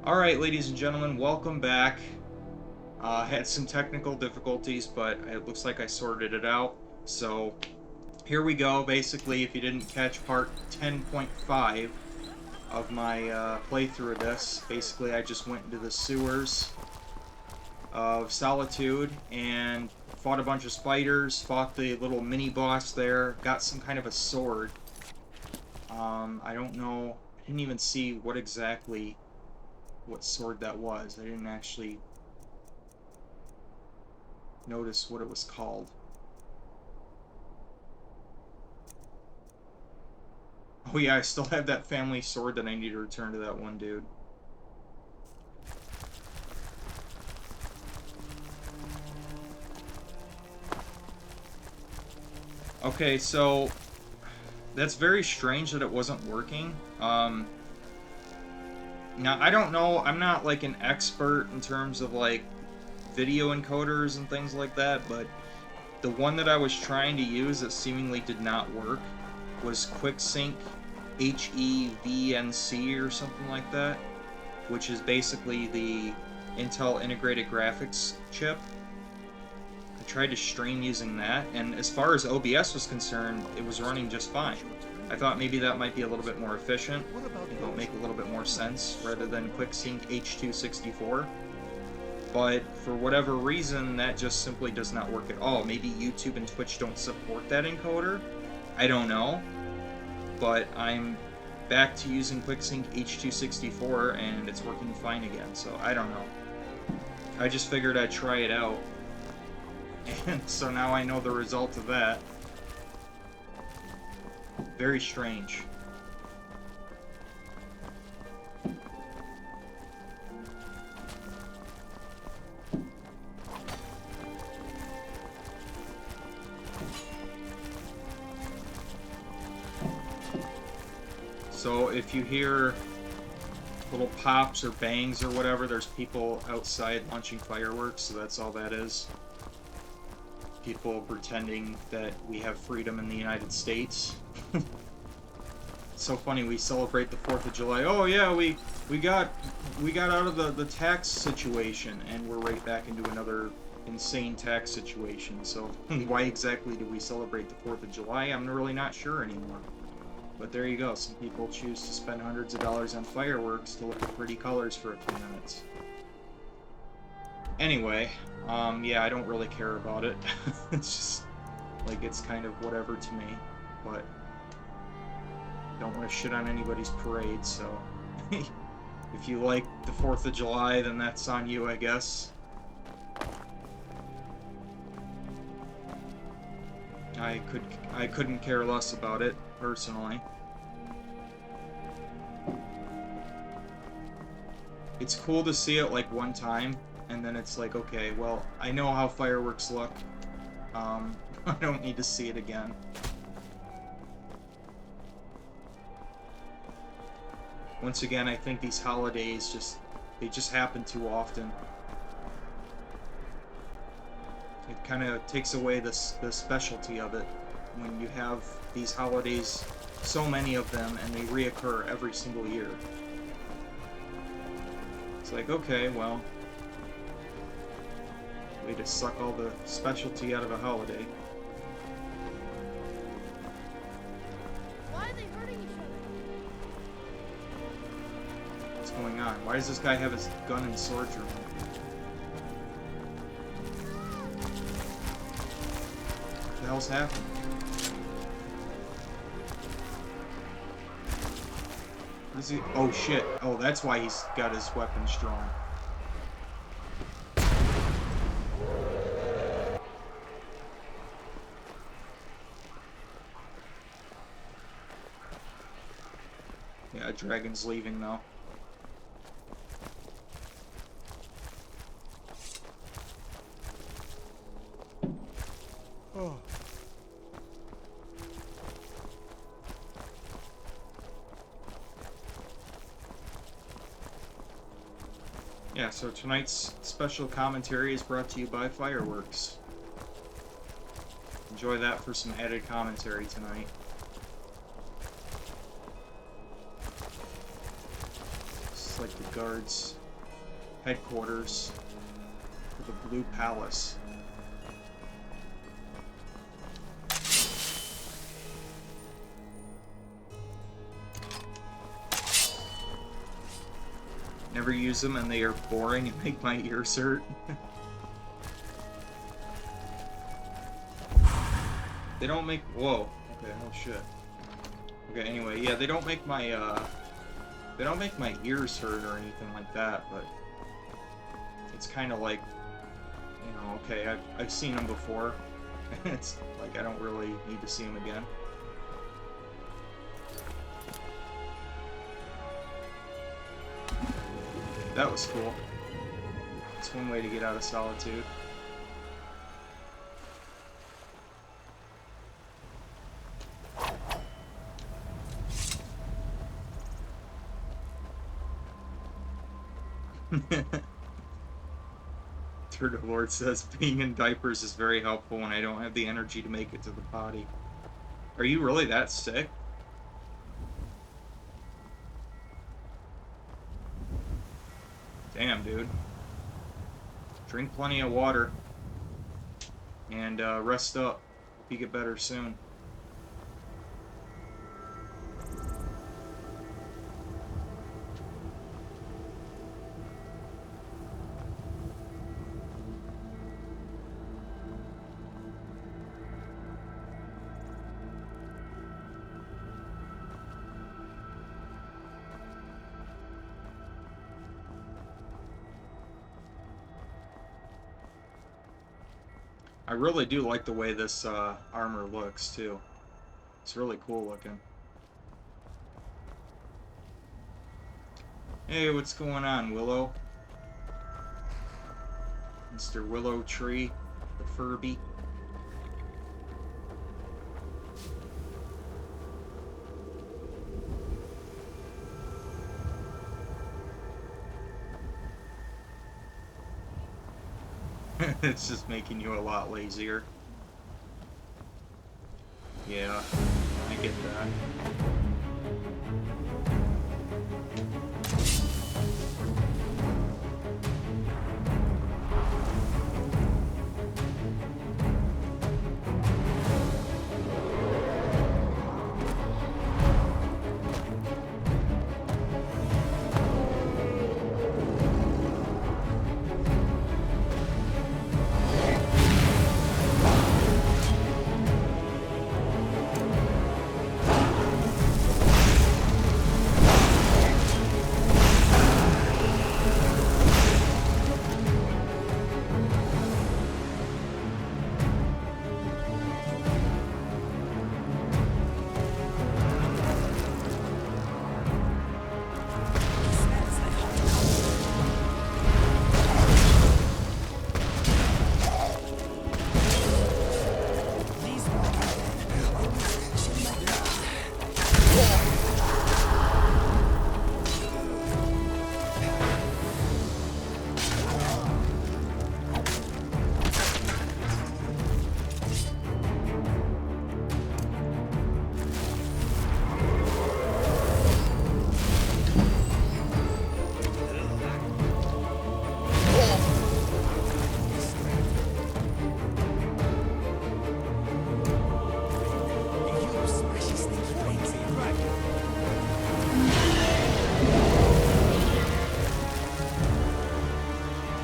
Alright, ladies and gentlemen, welcome back. Had some technical difficulties, but it looks like I sorted it out. So, here we go. Basically, if you didn't catch part 10.5 of my playthrough of this, basically I just went into the sewers of Solitude and fought a bunch of spiders, fought the little mini-boss there, got some kind of a sword. I don't know, I didn't even see what sword that was. I didn't actually notice what it was called. Oh yeah, I still have that family sword that I need to return to that one dude. Okay, so that's very strange that it wasn't working. Now, I don't know, I'm not like an expert in terms of like video encoders and things like that, but the one that I was trying to use that seemingly did not work was QuickSync HEVNC or something like that, which is basically the Intel integrated graphics chip. I tried to stream using that, and as far as OBS was concerned, it was running just fine. I thought maybe that might be a little bit more efficient, it'll make a little bit more sense, rather than QuickSync H.264. But for whatever reason, that just simply does not work at all. Maybe YouTube and Twitch don't support that encoder? I don't know. But I'm back to using QuickSync H.264, and it's working fine again, so I don't know. I just figured I'd try it out. And so now I know the result of that. Very strange. So if you hear little pops or bangs or whatever, there's people outside launching fireworks, so that's all that is. People pretending that we have freedom in the United States. It's so funny, we celebrate the 4th of July. Oh yeah, we got out of the tax situation, and we're right back into another insane tax situation. So why exactly do we celebrate the 4th of July? I'm really not sure anymore. But there you go, some people choose to spend hundreds of dollars on fireworks to look at pretty colors for a few minutes. Anyway, yeah, I don't really care about it. It's just, like, it's kind of whatever to me, but don't want to shit on anybody's parade, so if you like the 4th of July, then that's on you, I guess. I couldn't care less about it, personally. It's cool to see it, like, one time, and then it's like, okay, well, I know how fireworks look. I don't need to see it again. Once again, I think these holidays they just happen too often. It kind of takes away the specialty of it when you have these holidays, so many of them, and they reoccur every single year. It's like, okay, well, way to suck all the specialty out of a holiday. Why are they hurting each other? What's going on? Why does this guy have his gun and sword drawn? What the hell's happening? What is he? Oh shit. Oh, that's why he's got his weapons drawn. Yeah, Dragon's leaving though. Oh. Yeah, so tonight's special commentary is brought to you by Fireworks. Enjoy that for some added commentary tonight. looks like the guards' headquarters for the Blue Palace. Never use them, and they are boring and make my ears hurt. They don't make... Whoa. Okay, oh shit. Okay, anyway, yeah, they don't make my ears hurt or anything like that, but it's kind of like, you know, okay, I've seen them before. It's like I don't really need to see them again. That was cool. It's one way to get out of solitude. Turtle Lord says, being in diapers is very helpful when I don't have the energy to make it to the potty. Are you really that sick? Damn, dude. Drink plenty of water. And rest up. Hope you get better soon. I really do like the way this armor looks, too. It's really cool looking. Hey, what's going on, Willow? Mr. Willow Tree, the Furby. It's just making you a lot lazier. Yeah, I get that.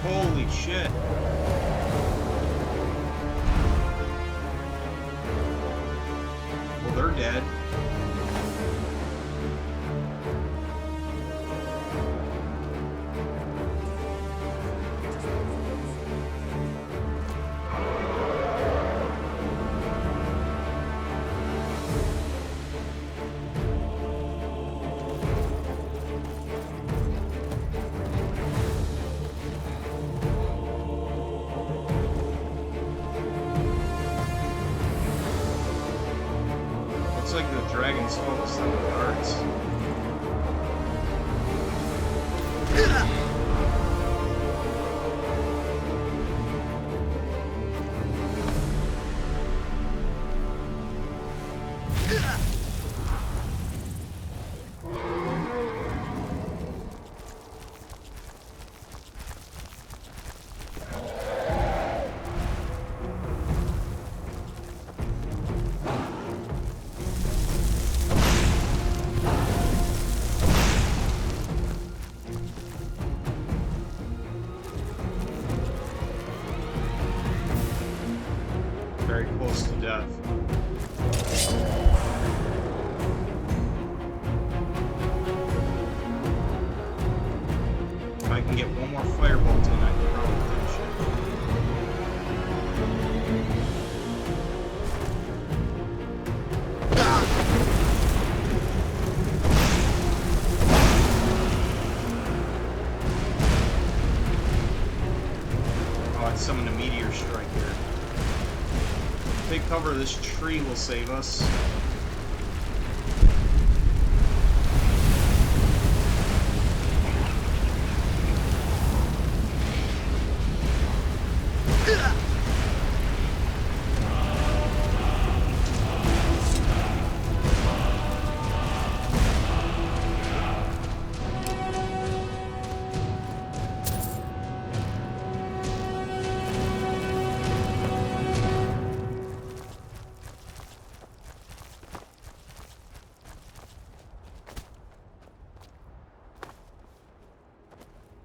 Holy shit. Well, they're dead. Looks like the dragon stole some of the guards. death. If I can get one more firebolt in, I can probably finish it. Oh, I summoned a meteor strike here. Take cover, this tree will save us.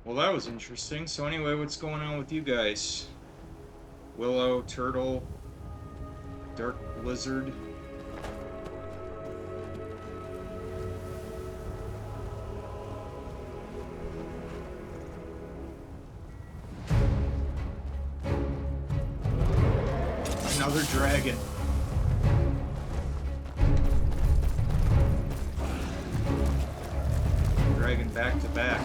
Well, that was interesting. So anyway, what's going on with you guys? Willow, Turtle, Dark Lizard. Another dragon. Dragon back to back.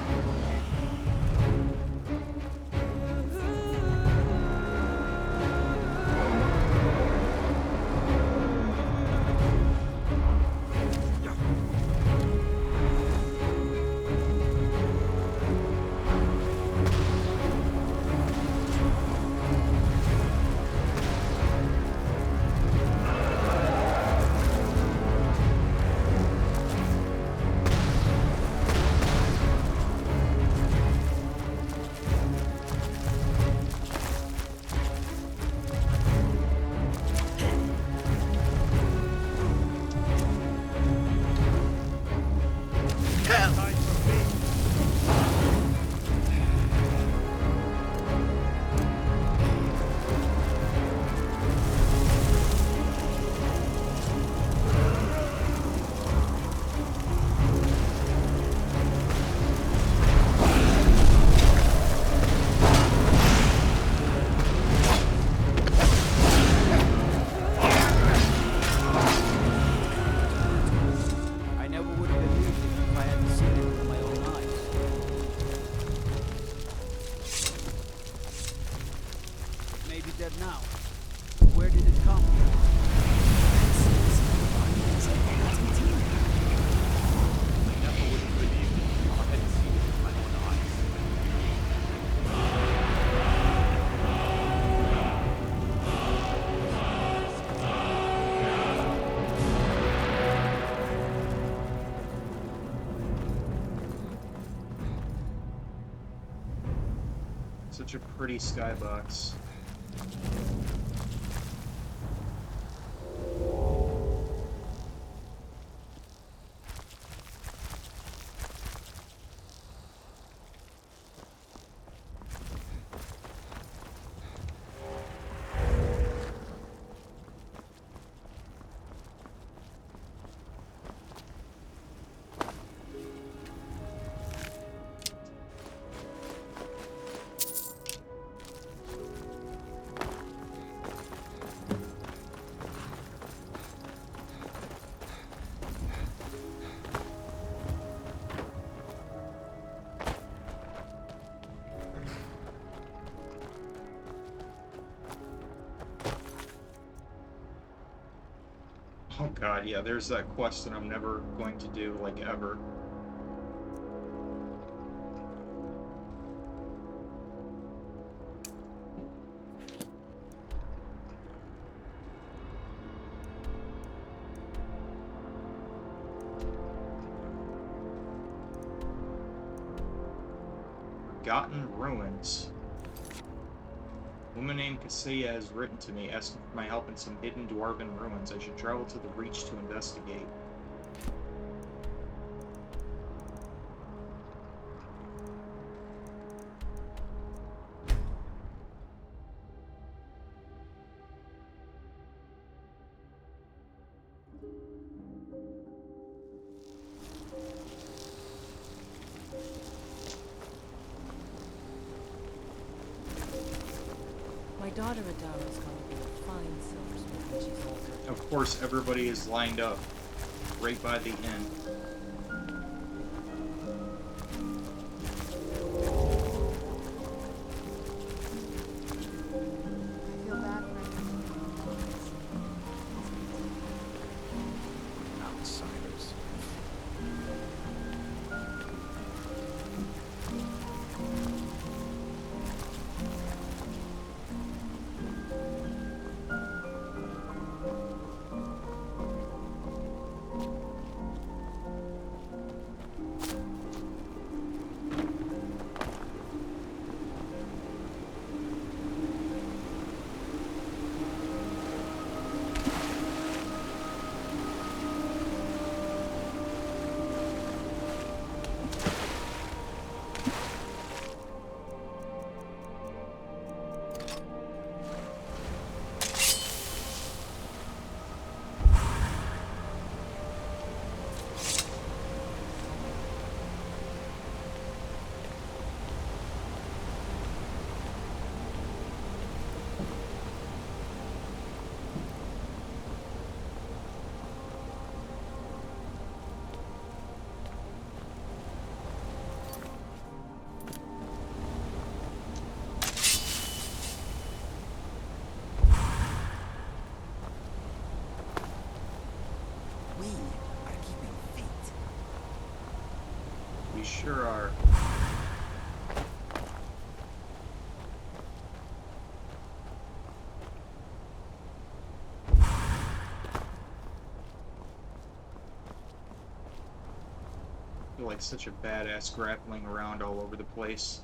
Such a pretty skybox. Oh god, yeah, there's that quest that I'm never going to do, like, ever. Forgotten Ruins. A woman named Kaseya has written to me, asking for my help in some hidden dwarven ruins. I should travel to the Reach to investigate. daughter Adara's going to be a fine silversmith when she's older. Of course, everybody is lined up right by the inn. I feel bad for Outsiders. We are keeping feet. We sure are. I feel like such a badass grappling around all over the place.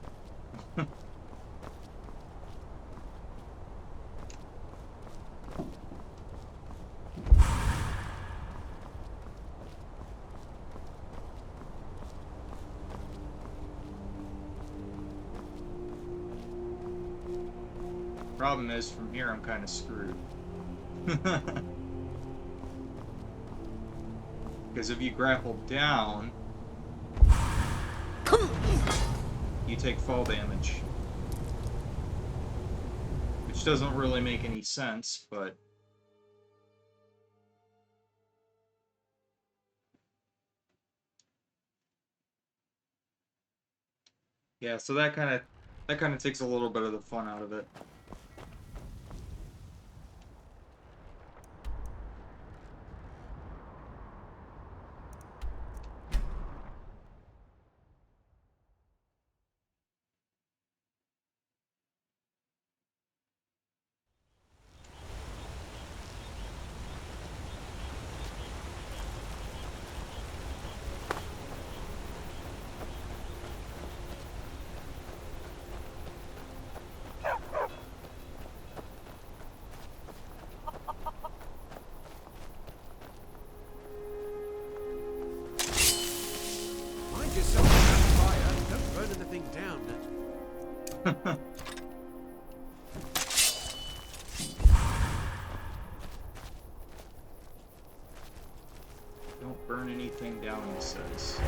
Problem is, from here I'm kind of screwed. Because if you grapple down, you take fall damage. Which doesn't really make any sense, but... yeah, so that kind of takes a little bit of the fun out of it. Mind yourself on that fire. Don't burn anything down. Don't burn anything down, he says.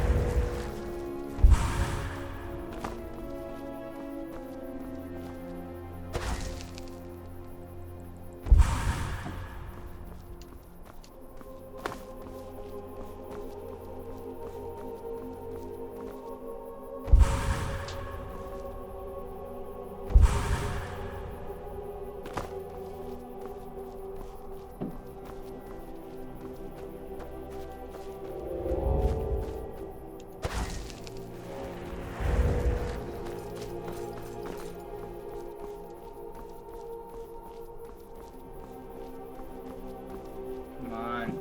Come on.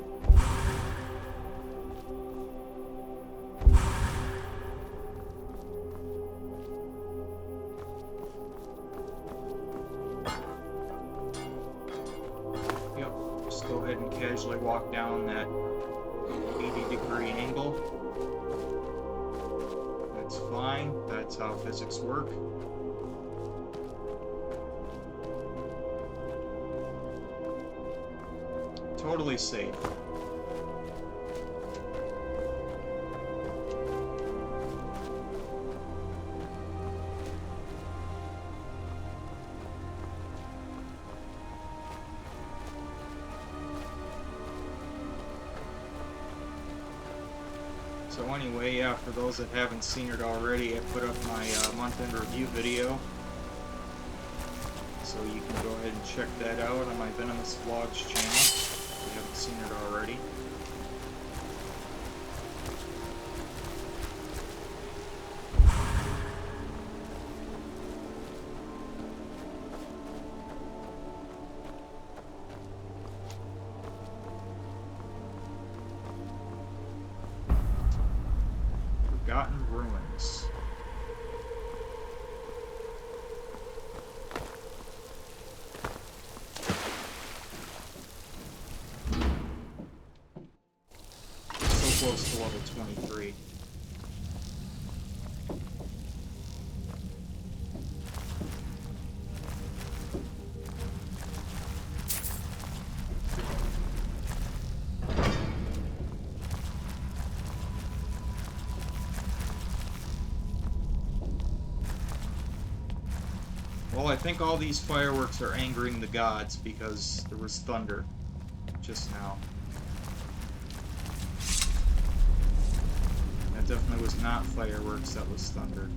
Yep, just go ahead and casually walk down that 80-degree angle. That's fine. That's how physics work. Totally safe. So anyway, yeah, for those that haven't seen it already, I put up my month-end review video. So you can go ahead and check that out on my Venomous Vlogs channel if you haven't seen it already. Forgotten Ruins. So close to level 23. Well, I think all these fireworks are angering the gods because there was thunder just now. That definitely was not fireworks, that was thunder.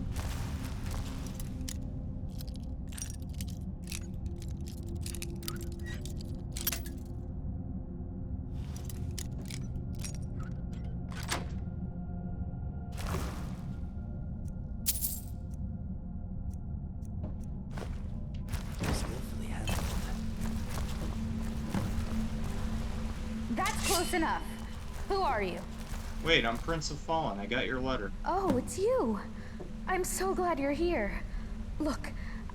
Skillfully handled. That's close enough. Who are you? Wait, I'm Prince of Fallen. I got your letter. Oh, it's you. I'm so glad you're here. Look,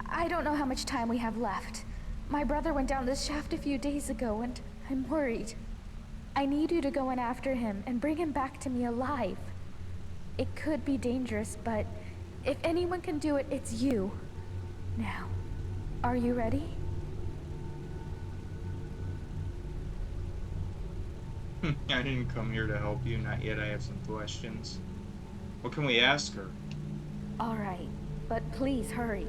I don't know how much time we have left. My brother went down this shaft a few days ago, and I'm worried. I need you to go in after him and bring him back to me alive. It could be dangerous, but if anyone can do it, it's you. Now, are you ready? I didn't come here to help you. Not yet. I have some questions. What can we ask her? All right, but please hurry.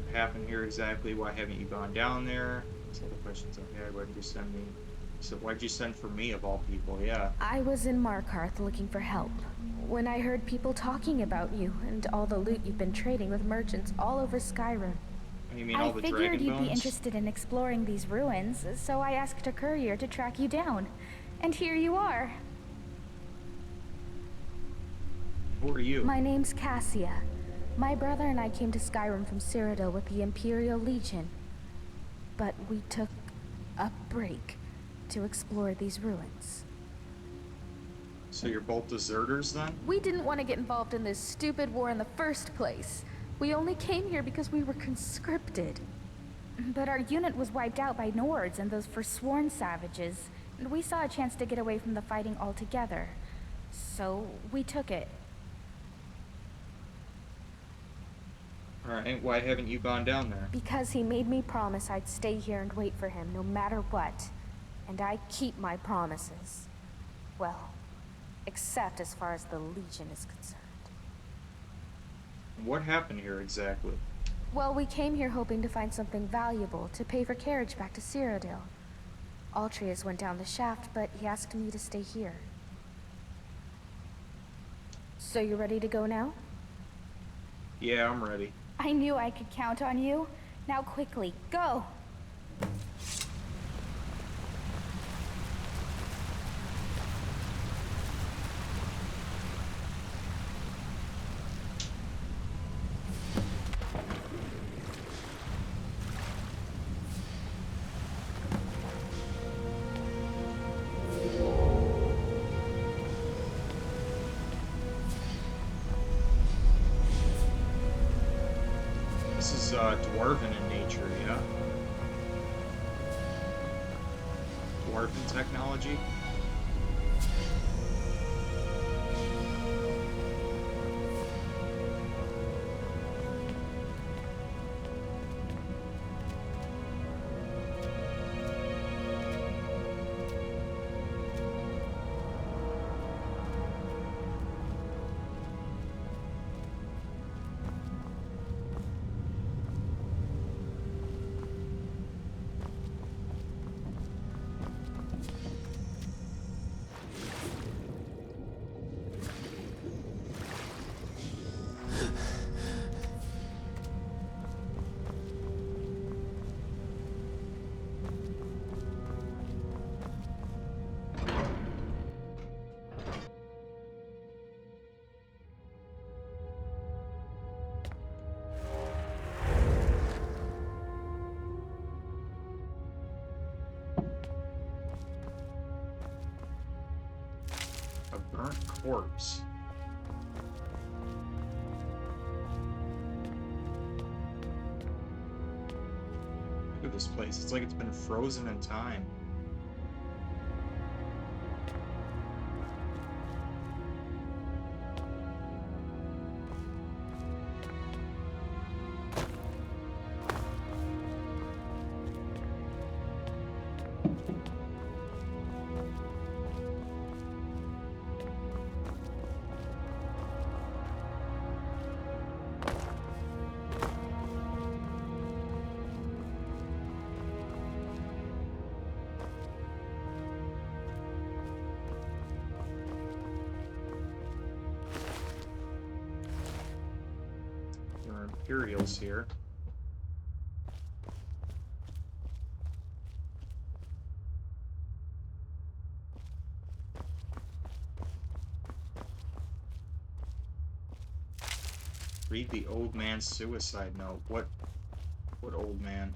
What happened here exactly? Why haven't you gone down there? That's all the questions I've had. Why did you send me? So why'd you send for me of all people? Yeah. I was in Markarth looking for help when I heard people talking about you and all the loot you've been trading with merchants all over Skyrim. You mean all the figured dragon you'd bones? be interested in exploring these ruins, so I asked a courier to track you down. And here you are. Who are you? My name's Cassia. My brother and I came to Skyrim from Cyrodiil with the Imperial Legion. But we took a break to explore these ruins. So you're both deserters then? We didn't want to get involved in this stupid war in the first place. We only came here because we were conscripted. But our unit was wiped out by Nords and those forsworn savages, and we saw a chance to get away from the fighting altogether. So we took it. Alright, why haven't you gone down there? Because he made me promise I'd stay here and wait for him no matter what. And I keep my promises. Well, except as far as the Legion is concerned. What happened here exactly? Well, we came here hoping to find something valuable to pay for carriage back to Cyrodiil. Altreus went down the shaft, but he asked me to stay here. So you ready to go now? Yeah, I'm ready. I knew I could count on you. Now quickly, go! This is dwarven in nature, yeah? Dwarven technology? corpse. Look at this place. It's like it's been frozen in time. Imperials here. Read the old man's suicide note. What old man?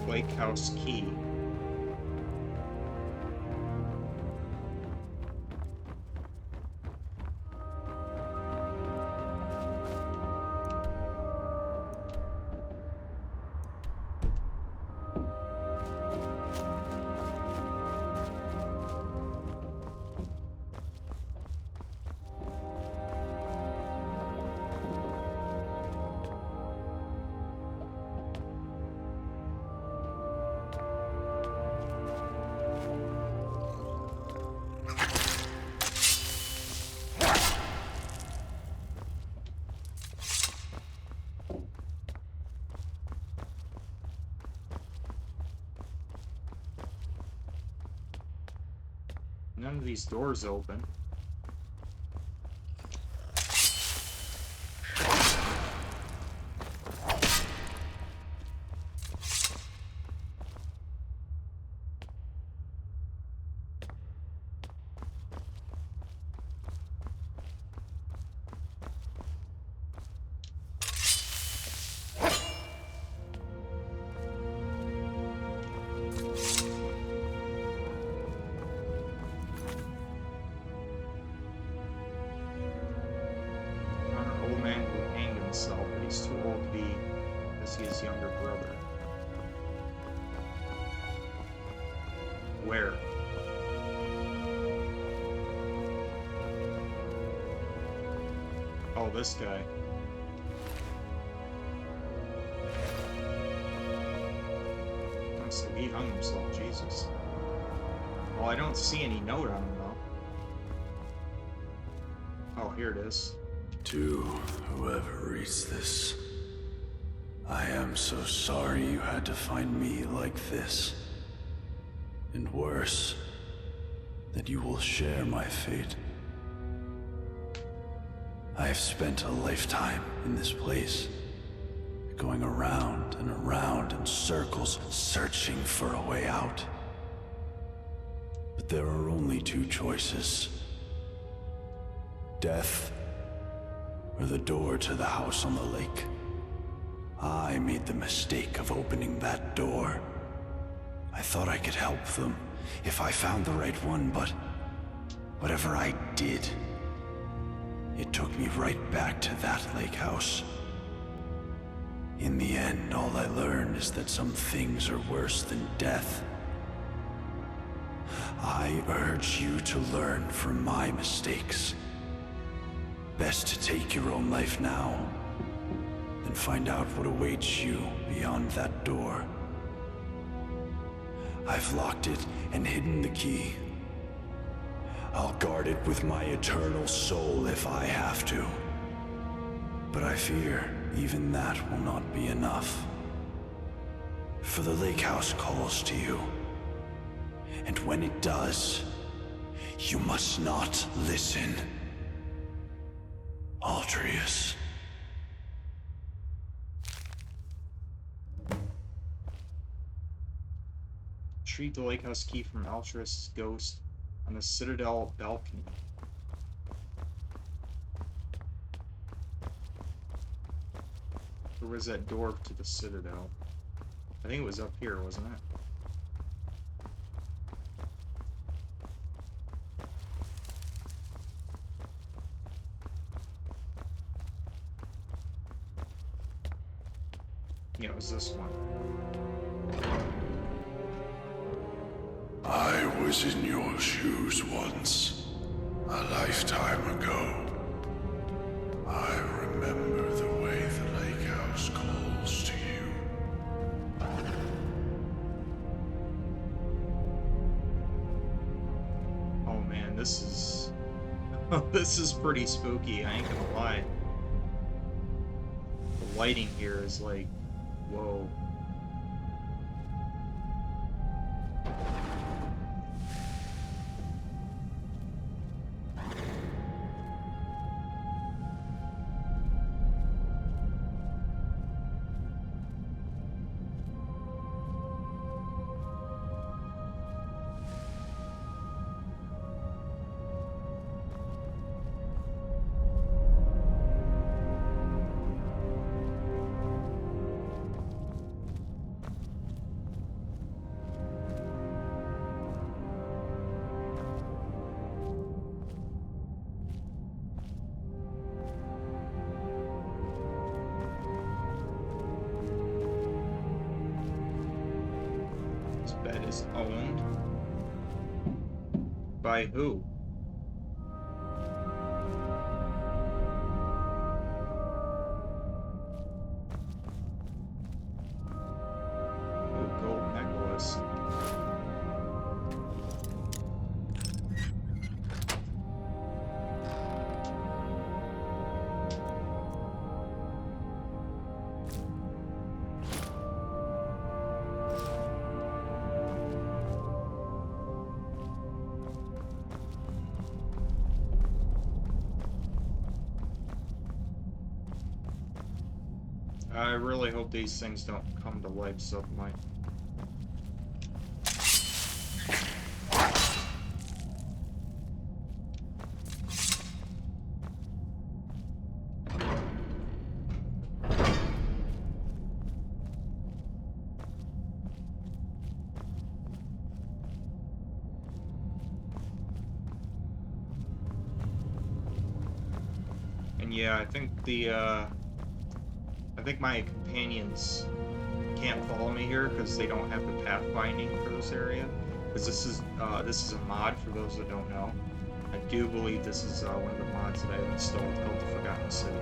Lake House Key. None of these doors open. Where? Oh, this guy. Oh, so he hung himself, Jesus. Well, I don't see any note on him, though. Oh, here it is. To whoever reads this, I am so sorry you had to find me like this. And worse, that you will share my fate. I have spent a lifetime in this place, going around and around in circles, searching for a way out. But there are only two choices. Death, or the door to the house on the lake. I made the mistake of opening that door. I thought I could help them if I found the right one, but whatever I did, it took me right back to that lake house. In the end, all I learned is that some things are worse than death. I urge you to learn from my mistakes. Best to take your own life now, than find out what awaits you beyond that door. I've locked it and hidden the key. I'll guard it with my eternal soul if I have to. But I fear even that will not be enough. For the lake house calls to you. And when it does, you must not listen. Altreus. Retrieve the lake house key from Altreus' ghost on the Citadel balcony. Where was that door to the Citadel? I think it was up here, wasn't it? Yeah, it was this one. I was in your shoes once, a lifetime ago. I remember the way the lake house calls to you. Oh man, this is... this is pretty spooky, I ain't gonna lie. The lighting here is like... whoa. Is owned by who? Oh, gold necklace. I really hope these things don't come to life suddenly. And yeah, I think I think my companions can't follow me here because they don't have the pathfinding for this area. Because this is a mod for those that don't know. I do believe this is one of the mods that I've installed called the Forgotten City.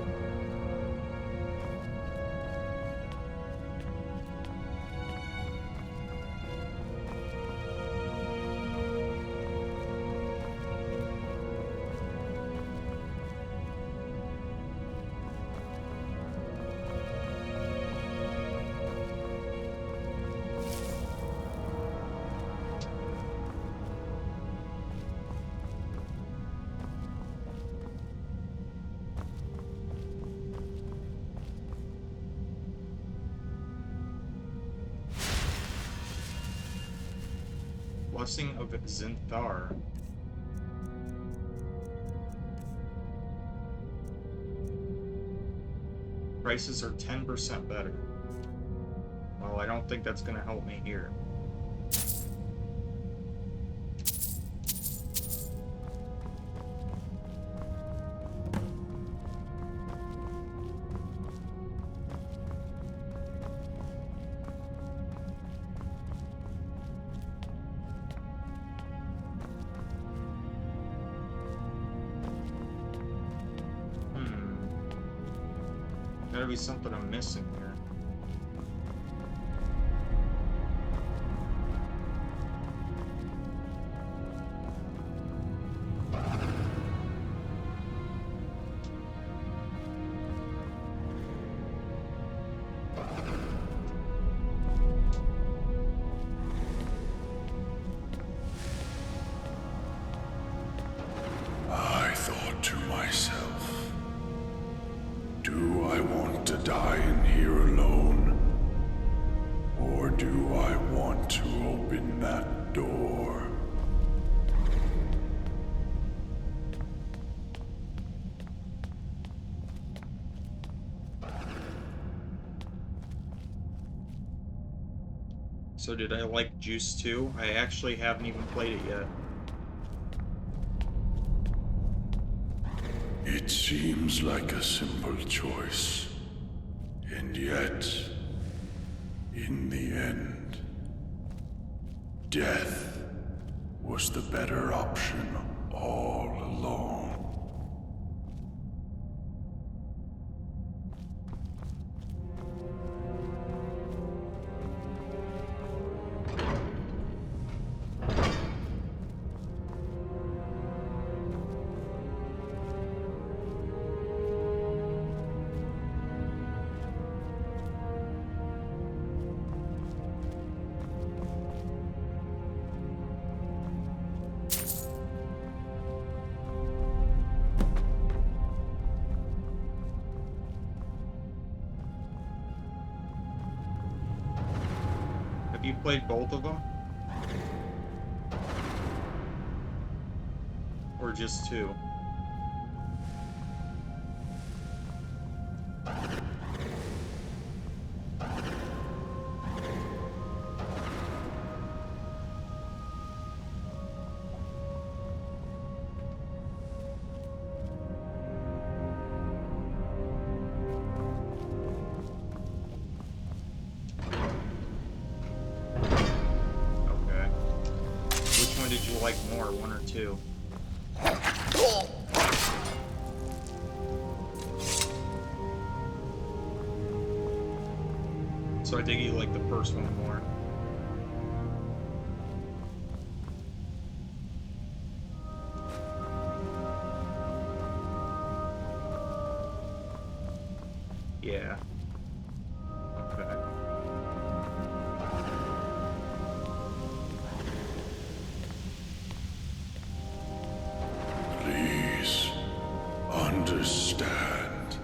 Blessing of Zinthar. Prices are 10% better. Well, I don't think that's going to help me here. Gotta be something I'm missing here. I thought to myself, do I want to die in here alone? Or do I want to open that door? So did I like Juice 2? I actually haven't even played it yet. It seems like a simple choice. And yet, in the end, death was the better option all along. Have you played both of them? Or just 2? Did you like more, 1 or 2? So I dig you like the first one more. Yeah. Okay. Please understand.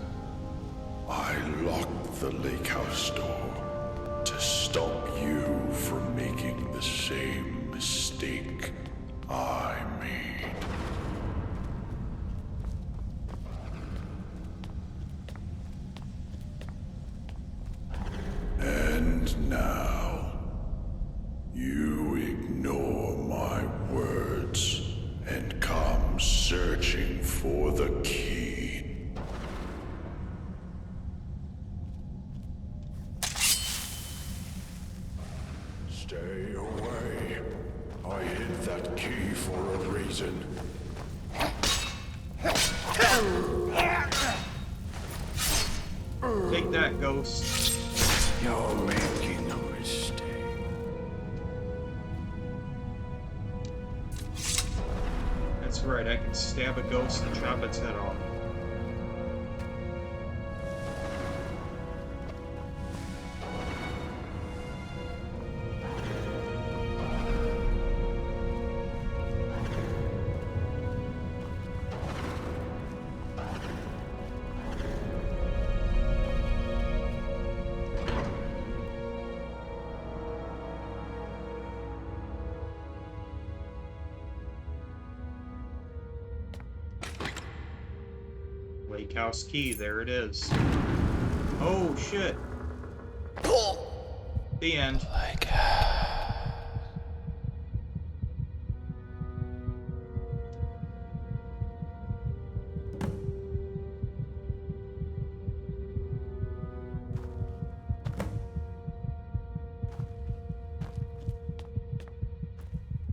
I locked the lake house door to stop you from making the same mistake I made. And now, you ignore my words and come searching for the key. Stay away. I hid that key for a reason. Take that, ghost. You're making a mistake. That's right, I can stab a ghost and chop its head off. Lake House Key, there it is. Oh, shit. The end. Like,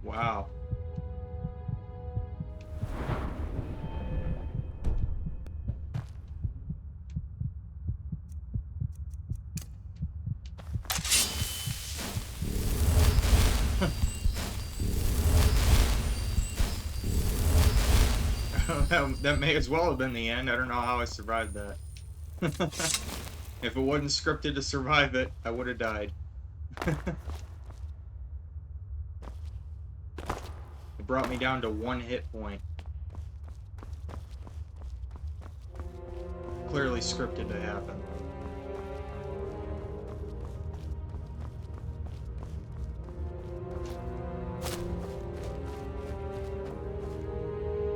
Wow. That may as well have been the end. I don't know how I survived that. If it wasn't scripted to survive it, I would have died. It brought me down to 1 hit point. Clearly scripted to happen.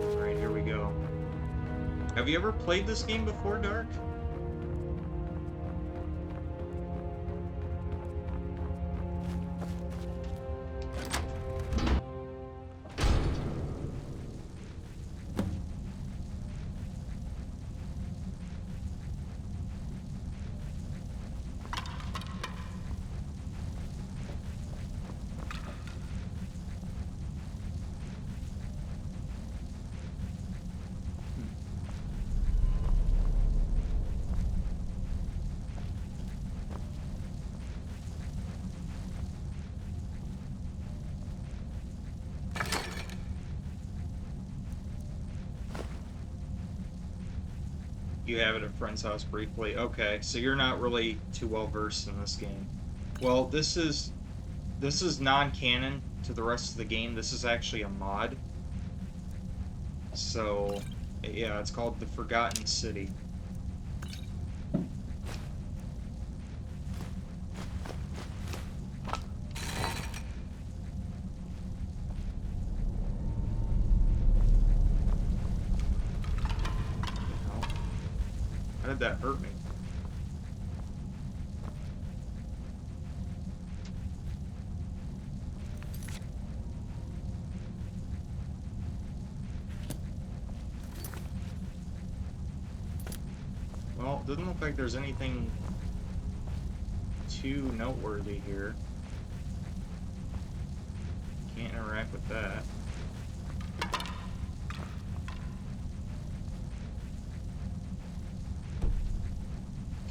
Alright, here we go. Have you ever played this game before, Dark? You have it at a friend's house briefly. Okay, so you're not really too well versed in this game. Well, this is non-canon to the rest of the game. This is actually a mod. So, yeah, it's called The Forgotten City. How did that hurt me? Well, doesn't look like there's anything too noteworthy here. Can't interact with that.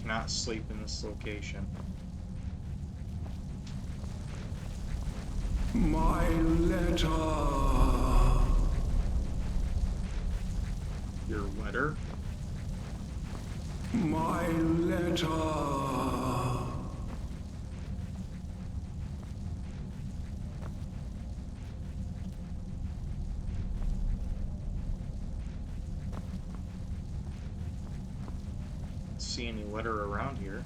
Cannot sleep in this location. my letter. Your letter? My letter. See any letter around here?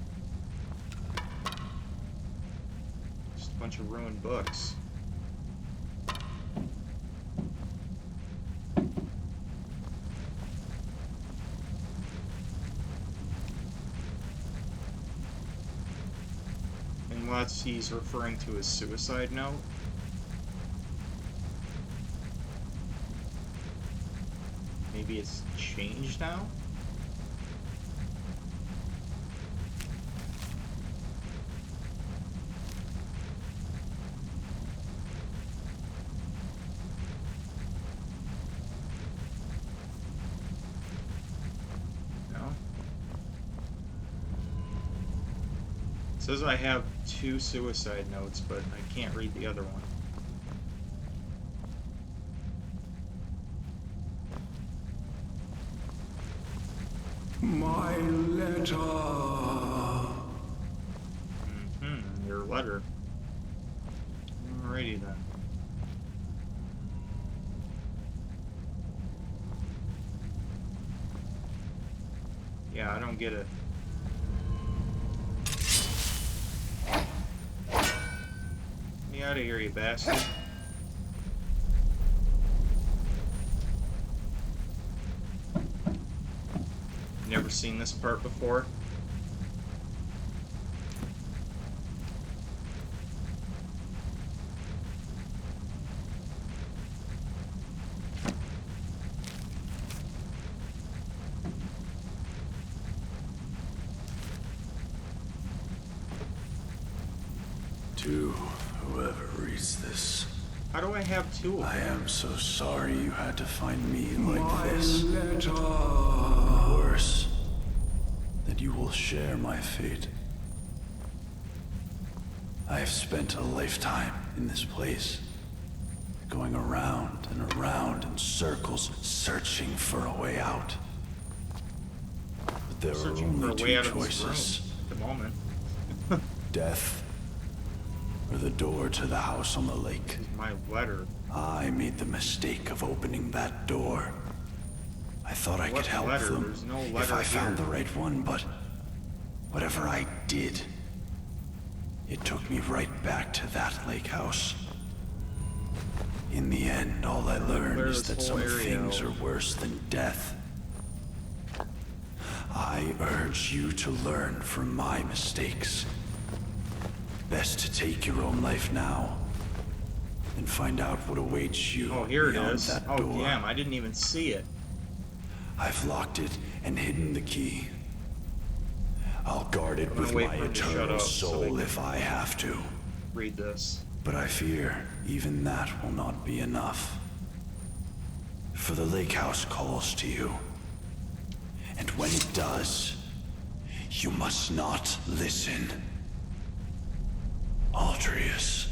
Just a bunch of ruined books. Unless he's referring to his suicide note. Maybe it's changed now? It says I have 2 suicide notes, but I can't read the other one. My letter. Your letter. Alrighty then. Yeah, I don't get it. Get out of here, you bastard. never seen this part before. To whoever reads this, How do I have two of I them? am so sorry you had to find me like this. And worse, that you will share my fate. I have spent a lifetime in this place, going around and around in circles, searching for a way out. But there are Searching for a only way two out of this choices: room at the moment. death or the door to the house on the lake. My letter. I made the mistake of opening that door. I thought I What could help letter? them There's no if letter I found here. the right one, but whatever I did, it took me right back to that lake house. In the end, all I learned Clear is this that some whole area things out. are worse than death. I urge you to learn from my mistakes. Best to take your own life now and find out what awaits you Oh, here it beyond is. that Oh, door. damn, I didn't even see it. I've locked it and hidden the key. I'll guard it I'm gonna with wait my for him to shut eternal up so they soul can- if I have to. Read this. But I fear even that will not be enough. For the lake house calls to you. And when it does, you must not listen. Altrius.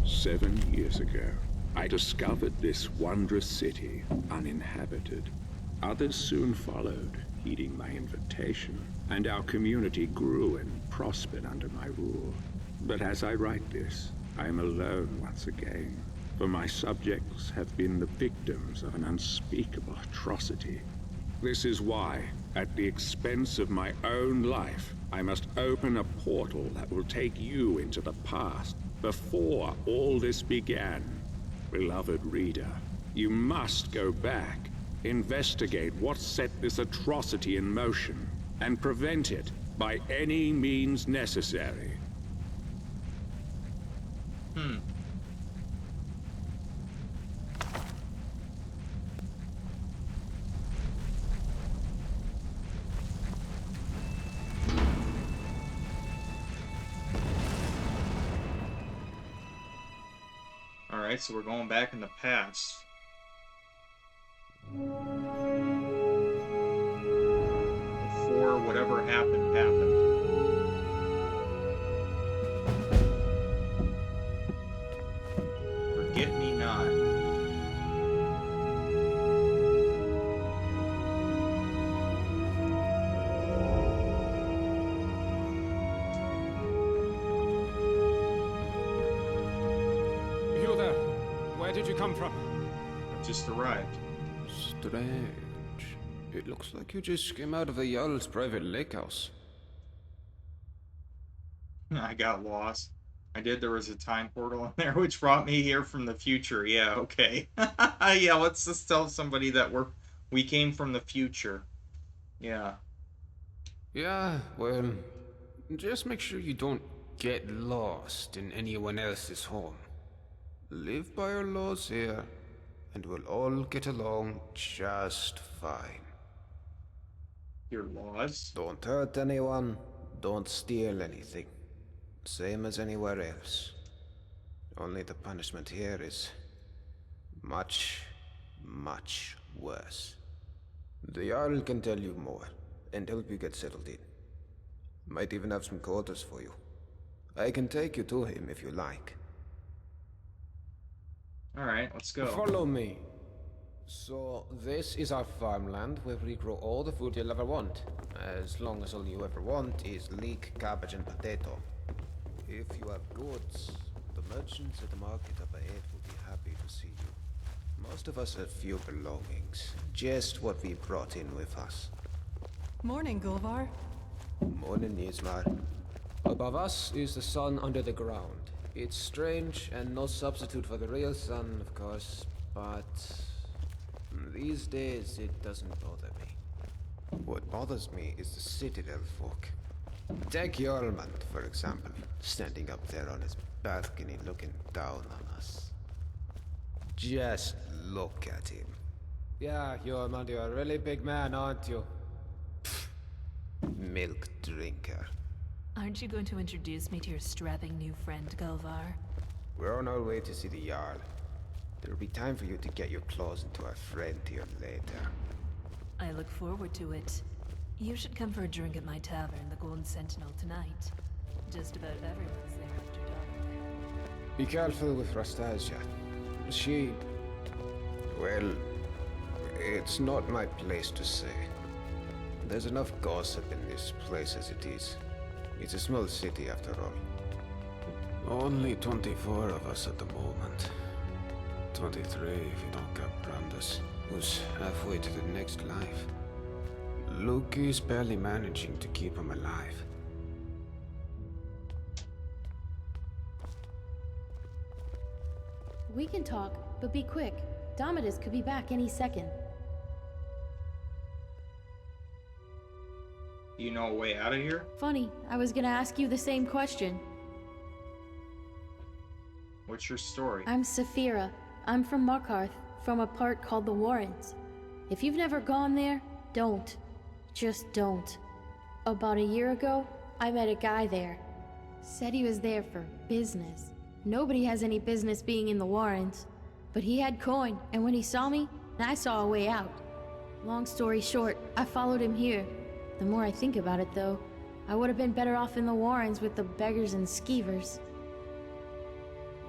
7 years ago, I discovered this wondrous city uninhabited. Others soon followed, heeding my invitation, and our community grew and prospered under my rule. But as I write this, I am alone once again, for my subjects have been the victims of an unspeakable atrocity. This is why, at the expense of my own life, I must open a portal that will take you into the past, before all this began. Beloved reader, you must go back, investigate what set this atrocity in motion, and prevent it by any means necessary. Alright, so we're going back in the past. Before whatever happened, happened. Forget me not. You there? Where did you come from? I just arrived. Strange. It looks like you just came out of the Jarl's private lake house. I got lost. I did. There was a time portal in there which brought me here from the future. Yeah, okay. Yeah, let's just tell somebody that we came from the future. Yeah. Yeah, well, just make sure you don't get lost in anyone else's home. Live by our laws here, and we'll all get along just fine. Your laws? Don't hurt anyone, don't steal anything. Same as anywhere else. Only the punishment here is much, much worse. The Jarl can tell you more, and help you get settled in. Might even have some quarters for you. I can take you to him if you like. Alright, let's go. Follow me. So, this is our farmland where we grow all the food you'll ever want. As long as all you ever want is leek, cabbage, and potato. If you have goods, the merchants at the market up ahead will be happy to see you. Most of us have few belongings. Just what we brought in with us. Morning, Gulvar. Morning, Ismar. Above us is the sun under the ground. It's strange and no substitute for the real sun, of course, but These days, it doesn't bother me. What bothers me is the Citadel folk. Take Jormund, for example, standing up there on his balcony looking down on us. Just look at him. Yeah, Jormund, you're a really big man, aren't you? Pfft. Milk drinker. Aren't you going to introduce me to your strapping new friend, Galvar? We're on our way to see the Jarl. There'll be time for you to get your claws into our friend here later. I look forward to it. You should come for a drink at my tavern, the Golden Sentinel, tonight. Just about everyone's there after dark. Be careful with Rastasia. She... well... it's not my place to say. There's enough gossip in this place as it is. It's a small city after all. Only 24 of us at the moment. 23 if you don't count Brandes, who's halfway to the next life. Luke is barely managing to keep him alive. We can talk, but be quick. Domitus could be back any second. You know a way out of here? Funny, I was gonna ask you the same question. What's your story? I'm Saphira. I'm from Markarth, from a part called the Warrens. If you've never gone there, don't. Just don't. About a year ago, I met a guy there. Said he was there for business. Nobody has any business being in the Warrens. But he had coin, and when he saw me, I saw a way out. Long story short, I followed him here. The more I think about it, though, I would have been better off in the Warrens with the beggars and skeevers.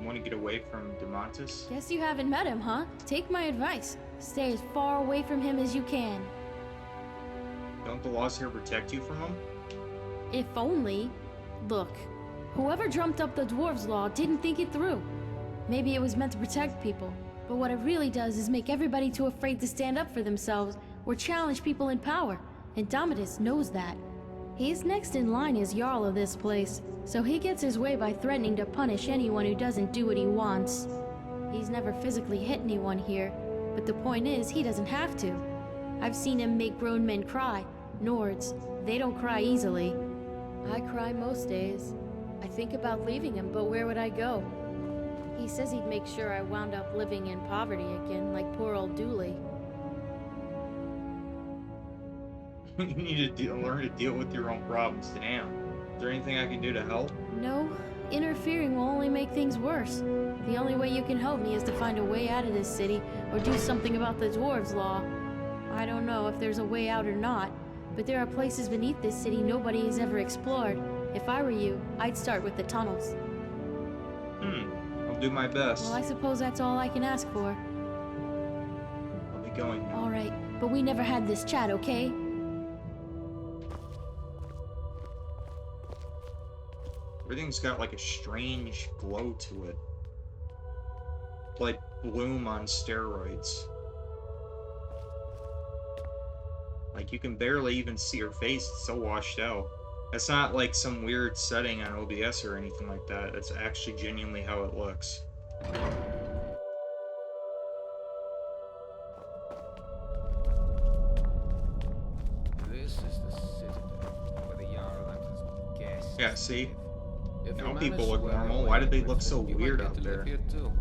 Want to get away from Demontis? Guess you haven't met him, huh? Take my advice. Stay as far away from him as you can. Don't the laws here protect you from him? If only. Look, whoever dreamt up the Dwarves' Law didn't think it through. Maybe it was meant to protect people, but what it really does is make everybody too afraid to stand up for themselves or challenge people in power, and Domitus knows that. He's next in line as Jarl of this place, so he gets his way by threatening to punish anyone who doesn't do what he wants. He's never physically hit anyone here, but the point is, he doesn't have to. I've seen him make grown men cry. Nords, they don't cry easily. I cry most days. I think about leaving him, but where would I go? He says he'd make sure I wound up living in poverty again, like poor old Dooley. You need to learn to deal with your own problems. Damn. Is there anything I can do to help? No, interfering will only make things worse. The only way you can help me is to find a way out of this city, or do something about the Dwarves' Law. I don't know if there's a way out or not, but there are places beneath this city nobody has ever explored. If I were you, I'd start with the tunnels. I'll do my best. Well, I suppose that's all I can ask for. I'll be going now. All right, but we never had this chat, okay? Everything's got like a strange glow to it. Like bloom on steroids. Like you can barely even see her face, it's so washed out. That's not like some weird setting on OBS or anything like that. That's actually genuinely how it looks. This is the Citadel, where the Jarl and his guests. Yeah, see? If Now you people manage look to earn normal. your Why way did they with look it, so you might weird get out to live there? here too.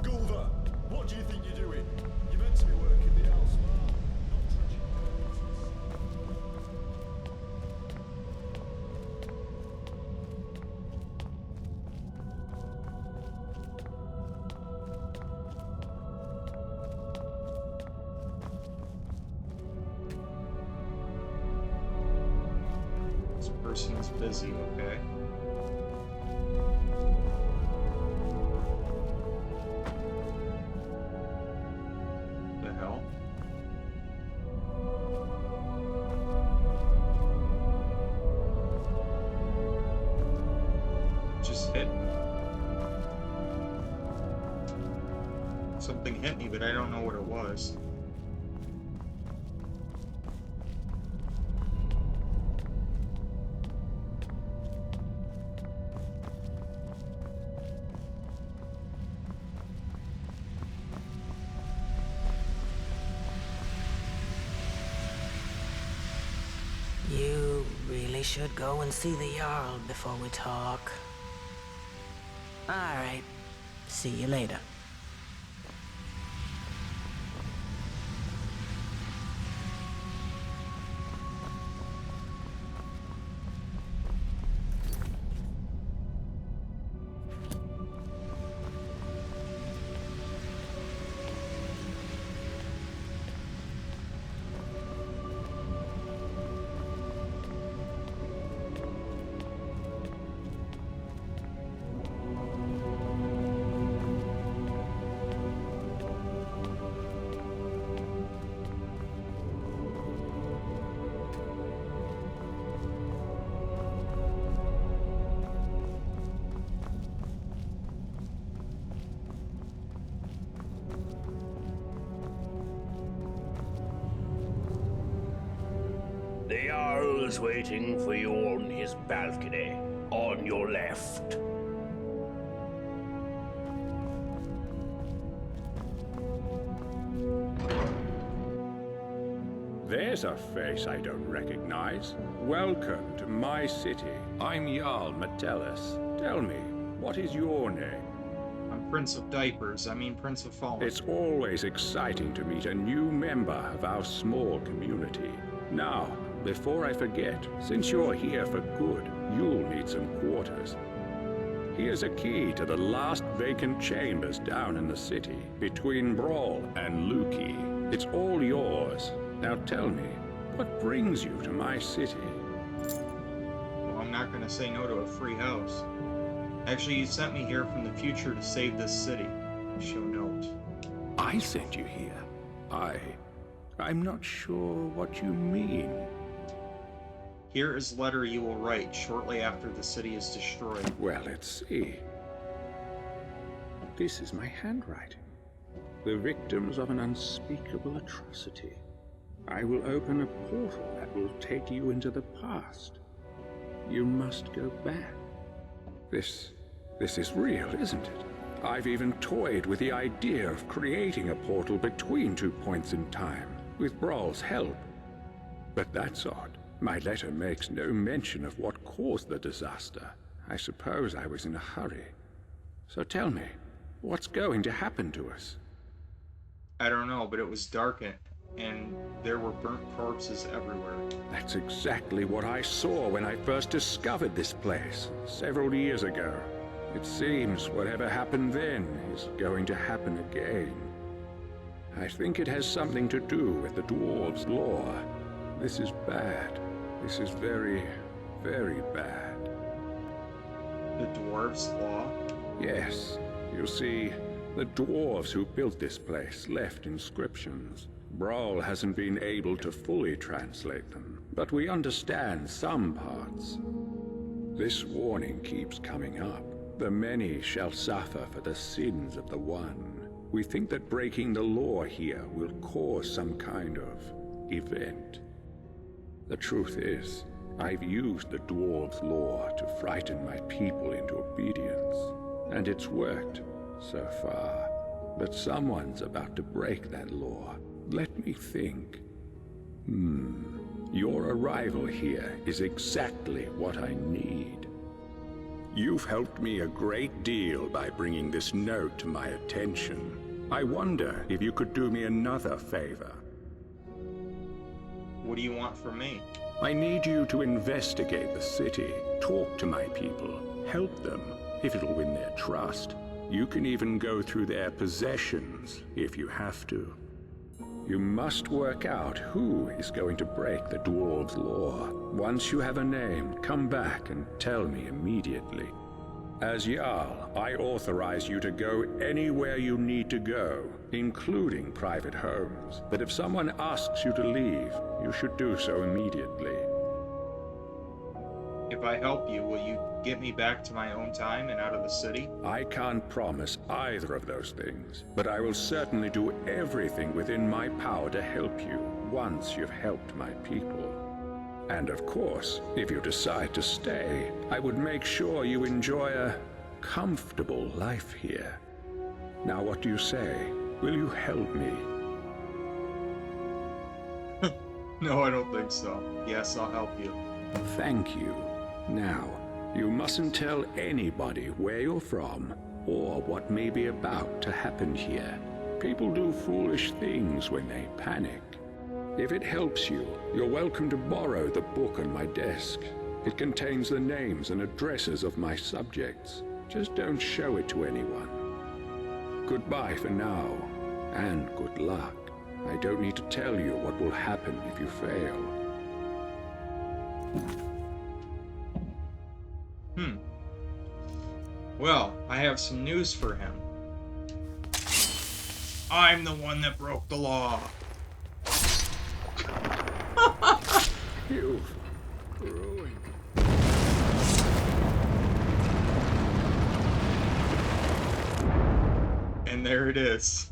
Gulva, what do you think you're doing? You're meant to be working the Owl's farm, not trudging This person is busy, okay? The hell? Just hit me. Something hit me, but I don't know what it was. probably should go and see the Jarl before we talk. Alright. See you later. The Jarl is waiting for you on his balcony, on your left. There's a face I don't recognize. Welcome to my city. I'm Jarl Metellus. Tell me, what is your name? I'm Prince of Diapers. I mean Prince of Fallen. It's always exciting to meet a new member of our small community. Now, before I forget, since you're here for good, you'll need some quarters. Here's a key to the last vacant chambers down in the city, between Brawl and Luki. It's all yours. Now tell me, what brings you to my city? Well, I'm not gonna say no to a free house. Actually, you sent me here from the future to save this city. Show note. I sent you here? I'm not sure what you mean. Here is letter you will write shortly after the city is destroyed. Well, let's see. This is my handwriting. The victims of an unspeakable atrocity. I will open a portal that will take you into the past. You must go back. This is real, isn't it? I've even toyed with the idea of creating a portal between 2 points in time, with Brawl's help. But that's odd. My letter makes no mention of what caused the disaster. I suppose I was in a hurry. So tell me, what's going to happen to us? I don't know, but it was dark and there were burnt corpses everywhere. That's exactly what I saw when I first discovered this place, several years ago. It seems whatever happened then is going to happen again. I think it has something to do with the dwarves' law. This is bad. This is very, very bad. The dwarves' law? Yes. You see, the dwarves who built this place left inscriptions. Brawl hasn't been able to fully translate them, but we understand some parts. This warning keeps coming up. The many shall suffer for the sins of the one. We think that breaking the law here will cause some kind of event. The truth is, I've used the dwarves' law to frighten my people into obedience, and it's worked so far. But someone's about to break that law. Let me think. Your arrival here is exactly what I need. You've helped me a great deal by bringing this note to my attention. I wonder if you could do me another favor. What do you want from me? I need you to investigate the city, talk to my people, help them, if it'll win their trust. You can even go through their possessions, if you have to. You must work out who is going to break the dwarves' law. Once you have a name, come back and tell me immediately. As Jarl, I authorize you to go anywhere you need to go, including private homes. But if someone asks you to leave, you should do so immediately. If I help you, will you get me back to my own time and out of the city? I can't promise either of those things, but I will certainly do everything within my power to help you once you've helped my people. And of course, if you decide to stay, I would make sure you enjoy a comfortable life here. Now what do you say? Will you help me? No, I don't think so. Yes, I'll help you. Thank you. Now, you mustn't tell anybody where you're from or what may be about to happen here. People do foolish things when they panic. If it helps you, you're welcome to borrow the book on my desk. It contains the names and addresses of my subjects. Just don't show it to anyone. Goodbye for now, and good luck. I don't need to tell you what will happen if you fail. Well, I have some news for him. I'm the one that broke the law. You've ruined. And there it is.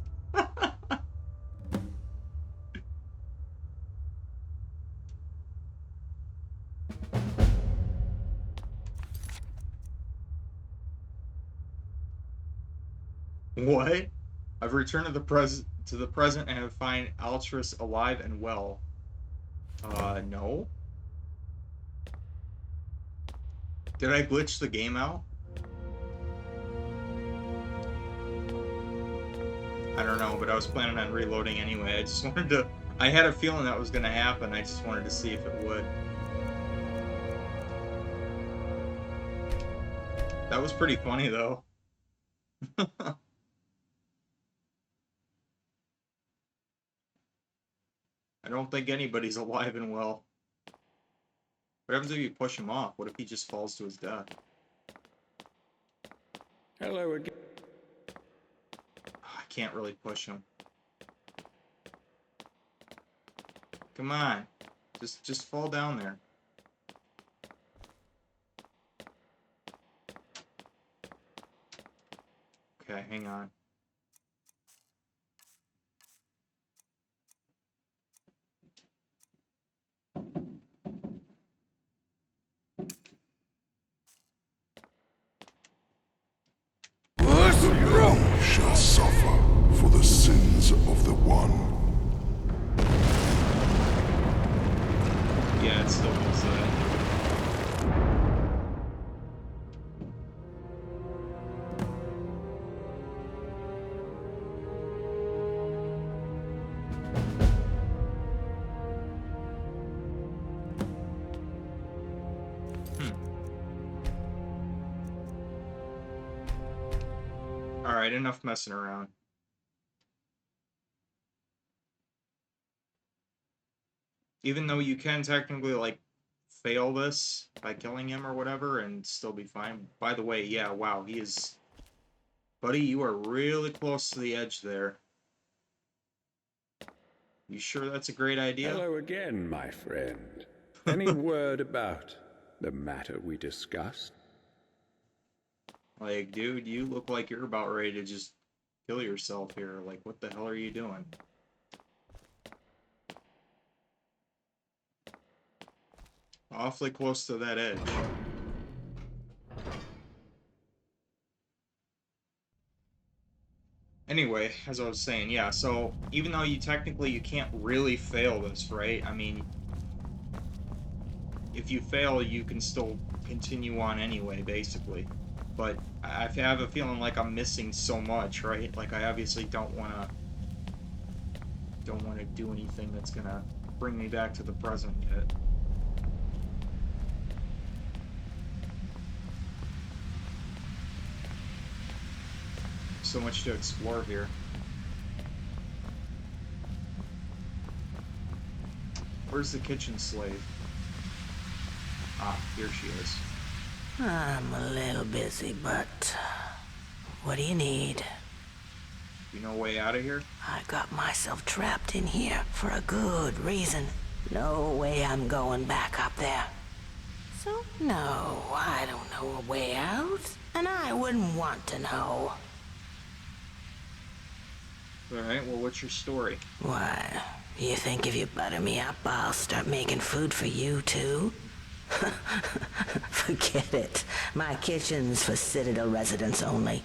What? I've returned to the present and have found Altruis alive and well. No. Did I glitch the game out? I don't know, but I was planning on reloading anyway. I just wanted to... I had a feeling that was going to happen. I just wanted to see if it would. That was pretty funny, though. I don't think anybody's alive and well. What happens if you push him off? What if he just falls to his death? Hello again. I can't really push him. Come on. Just fall down there. Okay, hang on. Shall suffer for the sins of the one. Yeah, it still does that. Alright, enough messing around. Even though you can technically, like, fail this by killing him or whatever and still be fine. By the way, yeah, wow, he is... Buddy, you are really close to the edge there. You sure that's a great idea? Hello again, my friend. Any word about the matter we discussed? Like, dude, you look like you're about ready to just kill yourself here. Like, what the hell are you doing? Awfully close to that edge. Anyway, as I was saying, yeah, so even though you can't really fail this, right? I mean, if you fail, you can still continue on anyway, basically. But I have a feeling like I'm missing so much, right? Like, I obviously don't want to do anything that's gonna bring me back to the present yet. So much to explore here. Where's the kitchen slave? Ah, here she is. I'm a little busy, but what do you need? You know a way out of here? I got myself trapped in here for a good reason. No way I'm going back up there. So, no, I don't know a way out, and I wouldn't want to know. Alright, well, what's your story? Why, you think if you butter me up, I'll start making food for you, too? Forget it. My kitchen's for Citadel residents only.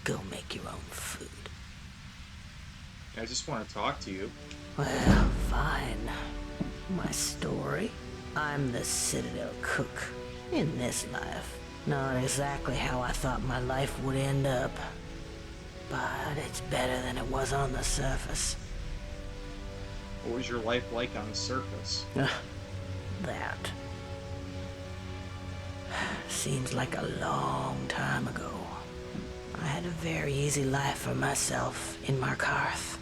Go make your own food. I just want to talk to you. Well, fine. My story? I'm the Citadel cook in this life. Not exactly how I thought my life would end up, but it's better than it was on the surface. What was your life like on the surface? That. Seems like a long time ago. I had a very easy life for myself in Markarth.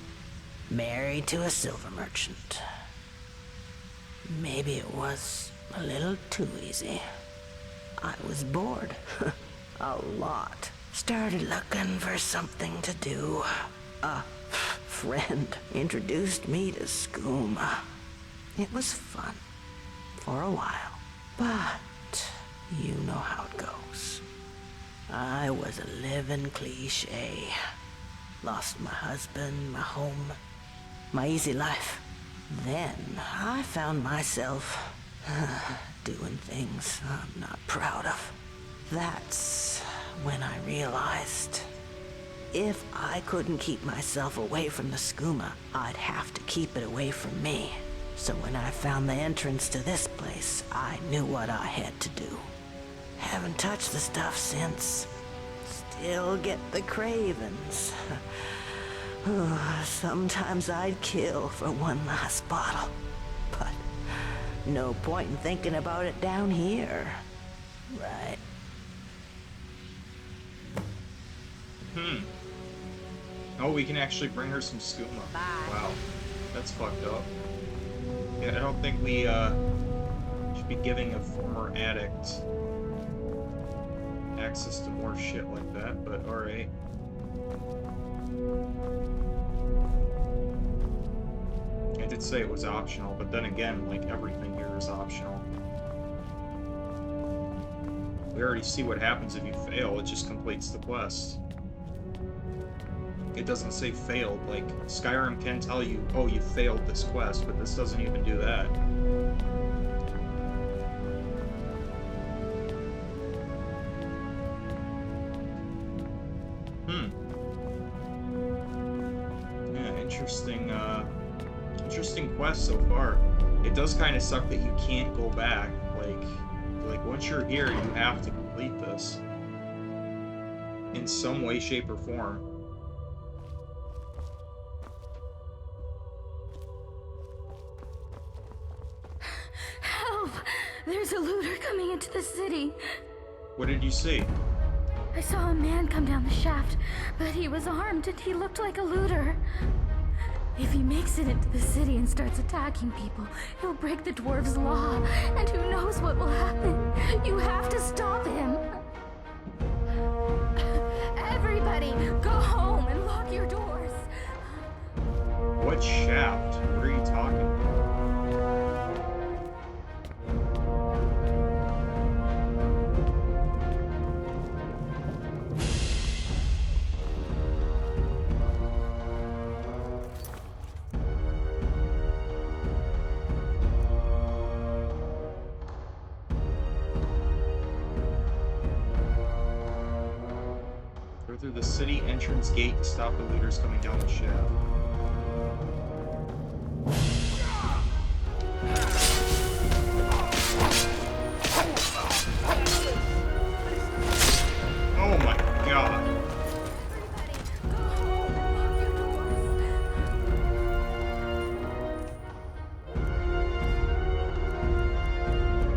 Married to a silver merchant. Maybe it was a little too easy. I was bored. A lot. Started looking for something to do. A friend introduced me to skooma. It was fun. For a while. But you know how it goes. I was a living cliche. Lost my husband, my home, my easy life. Then I found myself doing things I'm not proud of. That's when I realized if I couldn't keep myself away from the skooma, I'd have to keep it away from me. So when I found the entrance to this place, I knew what I had to do. Haven't touched the stuff since. Still get the cravings. Sometimes I'd kill for one last bottle. But no point in thinking about it down here. Right. Oh, we can actually bring her some skooma. Wow. That's fucked up. Yeah, I don't think we should be giving a former addict access to more shit like that, but alright. I did say it was optional, but then again, like, everything here is optional. We already see what happens if you fail, it just completes the quest. It doesn't say failed, like, Skyrim can tell you, oh, you failed this quest, but this doesn't even do that. Yeah, interesting quest so far. It does kind of suck that you can't go back, like once you're here, you have to complete this. In some way, shape, or form. There's a looter coming into the city. What did you see? I saw a man come down the shaft, but he was armed and he looked like a looter. If he makes it into the city and starts attacking people, he'll break the dwarves' law, and who knows what will happen. You have to stop him. Everybody, go home and lock your doors. What shaft? What are you talking about? Through the city entrance gate to stop the looters coming down the shaft. Oh my god.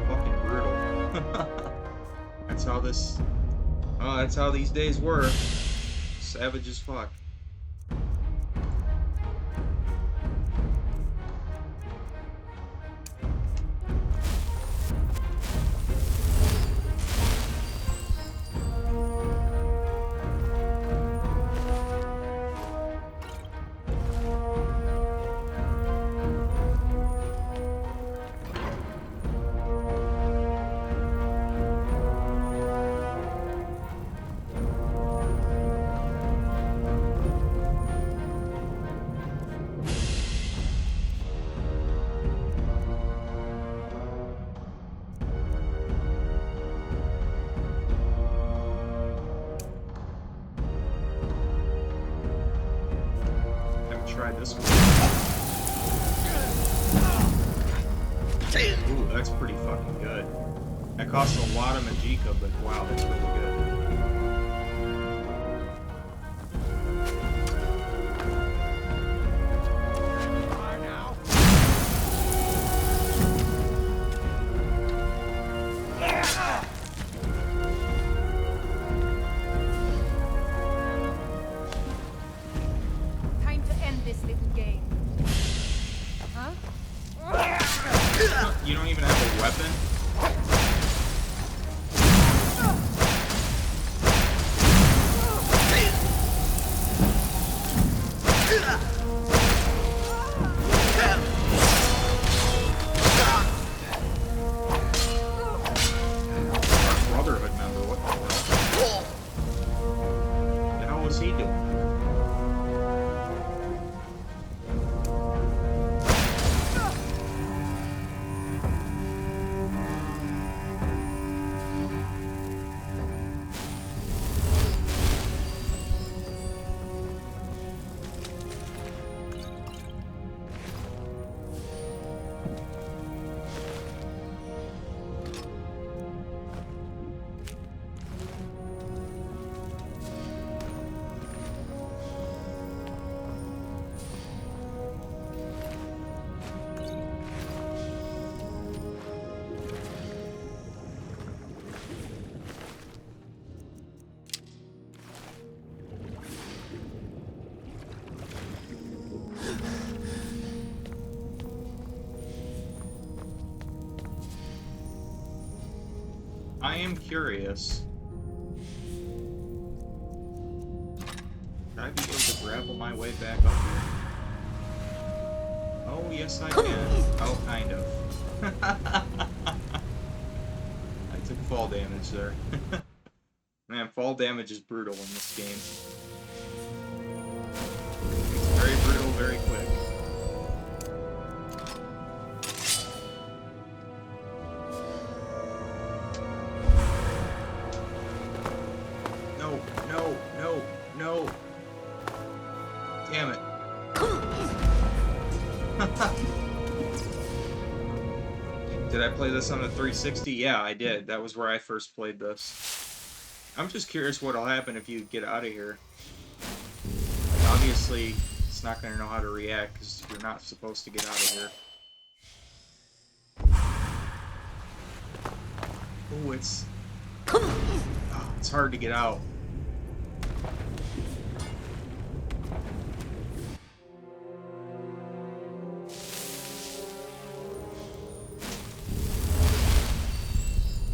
Fucking brutal. That's how this... Oh, that's how these days work. Savage as fuck. Try this one. Ooh, that's pretty fucking good. That costs a lot of magicka, but wow, that's really good. Time to end this little game. Huh? You don't even have a weapon? Brotherhood member, what the hell? The hell was he doing? I am curious. Should I be able to grapple my way back up here? Oh, yes I can. Oh, kind of. I took fall damage there. Man, fall damage is brutal in this game. It's very brutal, very quick. No, no, no, no. Damn it. Did I play this on the 360? Yeah, I did. That was where I first played this. I'm just curious what'll happen if you get out of here. Like, obviously, it's not going to know how to react because you're not supposed to get out of here. Oh, it's hard to get out.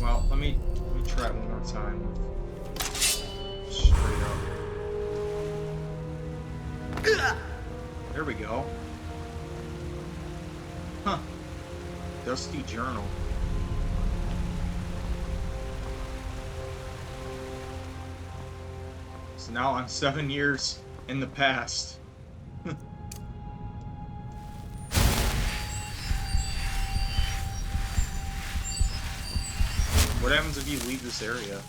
Well, let me try it one more time. Straight up. There we go. Huh. Dusty journal. So now I'm 7 years in the past. What happens if you leave this area?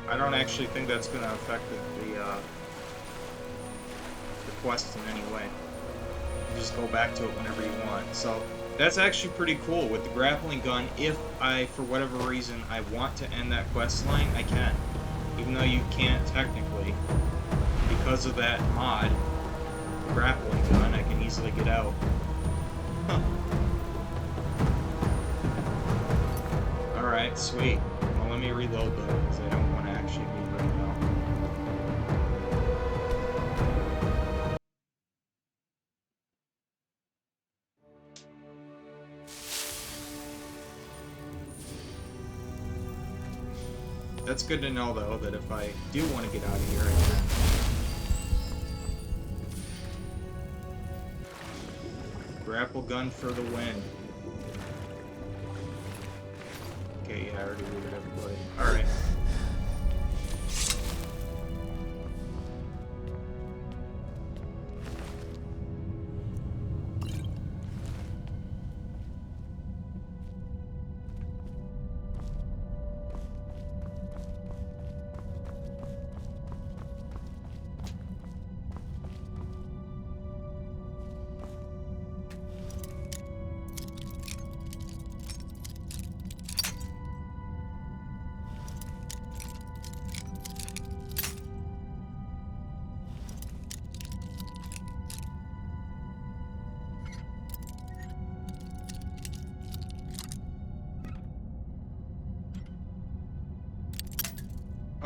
I don't actually think that's going to affect the quest in any way. You just go back to it whenever you want. So that's actually pretty cool with the grappling gun. If I, for whatever reason, I want to end that quest line, I can. Even though you can't technically. Because of that mod, grappling gun, I can easily get out. Huh. Alright, sweet. Well, let me reload though, because I don't want to actually leave right now. That's good to know, though, that if I do want to get out of here, I can. Grapple gun for the win. Okay, yeah, I already looted everybody. Alright.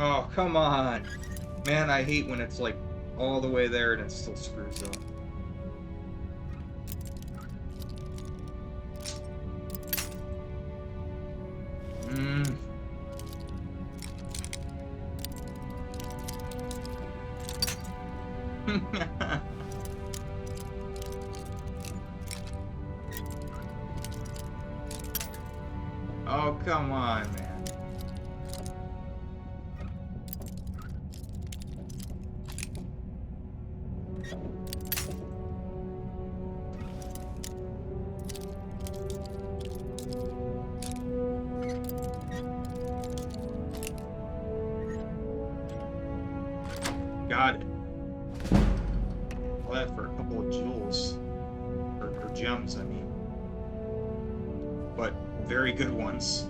Oh, come on! Man, I hate when it's like all the way there and it still screws up. Oh, come on, man. Got it. All that for a couple of jewels. Or gems, I mean. But very good ones.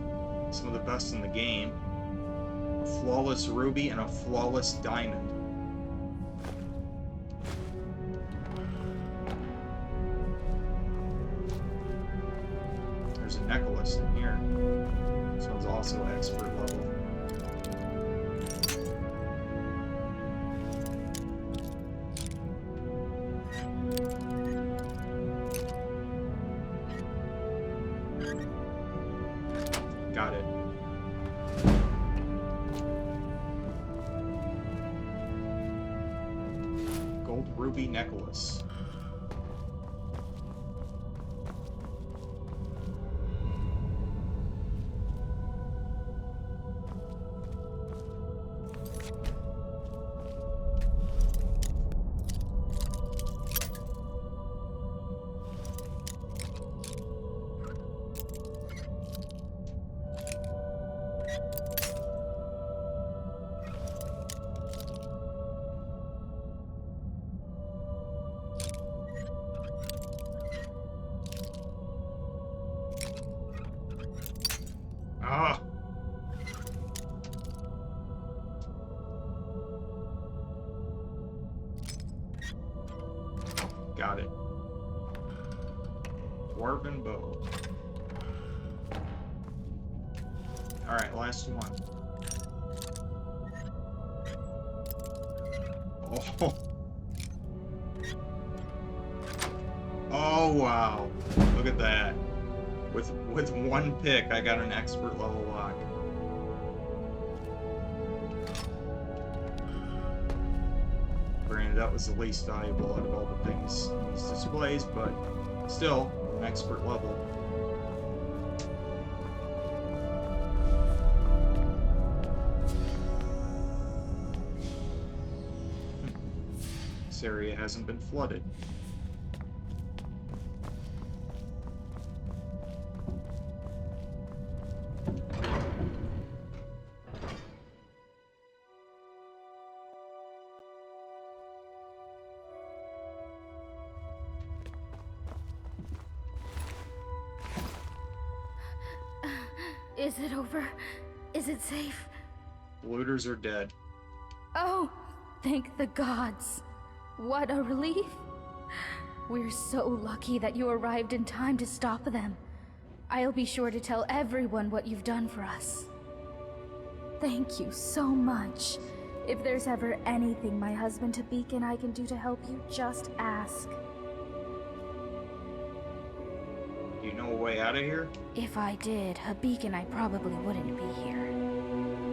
Some of the best in the game. A flawless ruby and a flawless diamond. There's a necklace in here. This one's also expert level. Got it. Gold ruby necklace. Ah! Got it. Dwarven bow. Alright, last one. Oh! Oh, wow. Look at that. With one pick, I got an expert level lock. Granted, that was the least valuable out of all the things in these displays, but still, an expert level. This area hasn't been flooded. Is it over? Is it safe? Looters are dead. Oh, thank the gods. What a relief. We're so lucky that you arrived in time to stop them. I'll be sure to tell everyone what you've done for us. Thank you so much. If there's ever anything my husband Habik and I can do to help you, just ask. Do you know a way out of here? If I did, Habik and I probably wouldn't be here.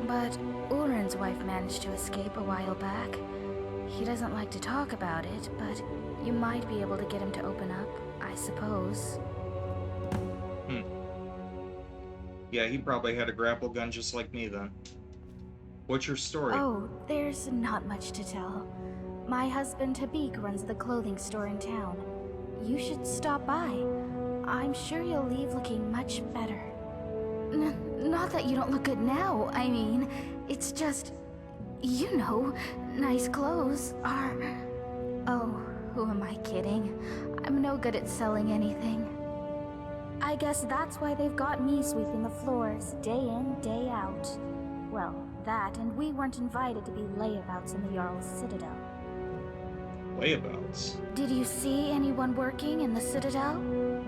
But Uren's wife managed to escape a while back. He doesn't like to talk about it, but you might be able to get him to open up, I suppose. Yeah, he probably had a grapple gun just like me then. What's your story? Oh, there's not much to tell. My husband Habik runs the clothing store in town. You should stop by. I'm sure you'll leave looking much better. Not that you don't look good now, I mean, it's just, you know, nice clothes are... Oh, who am I kidding? I'm no good at selling anything. I guess that's why they've got me sweeping the floors, day in, day out. Well, that, and we weren't invited to be layabouts in the Jarl's Citadel. Layabouts? Did you see anyone working in the Citadel?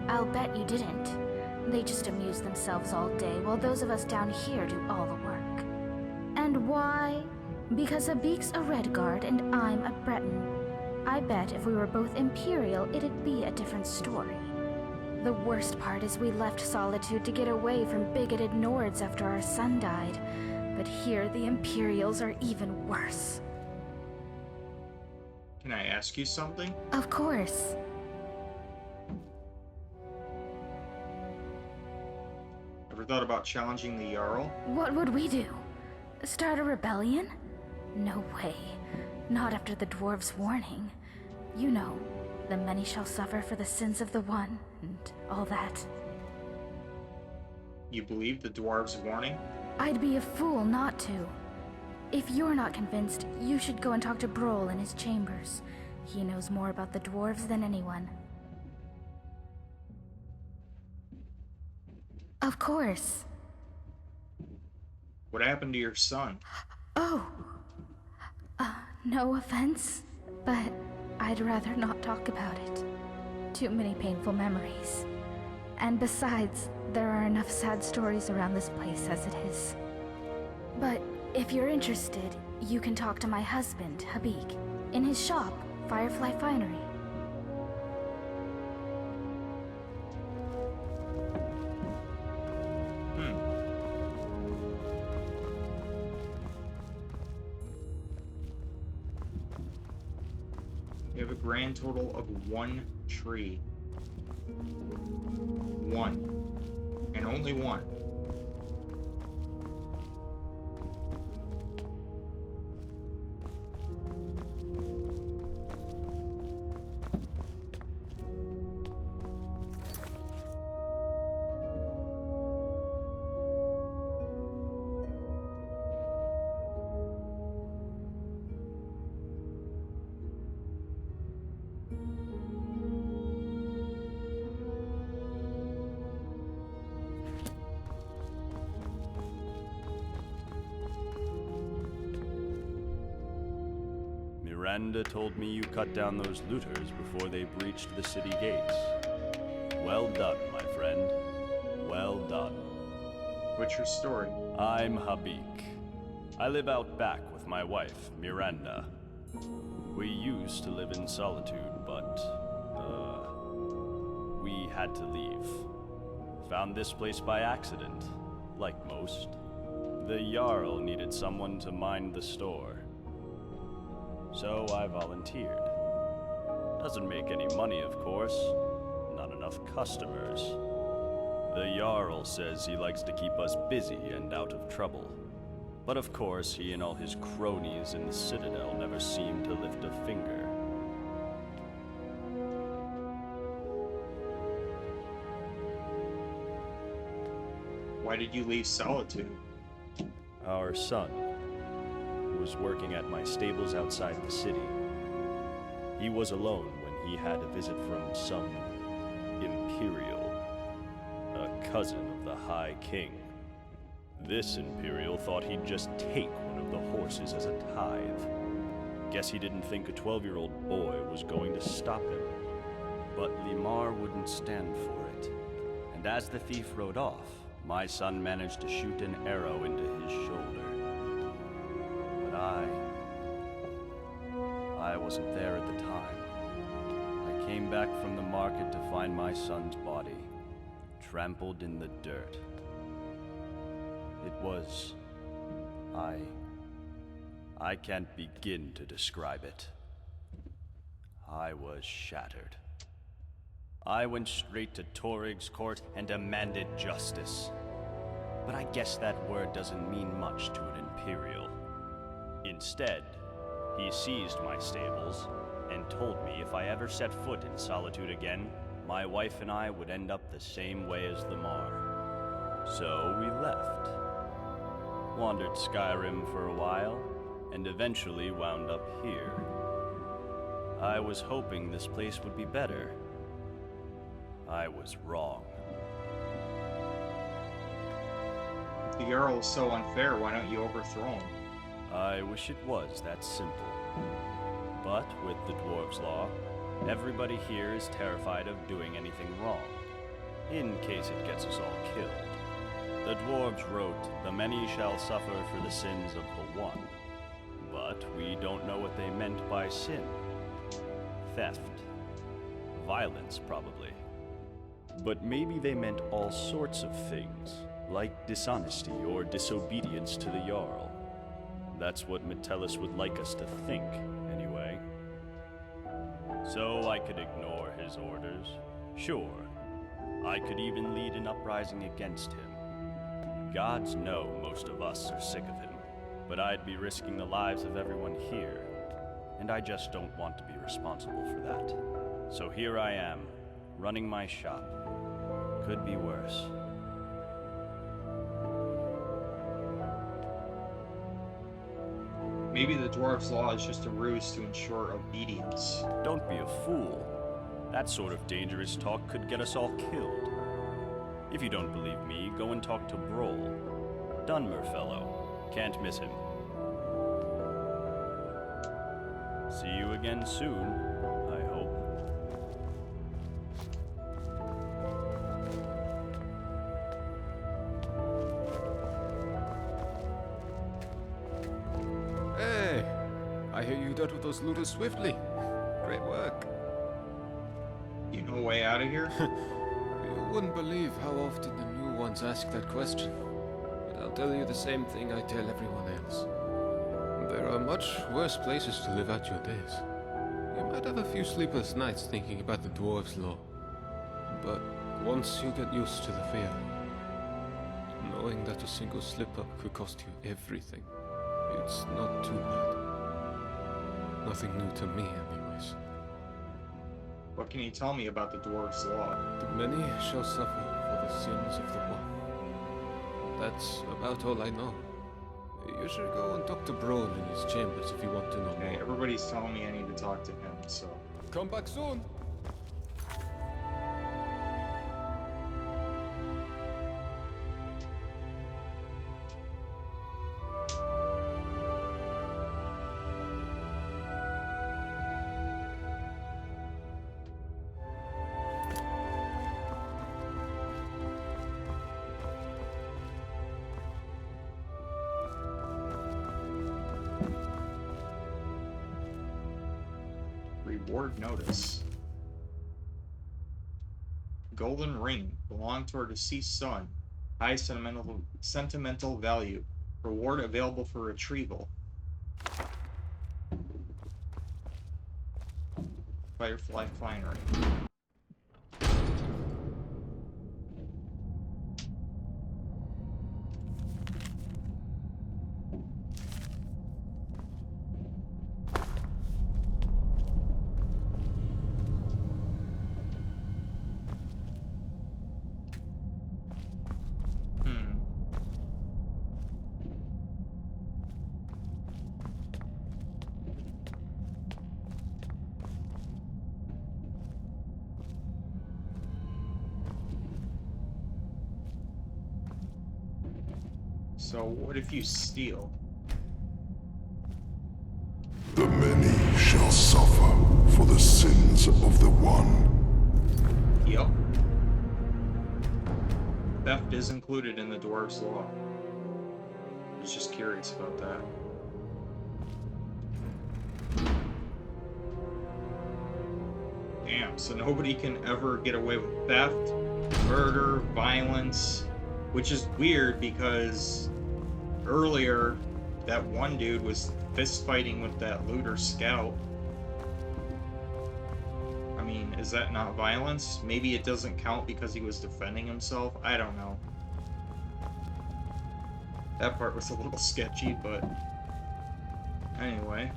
I'll bet you didn't. They just amuse themselves all day, while those of us down here do all the work. And why? Because Habik's a Redguard and I'm a Breton. I bet if we were both Imperial, it'd be a different story. The worst part is we left Solitude to get away from bigoted Nords after our son died. But here the Imperials are even worse. Can I ask you something? Of course. Ever thought about challenging the Jarl? What would we do? Start a rebellion? No way. Not after the dwarves' warning. You know, the many shall suffer for the sins of the one, and all that. You believe the dwarves' warning? I'd be a fool not to. If you're not convinced, you should go and talk to Brol in his chambers. He knows more about the dwarves than anyone. Of course. What happened to your son? Oh. No offense, but I'd rather not talk about it. Too many painful memories. And besides, there are enough sad stories around this place as it is. But if you're interested, you can talk to my husband, Habik, in his shop, Firefly Finery. You have a grand total of 1 tree. 1. And only 1. Miranda told me you cut down those looters before they breached the city gates. Well done, my friend. Well done. What's your story? I'm Habik. I live out back with my wife, Miranda. We used to live in Solitude, but, we had to leave. Found this place by accident, like most. The Jarl needed someone to mind the store. So I volunteered. Doesn't make any money, of course. Not enough customers. The Jarl says he likes to keep us busy and out of trouble. But of course, he and all his cronies in the Citadel never seem to lift a finger. Why did you leave Solitude? Our son, who was working at my stables outside the city, he was alone when he had a visit from some Imperial, a cousin of the High King. This Imperial thought he'd just take one of the horses as a tithe. Guess he didn't think a 12-year-old boy was going to stop him. But Limar wouldn't stand for it. And as the thief rode off, my son managed to shoot an arrow into his shoulder. But I wasn't there at the time. I came back from the market to find my son's body, trampled in the dirt. It was... I can't begin to describe it. I was shattered. I went straight to Torig's court and demanded justice. but I guess that word doesn't mean much to an Imperial. Instead, he seized my stables and told me if I ever set foot in Solitude again, my wife and I would end up the same way as the Mar. So we left. Wandered Skyrim for a while, and eventually wound up here. I was hoping this place would be better. I was wrong. If the Jarl is so unfair, why don't you overthrow him? I wish it was that simple. But with the Dwarves' Law, everybody here is terrified of doing anything wrong, in case it gets us all killed. The Dwarves wrote, "The many shall suffer for the sins of the one." But we don't know what they meant by sin. Theft. Violence, probably. But maybe they meant all sorts of things, like dishonesty or disobedience to the Jarl. That's what Metellus would like us to think, anyway. So I could ignore his orders. Sure, I could even lead an uprising against him. Gods know most of us are sick of him, but I'd be risking the lives of everyone here, and I just don't want to be responsible for that. So here I am, running my shop. Could be worse. Maybe the Dwarves' Law is just a ruse to ensure obedience. Don't be a fool. That sort of dangerous talk could get us all killed. If you don't believe me, go and talk to Broll. Dunmer fellow. Can't miss him. See you again soon, I hope. Hey! I hear you dealt with those looters swiftly. Great work. You know a way out of here? You wouldn't believe how often the new ones ask that question. But I'll tell you the same thing I tell everyone else. There are much worse places to live out your days. You might have a few sleepless nights thinking about the Dwarves' Law. But once you get used to the fear, knowing that a single slip-up could cost you everything, it's not too bad. Nothing new to me, anyways. What can you tell me about the Dwarves' Law? The many shall suffer for the sins of the one. That's about all I know. You should go and talk to Broll in his chambers if you want to know Okay, more. everybody's telling me I need to talk to him, so... Come back soon! Reward notice. Golden ring. Belong to our deceased son. High sentimental value. Reward available for retrieval. Firefly Finery. So what if you steal? The many shall suffer for the sins of the one. Yep. Theft is included in the Dwarves' Law. I was just curious about that. Damn, so nobody can ever get away with theft, murder, violence, which is weird because earlier that one dude was fist fighting with that looter scout. I mean, is that not violence? Maybe it doesn't count because he was defending himself? I don't know. That part was a little sketchy, but anyway.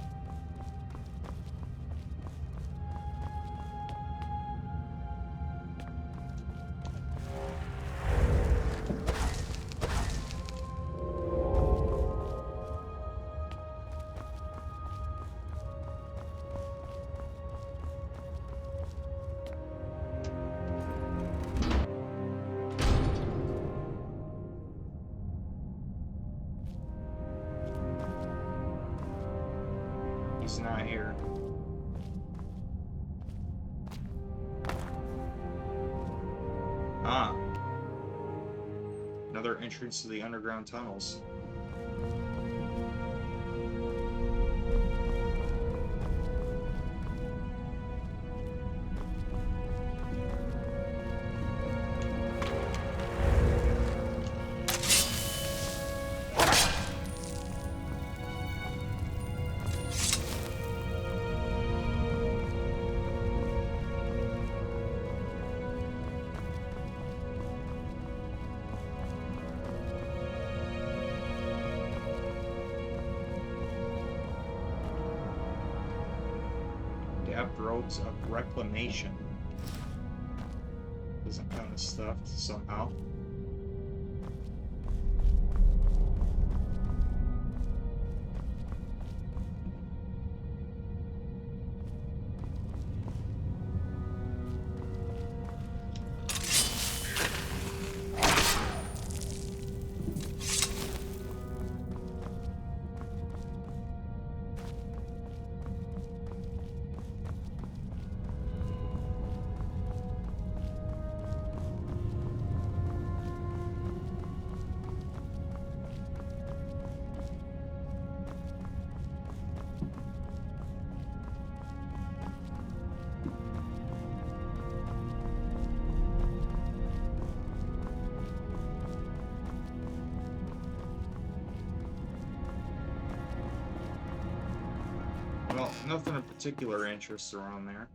He's not here. Ah. Another entrance to the underground tunnels. Robes of reclamation. Doesn't count as stuff somehow. Well, nothing of particular interest around there.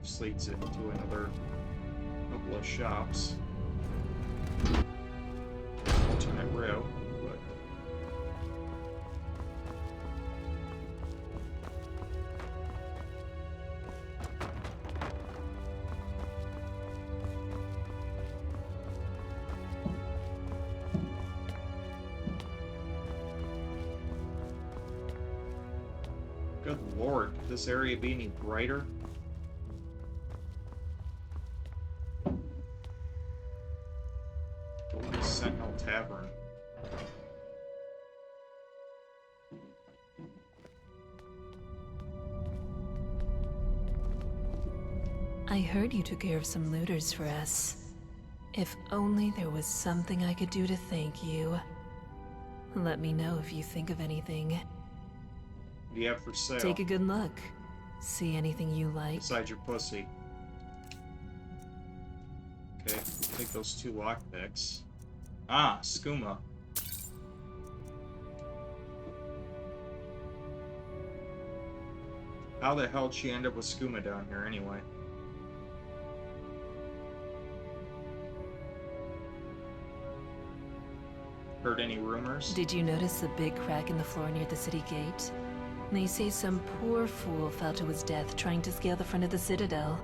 Just leads into another couple of shops. Alternate route, but... Good lord, could this area be any brighter? Golden Sentinel Tavern. I heard you took care of some looters for us. If only there was something I could do to thank you. Let me know if you think of anything. What do you have for sale? Take a good look. See anything you like? Besides your pussy. Okay, take those 2 lockpicks. Ah, skooma. How the hell did she end up with skooma down here anyway? Heard any rumors? Did you notice the big crack in the floor near the city gate? They say some poor fool fell to his death trying to scale the front of the citadel.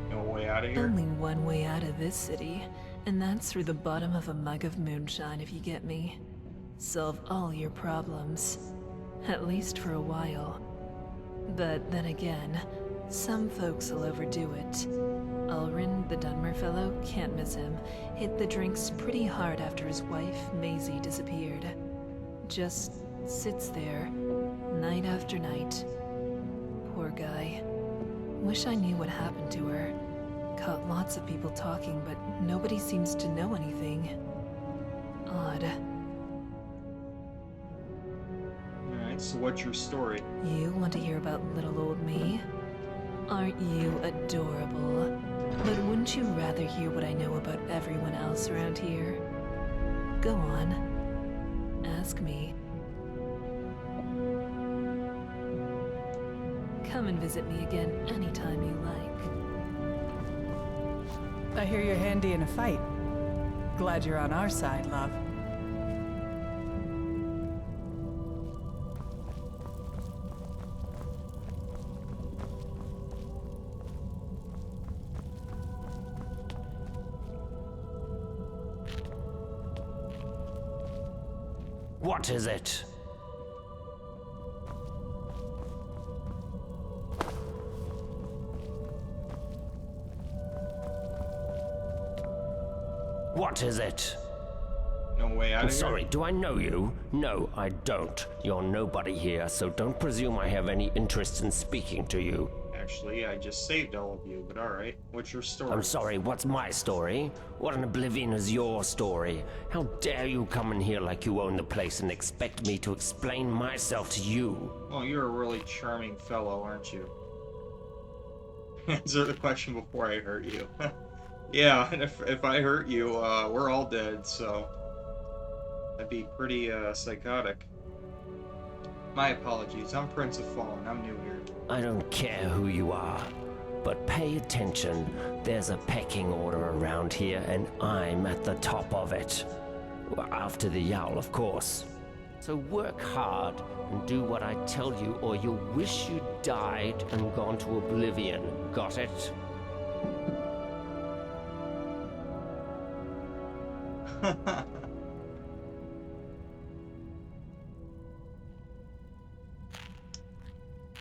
No way out of here? Only one way out of this city, and that's through the bottom of a mug of moonshine, if you get me. Solve all your problems. At least for a while. But then again, some folks will overdo it. Ulrin, the Dunmer fellow, can't miss him. Hit the drinks pretty hard after his wife, Maisie, disappeared. Just sits there, night after night. Poor guy. Wish I knew what happened to her. Caught lots of people talking, but nobody seems to know anything. Odd. Alright, so what's your story? You want to hear about little old me? Aren't you adorable? But wouldn't you rather hear what I know about everyone else around here? Go on. Ask me. Come and visit me again anytime you like. I hear you're handy in a fight. Glad you're on our side, love. What is it? What is it? No way out I'm of here. sorry, do I know you? No, I don't. You're nobody here, so don't presume I have any interest in speaking to you. Actually, I just saved all of you, but alright. What's your story? I'm sorry, what's my story? What in oblivion is your story? How dare you come in here like you own the place and expect me to explain myself to you? Well, you're a really charming fellow, aren't you? Answer the question before I hurt you. Yeah, and if I hurt you, we're all dead, so... That'd be pretty, psychotic. My apologies, I'm Prince of Fallen, I'm new here. I don't care who you are, but pay attention. There's a pecking order around here, and I'm at the top of it. Well, after the Yowl, of course. So work hard and do what I tell you, or you'll wish you'd died and gone to oblivion. Got it?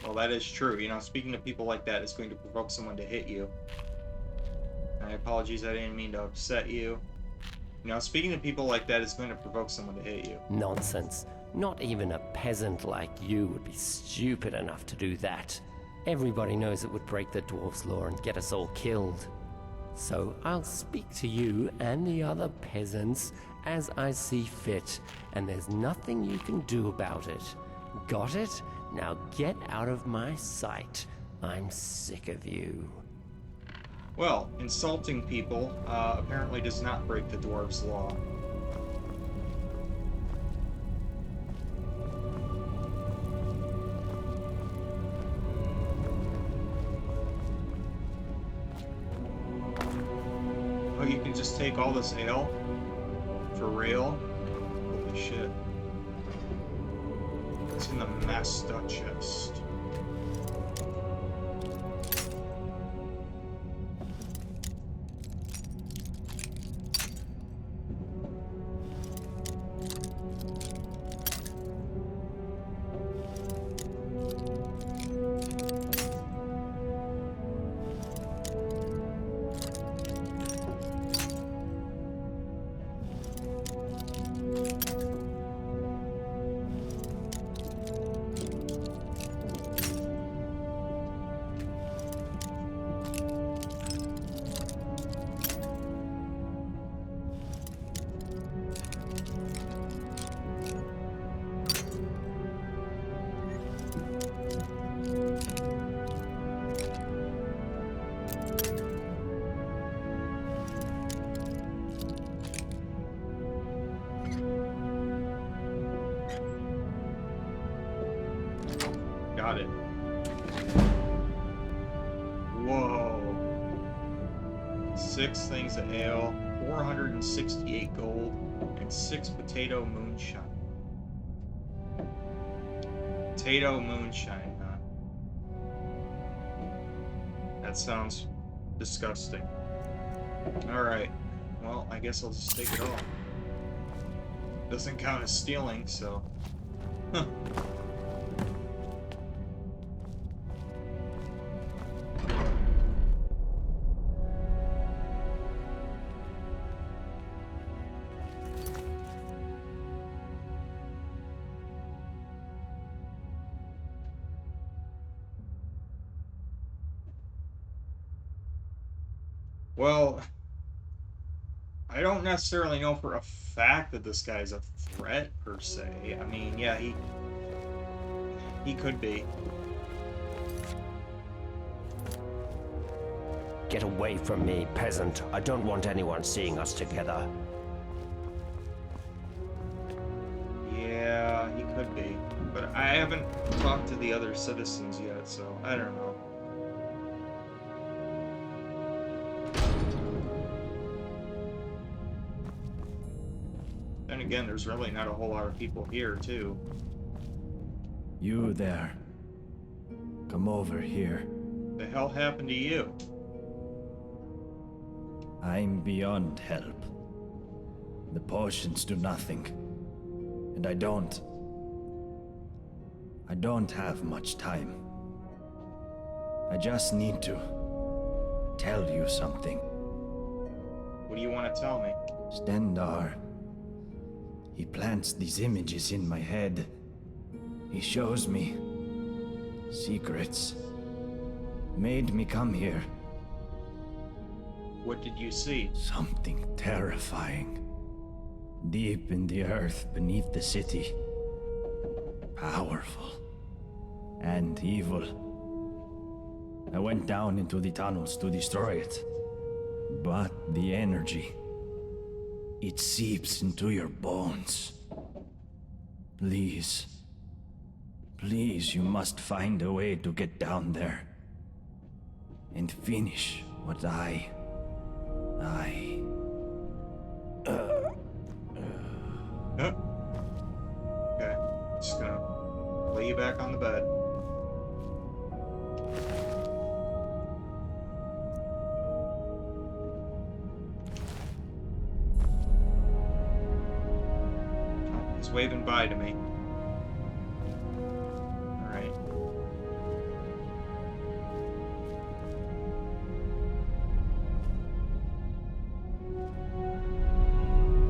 Well, that is true. You know, speaking to people like that is going to provoke someone to hit you. My apologies, I didn't mean to upset you. You know, speaking to people like that is going to provoke someone to hit you. Nonsense. Not even a peasant like you would be stupid enough to do that. Everybody knows it would break the dwarves' law and get us all killed. So I'll speak to you and the other peasants as I see fit, and there's nothing you can do about it. Got it? Now get out of my sight. I'm sick of you. Well, insulting people apparently does not break the dwarves' law. Oh, you can just take all this ale? For real? Holy shit. It's in the master chest. Got it. Whoa. 6 things of ale, 468 gold, and 6 potato moonshine. Potato moonshine, huh? That sounds disgusting. Alright. Well, I guess I'll just take it all. Doesn't count as stealing, so... Huh. Well, I don't necessarily know for a fact that this guy's a threat, per se. I mean, yeah, he could be. Get away from me, peasant. I don't want anyone seeing us together. Yeah, he could be. But I haven't talked to the other citizens yet, so I don't know. then again, there's really not a whole lot of people here, too. You there. Come over here. The hell happened to you? I'm beyond help. The potions do nothing. And I don't have much time. I just need to tell you something. What do you want to tell me? Stendar. He plants these images in my head. He shows me secrets. Made me come here. What did you see? Something terrifying. Deep in the earth beneath the city. Powerful. And evil. I went down into the tunnels to destroy it. But the energy, it seeps into your bones. Please. Please, you must find a way to get down there. And finish what Okay, just gonna lay you back on the bed. Oh, he's waving bye to me. Alright.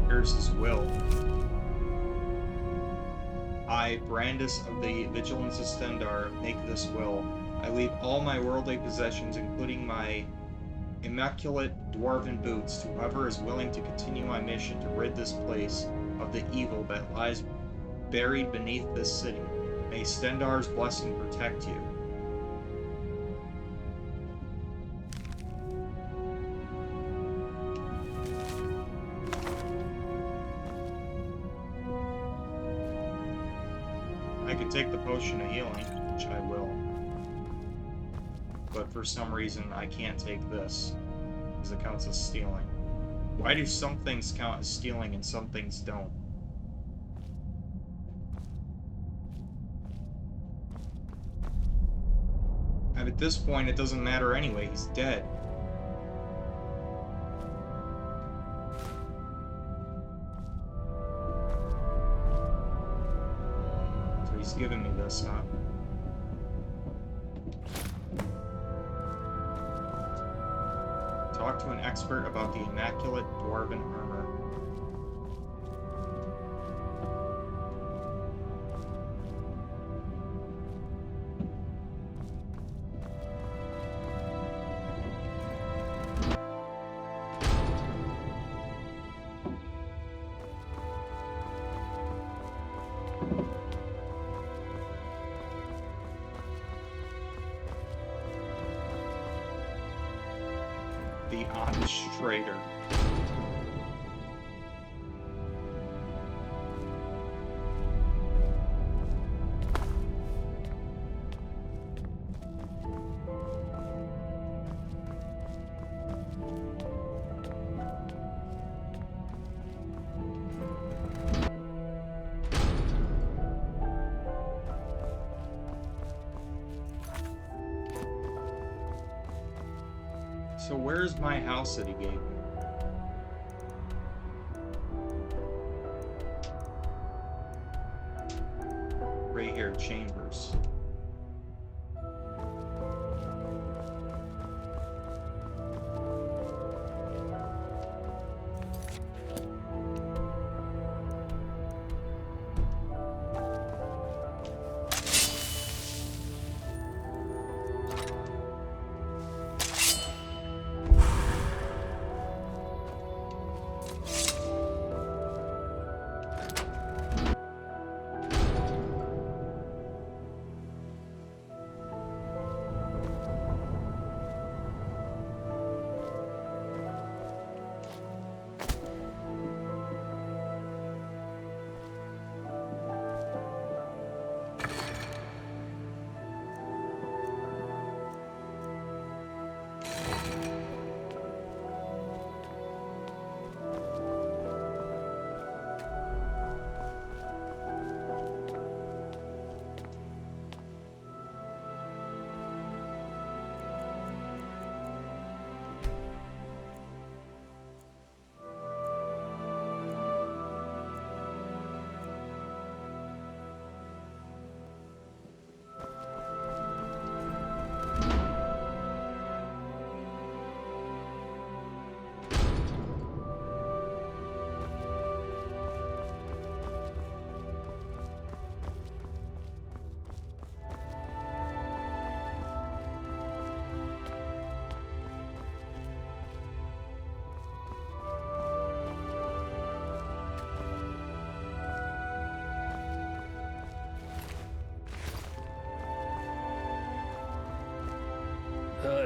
Here's his will. I, Brandis of the Vigilance of Stendar, make this will. I leave all my worldly possessions, including my immaculate dwarven boots, to whoever is willing to continue my mission to rid this place of the evil that lies buried beneath this city. May Stendar's blessing protect you. I could take the potion of healing, which I will. But for some reason, I can't take this, because it counts as stealing. Why do some things count as stealing and some things don't? And at this point, it doesn't matter anyway, he's dead. He's giving me this, huh? Talk to an expert about the immaculate dwarven armor. The honest trader. So where's my house that he gave me? Right here, Chambers.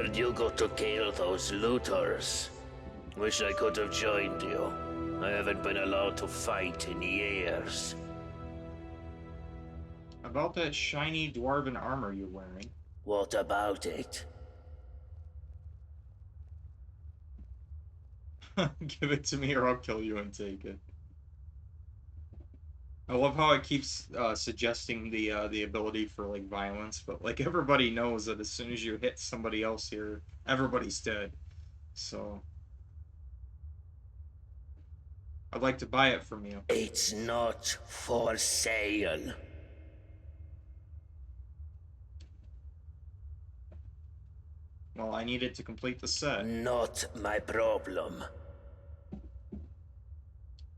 heard you got to kill those looters. Wish I could have joined you. I haven't been allowed to fight in years. About that shiny dwarven armor you're wearing. What about it? Give it to me or I'll kill you and take it. I love how it keeps suggesting the ability for like violence, but like everybody knows that as soon as you hit somebody else here, everybody's dead. So I'd like to buy it from you. It's not for sale. Well, I need it to complete the set. Not my problem.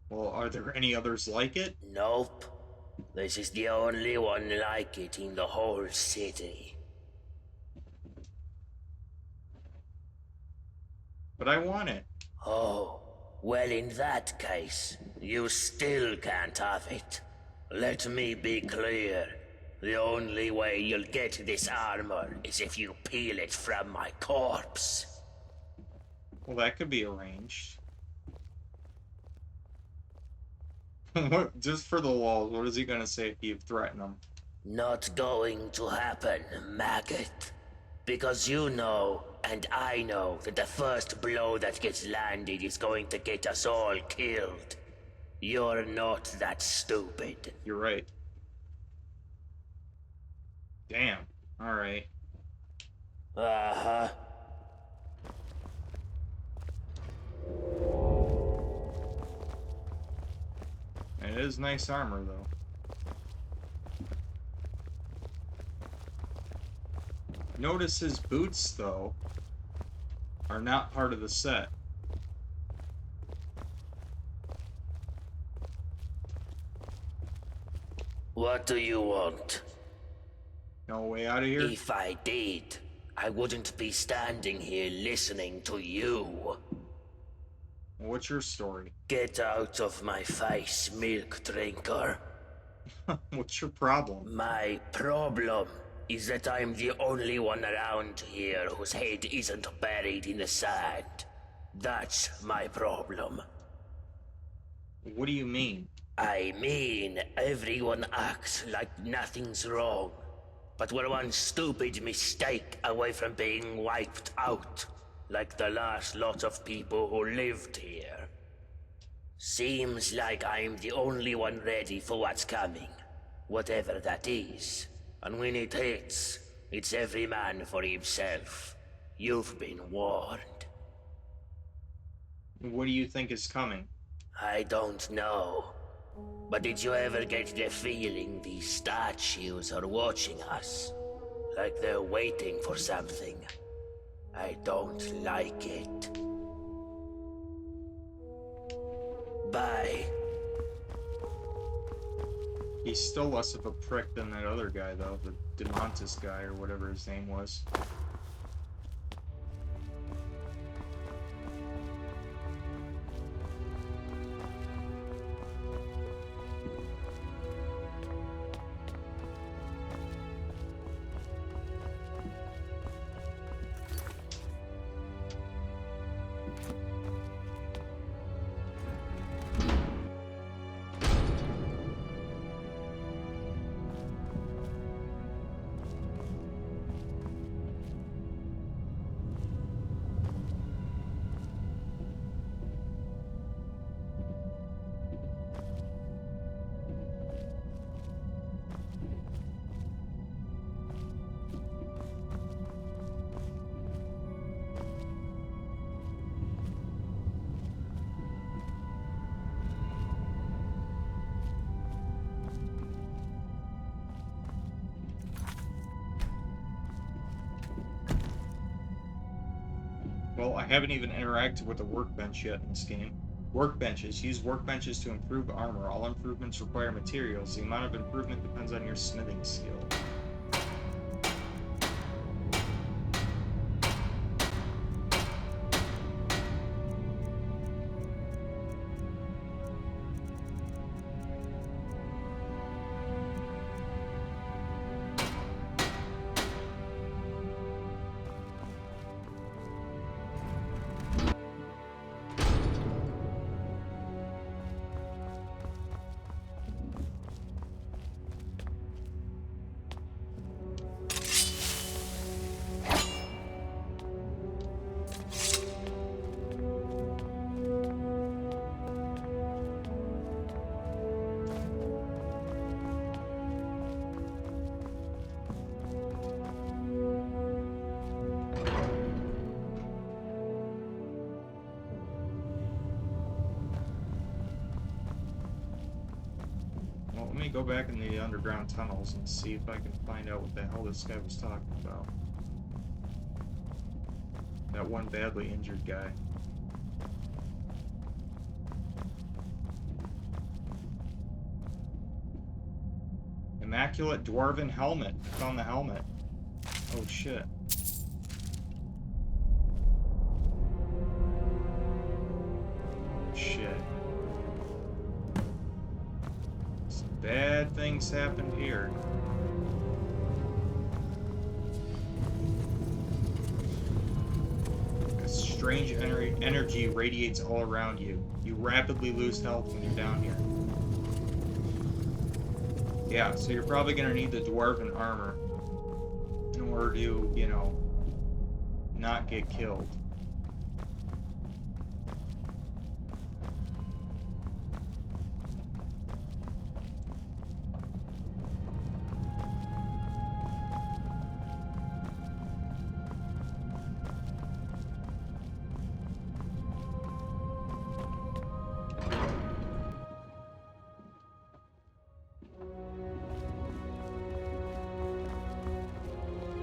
Well, are there any others like it? Nope. This is the only one like it in the whole city. But I want it. Oh, well in that case, you still can't have it. Let me be clear. The only way you'll get this armor is if you peel it from my corpse. Well, that could be arranged. What, just for the walls, what is he gonna say if you threaten him? Not going to happen, maggot. Because you know, and I know, that the first blow that gets landed is going to get us all killed. You're not that stupid. You're right. Damn. Alright. Uh-huh. It is nice armor, though. Notice his boots, though, are not part of the set. What do you want? No way out of here? If I did, I wouldn't be standing here listening to you. What's your story? Get out of my face, milk drinker. What's your problem? My problem is that I'm the only one around here whose head isn't buried in the sand. That's my problem. What do you mean? I mean, everyone acts like nothing's wrong. But we're one stupid mistake away from being wiped out. Like the last lot of people who lived here. Seems like I'm the only one ready for what's coming. Whatever that is. And when it hits, it's every man for himself. You've been warned. What do you think is coming? I don't know. But did you ever get the feeling these statues are watching us? Like they're waiting for something? I don't like it. Bye. He's still less of a prick than that other guy, though. The Demontis guy, or whatever his name was. Well, I haven't even interacted with a workbench yet in this game. Workbenches. Use workbenches to improve armor. All improvements require materials. The amount of improvement depends on your smithing skill. me go back in the underground tunnels and see if I can find out what the hell this guy was talking about. That one badly injured guy. Immaculate Dwarven Helmet. I found the helmet. Oh shit. Shit. Some bad things happened here. A strange energy radiates all around you. You rapidly lose health when you're down here. Yeah, so you're probably gonna need the Dwarven armor in order to, you know, not get killed.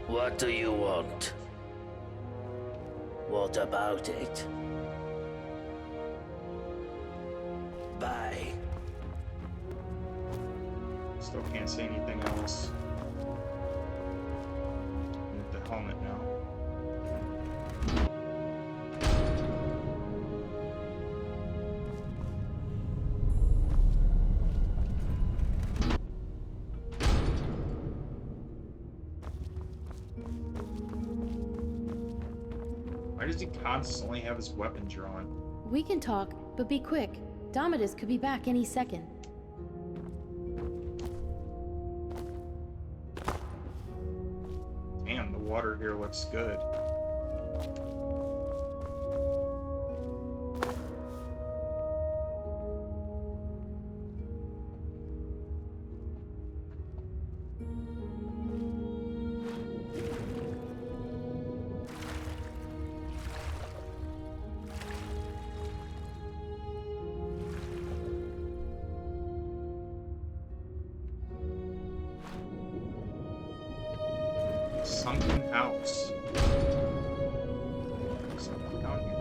What do you want? What about it? Bye. Still can't say anything else. Need the helmet now. Why does he constantly have his weapon drawn? We can talk, but be quick. Domitus could be back any second. Damn, the water here looks good. Sunken house. Something down here.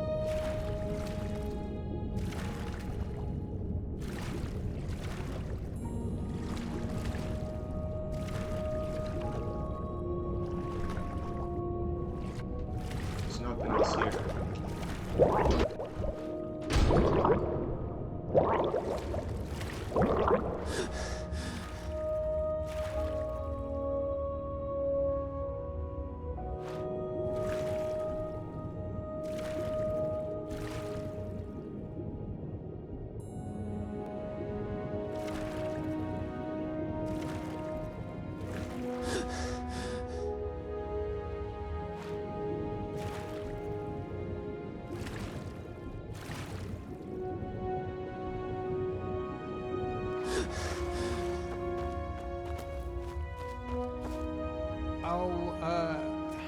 There's nothing else here.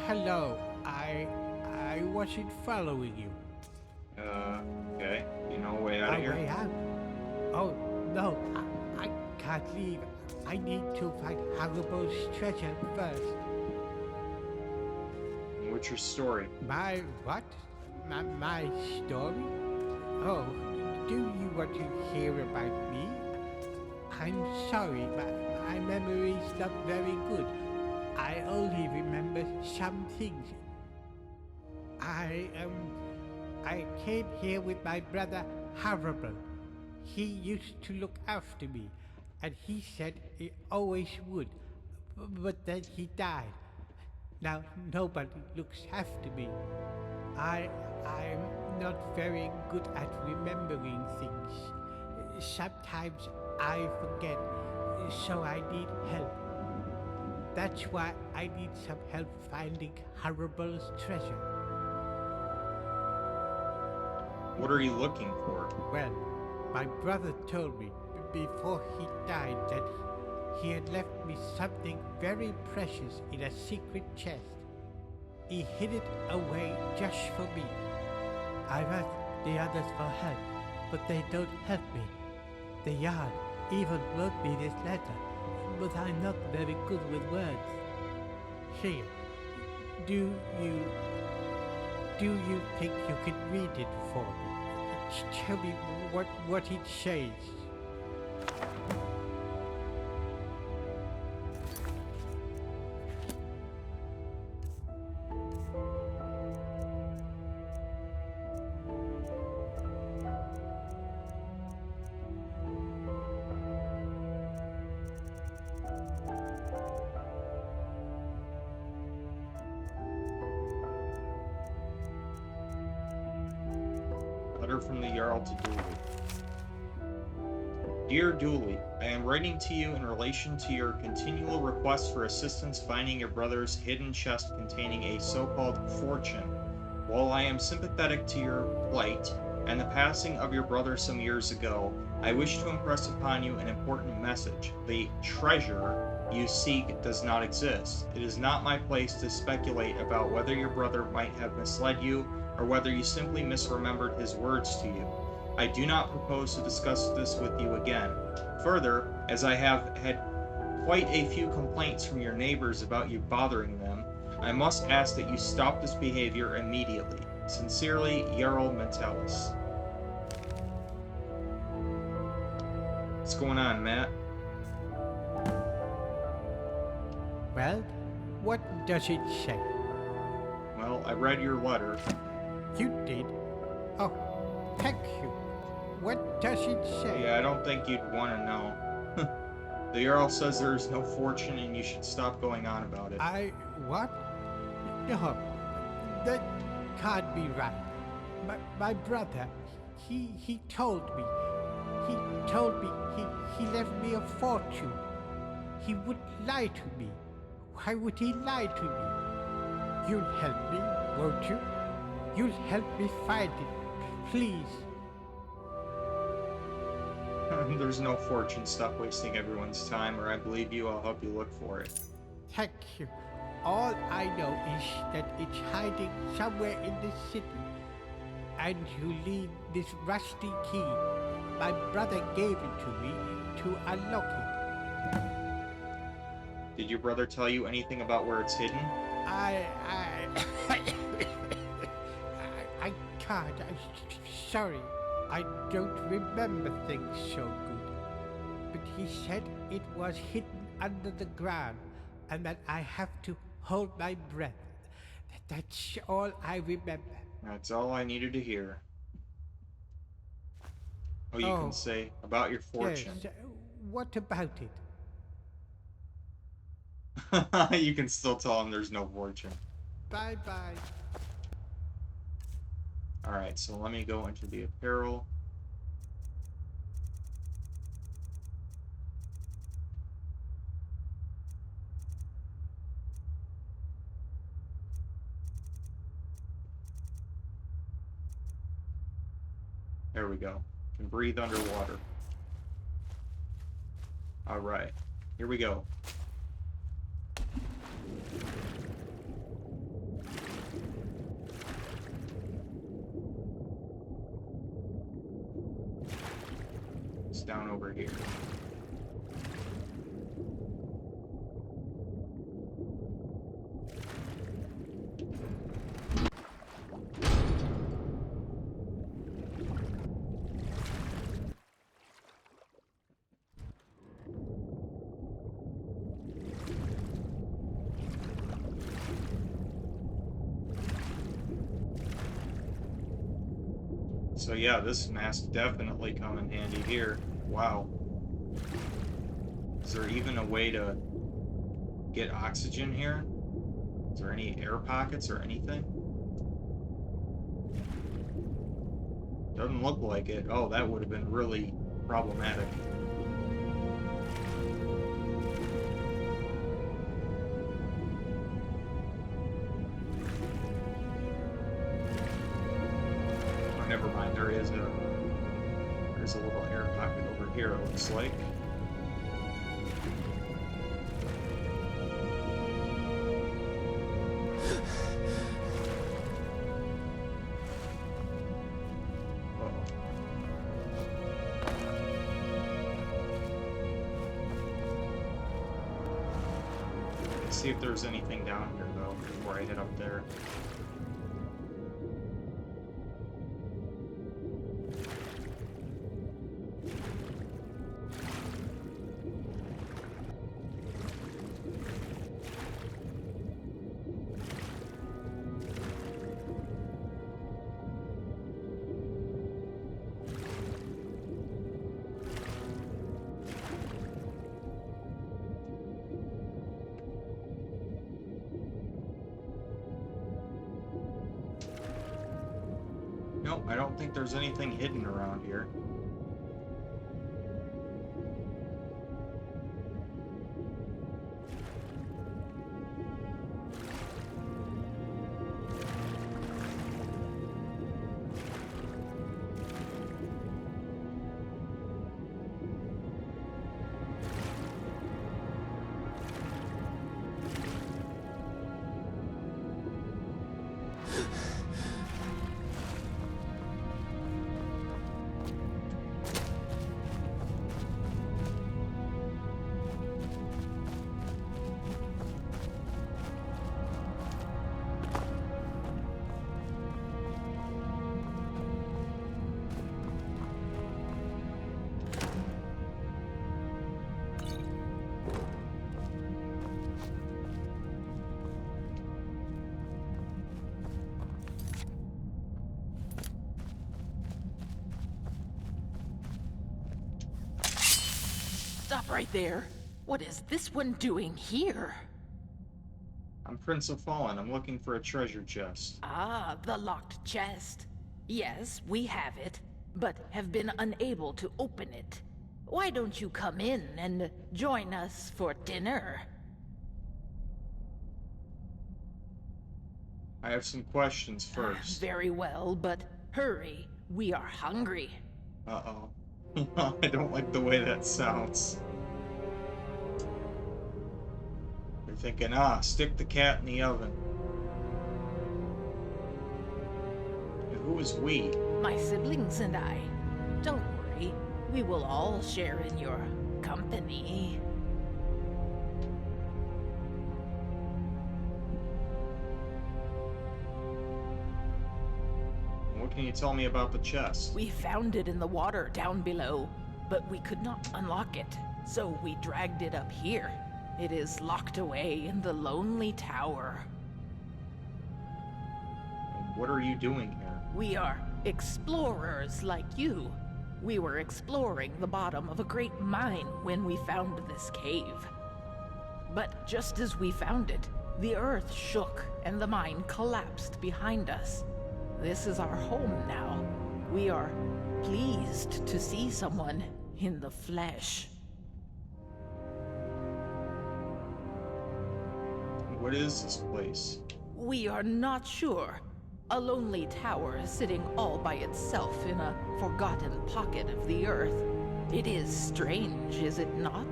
Hello. I wasn't following you. Okay. You know a way out of here? Way out? Oh, no. I can't leave. I need to find Hannibal's treasure first. What's your story? My what? My story? Oh, do you want to hear about me? I'm sorry, but my memory's not very good. I only remember some things. I came here with my brother Hannibal. He used to look after me, and he said he always would, but then he died. Now nobody looks after me. I'm not very good at remembering things. Sometimes I forget, so I need help. That's why I need some help finding Hannibal's treasure. What are you looking for? Well, my brother told me before he died that he had left me something very precious in a secret chest. He hid it away just for me. I've asked the others for help, but they don't help me. The yard Even wrote me this letter, but I'm not very good with words. Here, do you think you can read it for me? Tell me what it says. Letter from the Jarl to Dooley. Dear Dooley, I am writing to you in relation to your continual request for assistance finding your brother's hidden chest containing a so-called fortune. While I am sympathetic to your plight and the passing of your brother some years ago, I wish to impress upon you an important message. The treasure you seek does not exist. It is not my place to speculate about whether your brother might have misled you or whether you simply misremembered his words to you. I do not propose to discuss this with you again. Further, as I have had quite a few complaints from your neighbors about you bothering them, I must ask that you stop this behavior immediately. Sincerely, Jarl Metalis. What's going on, Matt? Well, what does it say? Well, I read your letter. You did? Oh, thank you. What does it say? Yeah, I don't think you'd want to know. The Jarl says there is no fortune and you should stop going on about it. What? No, that can't be right. My brother, he told me he left me a fortune. He would lie to me. Why would he lie to me? You'll help me, won't you? You'll help me find it, please. There's no fortune. Stop wasting everyone's time, or I believe you, I'll help you look for it. Thank you. All I know is that it's hiding somewhere in the city, and you need this rusty key. My brother gave it to me to unlock it. Did your brother tell you anything about where it's hidden? I can't. I'm sorry. I don't remember things so good. But he said it was hidden under the ground, and that I have to hold my breath. That's all I remember. That's all I needed to hear. Oh, you can say about your fortune. Yes. What about it? You can still tell him there's no fortune. Bye-bye. Alright, so let me go into the apparel. There we go. Can breathe underwater. Alright, here we go. It's down over here. So yeah, this mask definitely come in handy here. Wow. Is there even a way to get oxygen here? Is there any air pockets or anything? Doesn't look like it. Oh, that would have been really problematic. Never mind, there's a little air pocket over here, it looks like. Let's see if there's anything down here, though, before I head up there. Nope, I don't think there's anything hidden around here. Stop right there. What is this one doing here? I'm Prince of Fallen. I'm looking for a treasure chest. Ah, the locked chest. Yes, we have it, but have been unable to open it. Why don't you come in and join us for dinner? I have some questions first. Very well, but hurry. We are hungry. Uh-oh. I don't like the way that sounds. You're thinking, stick the cat in the oven. And who is we? My siblings and I. Don't worry. We will all share in your company. What can you tell me about the chest? We found it in the water down below, but we could not unlock it, so we dragged it up here. It is locked away in the lonely tower. What are you doing here? We are explorers like you. We were exploring the bottom of a great mine when we found this cave. But just as we found it, the earth shook and the mine collapsed behind us. This is our home now. We are pleased to see someone in the flesh. What is this place? We are not sure. A lonely tower sitting all by itself in a forgotten pocket of the earth. It is strange, is it not?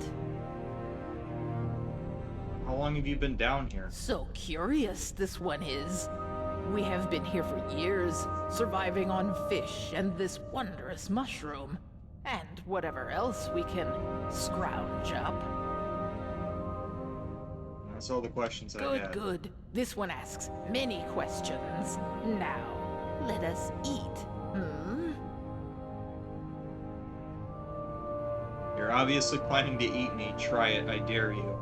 How long have you been down here? So curious this one is. We have been here for years, surviving on fish and this wondrous mushroom, and whatever else we can scrounge up. That's all the questions I had. Good. This one asks many questions. Now, let us eat, You're obviously planning to eat me. Try it, I dare you.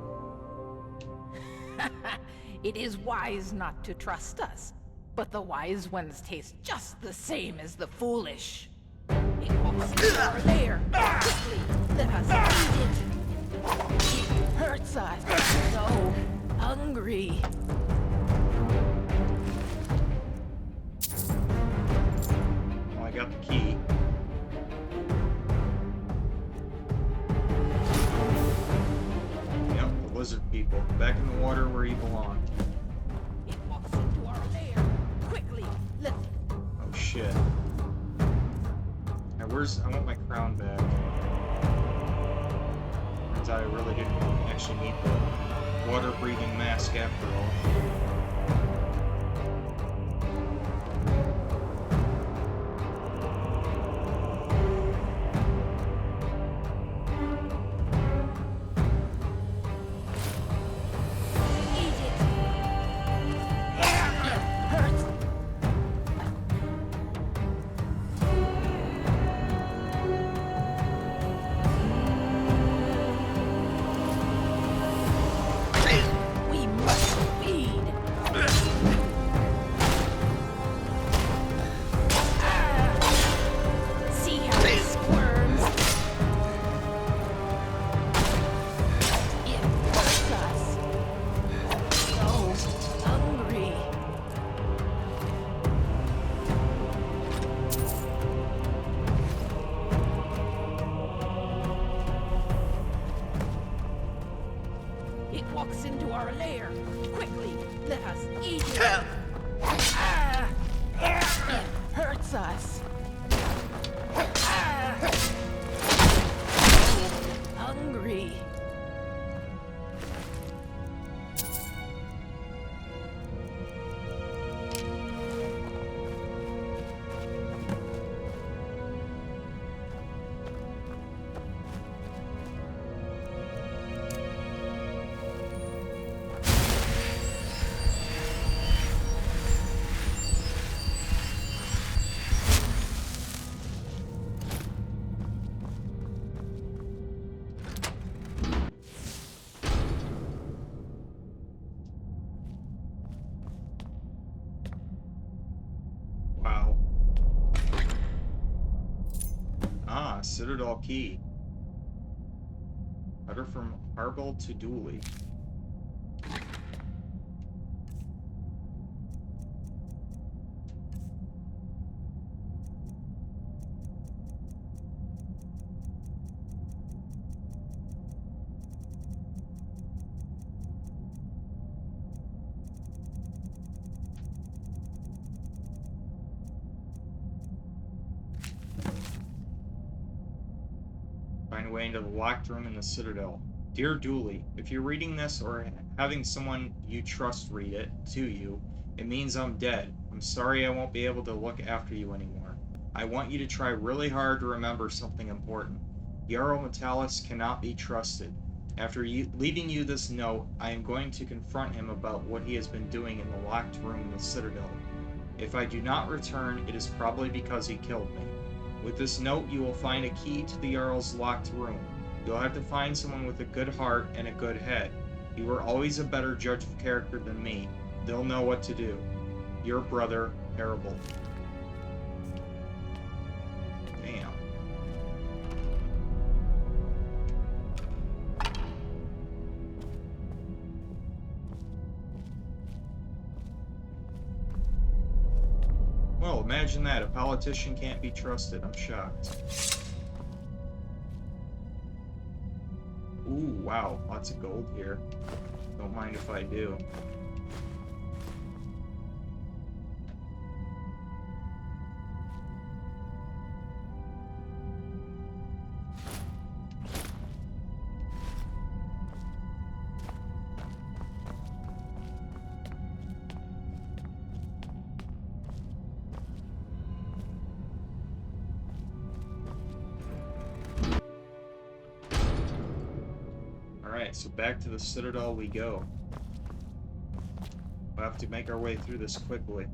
It is wise not to trust us, but the wise ones taste just the same as the foolish. It walks into our lair. Quickly, let us eat it. It hurts us. So hungry. Well, I got the key. Yep, the lizard people. Back in the water where you belong. It walks into our lair. Quickly, let. Oh shit. Now I want my crown back. Turns out I really didn't actually need the water-breathing mask after all. our lair. Quickly, let us eat it. It hurts us. Hungry. Wow. Ah, Citadel Key. Letter from Harble to Dooley. Find a way into the locked room in the Citadel. Dear Dooley, if you're reading this or having someone you trust read it to you, it means I'm dead. I'm sorry I won't be able to look after you anymore. I want you to try really hard to remember something important. Jarl Metalis cannot be trusted. After leaving you this note, I am going to confront him about what he has been doing in the locked room in the Citadel. If I do not return, it is probably because he killed me. With this note, you will find a key to the Jarl's locked room. You'll have to find someone with a good heart and a good head. You were always a better judge of character than me. They'll know what to do. Your brother, Arable. Damn. Well, imagine that. A politician can't be trusted. I'm shocked. Ooh, wow. Lots of gold here. Don't mind if I do. Alright, so back to the Citadel we go. We'll have to make our way through this quickly.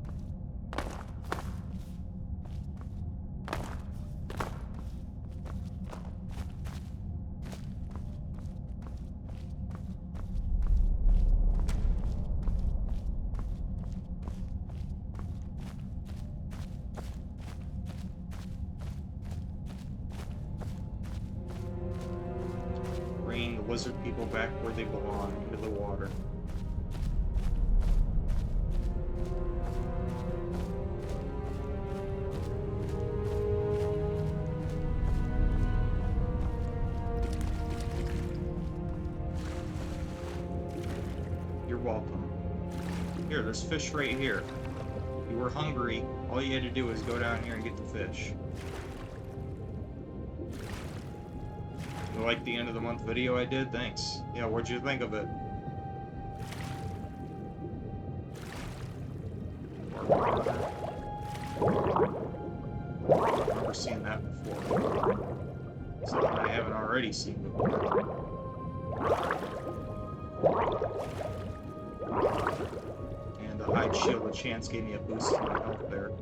Bringing the lizard people back where they belong, into the water. You're welcome. Here, there's fish right here. If you were hungry, all you had to do was go down here and get the fish. You like the end of the month video I did? Thanks. Yeah, what'd you think of it? I've never seen that before. Something I haven't already seen before. And the hide shield of chance gave me a boost to my health there.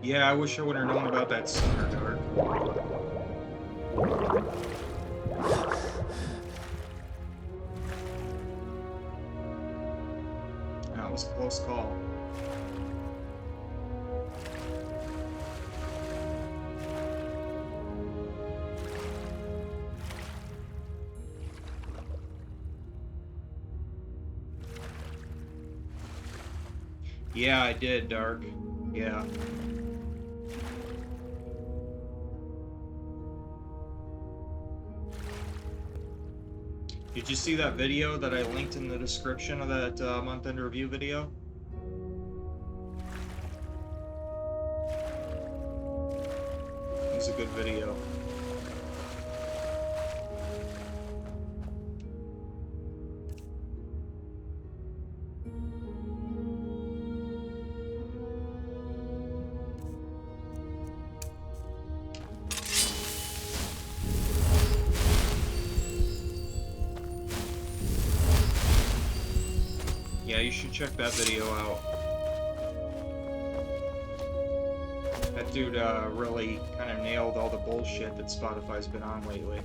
Yeah, I wish I would have known about that sooner, Dark. That was a close call. Yeah, I did, Dark. Yeah. Did you see that video that I linked in the description of that month-end review video? It was a good video. Yeah, you should check that video out. That dude really kind of nailed all the bullshit that Spotify's been on lately.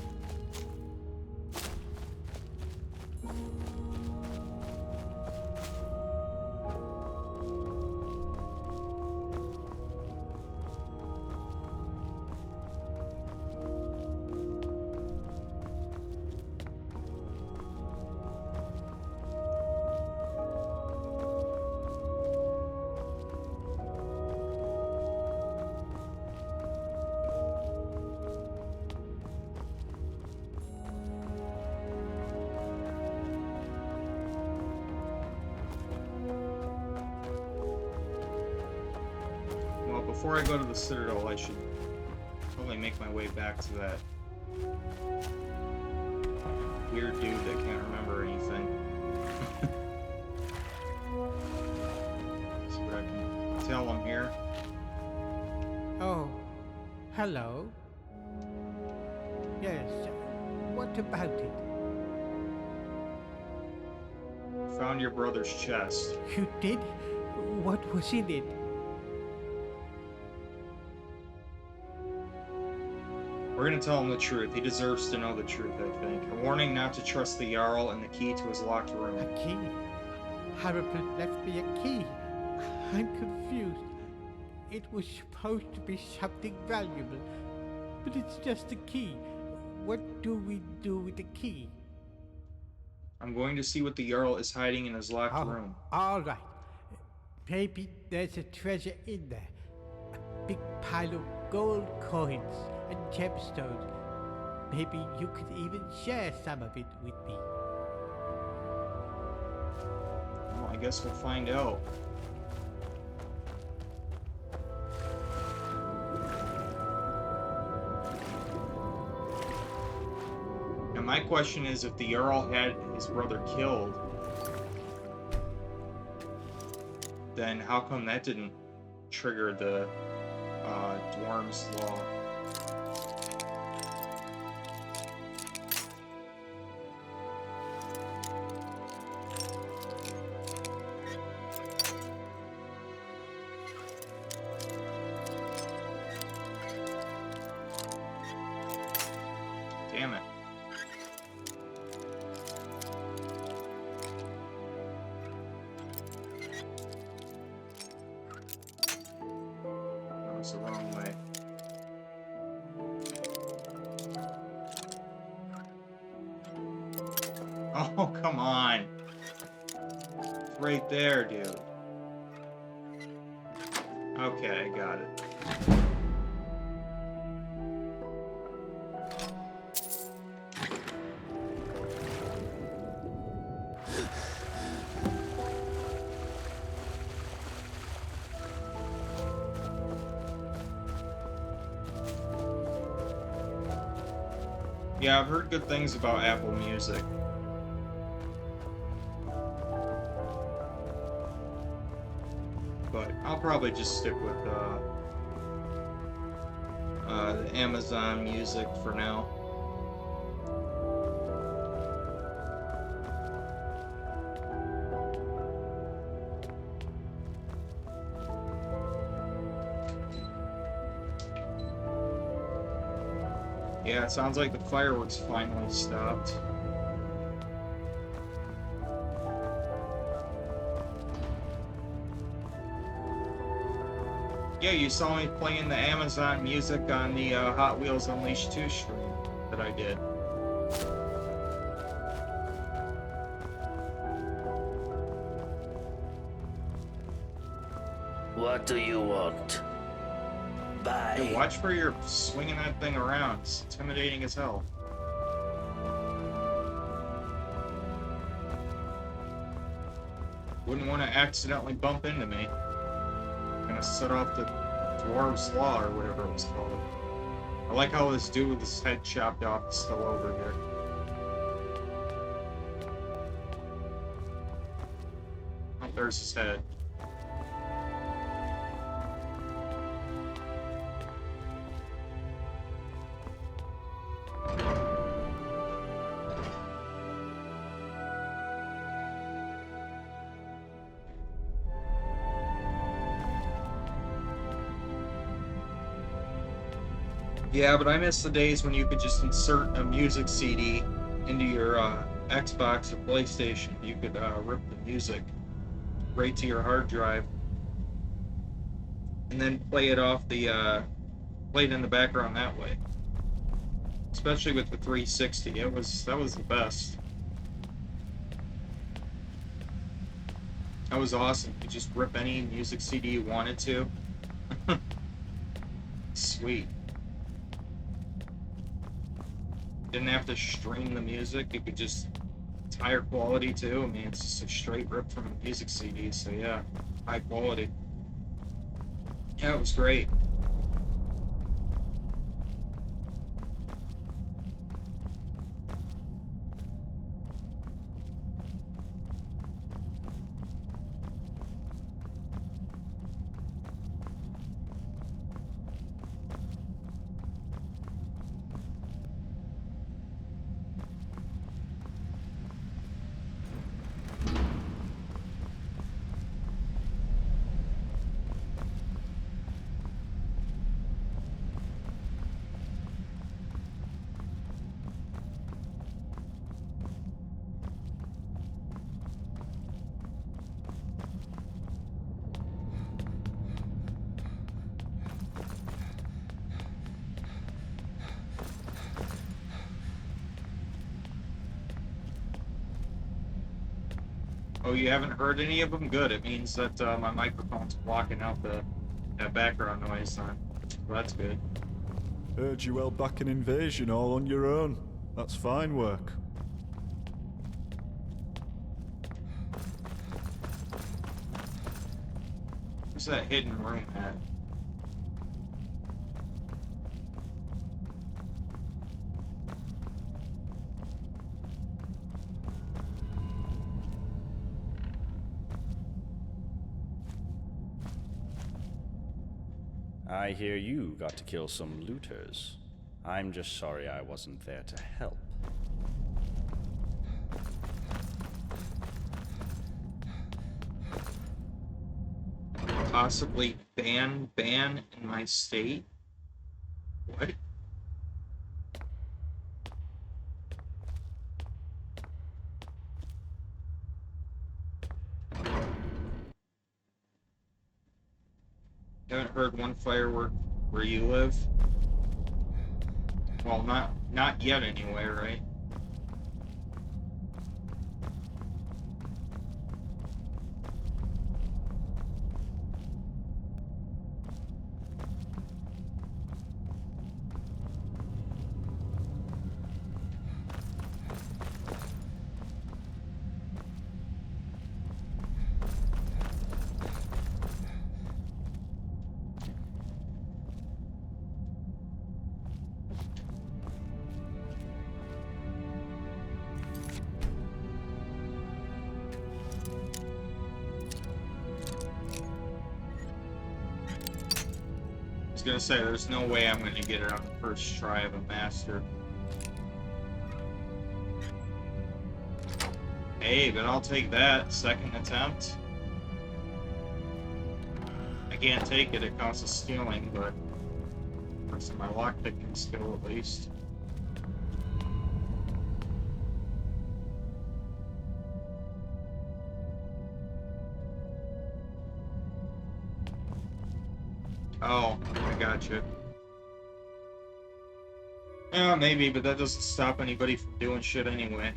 Before I go to the Citadel, I should probably make my way back to that weird dude that can't remember anything. See what I can tell him here. Oh, hello. Yes, what about it? Found your brother's chest. You did? What was in it? We're gonna tell him the truth. He deserves to know the truth, I think. A warning not to trust the Jarl and the key to his locked room. A key? Harrison left me a key. I'm confused. It was supposed to be something valuable, but it's just a key. What do we do with the key? I'm going to see what the Jarl is hiding in his locked room. All right. Maybe there's a treasure in there. A big pile of gold coins and gemstones. Maybe you could even share some of it with me. Well, I guess we'll find out. Now my question is, if the Jarl had his brother killed, then how come that didn't trigger the Dwarm's Law? Damn it. That was the wrong way. Oh, come on. It's right there, dude. Okay, I got it. Yeah, I've heard good things about Apple Music. But I'll probably just stick with the Amazon Music for now. Yeah, it sounds like the fireworks finally stopped. Yeah, you saw me playing the Amazon Music on the Hot Wheels Unleashed 2 stream that I did. What do you want? Bye. Hey, watch where you're swinging that thing around. It's intimidating as hell. Wouldn't want to accidentally bump into me. Gonna set off the Dwarves Law or whatever it was called. I like how this dude with his head chopped off is still over here. Oh, there's his head. Yeah, but I miss the days when you could just insert a music CD into your Xbox or PlayStation. You could rip the music right to your hard drive and then play it off the play it in the background that way. Especially with the 360, that was the best. That was awesome. You could just rip any music CD you wanted to. Sweet. Didn't have to stream the music. You could just, it's higher quality too. I mean, it's just a straight rip from a music CD. So yeah, high quality. Yeah, it was great. Oh, you haven't heard any of them? Good. It means that my microphone's blocking out the background noise. Well, that's good. Heard you held back an invasion all on your own. That's fine work. Where's that hidden room at? I hear you got to kill some looters. I'm just sorry I wasn't there to help. Possibly ban in my state? What? Haven't heard one firework where you live? Well, not yet anyway, right? Gonna say there's no way I'm gonna get it on the first try of a master. Hey, but I'll take that second attempt. I can't take it, it counts as stealing, but that's my lockpicking skill at least. Oh, I gotcha. Yeah, maybe, but that doesn't stop anybody from doing shit anyway.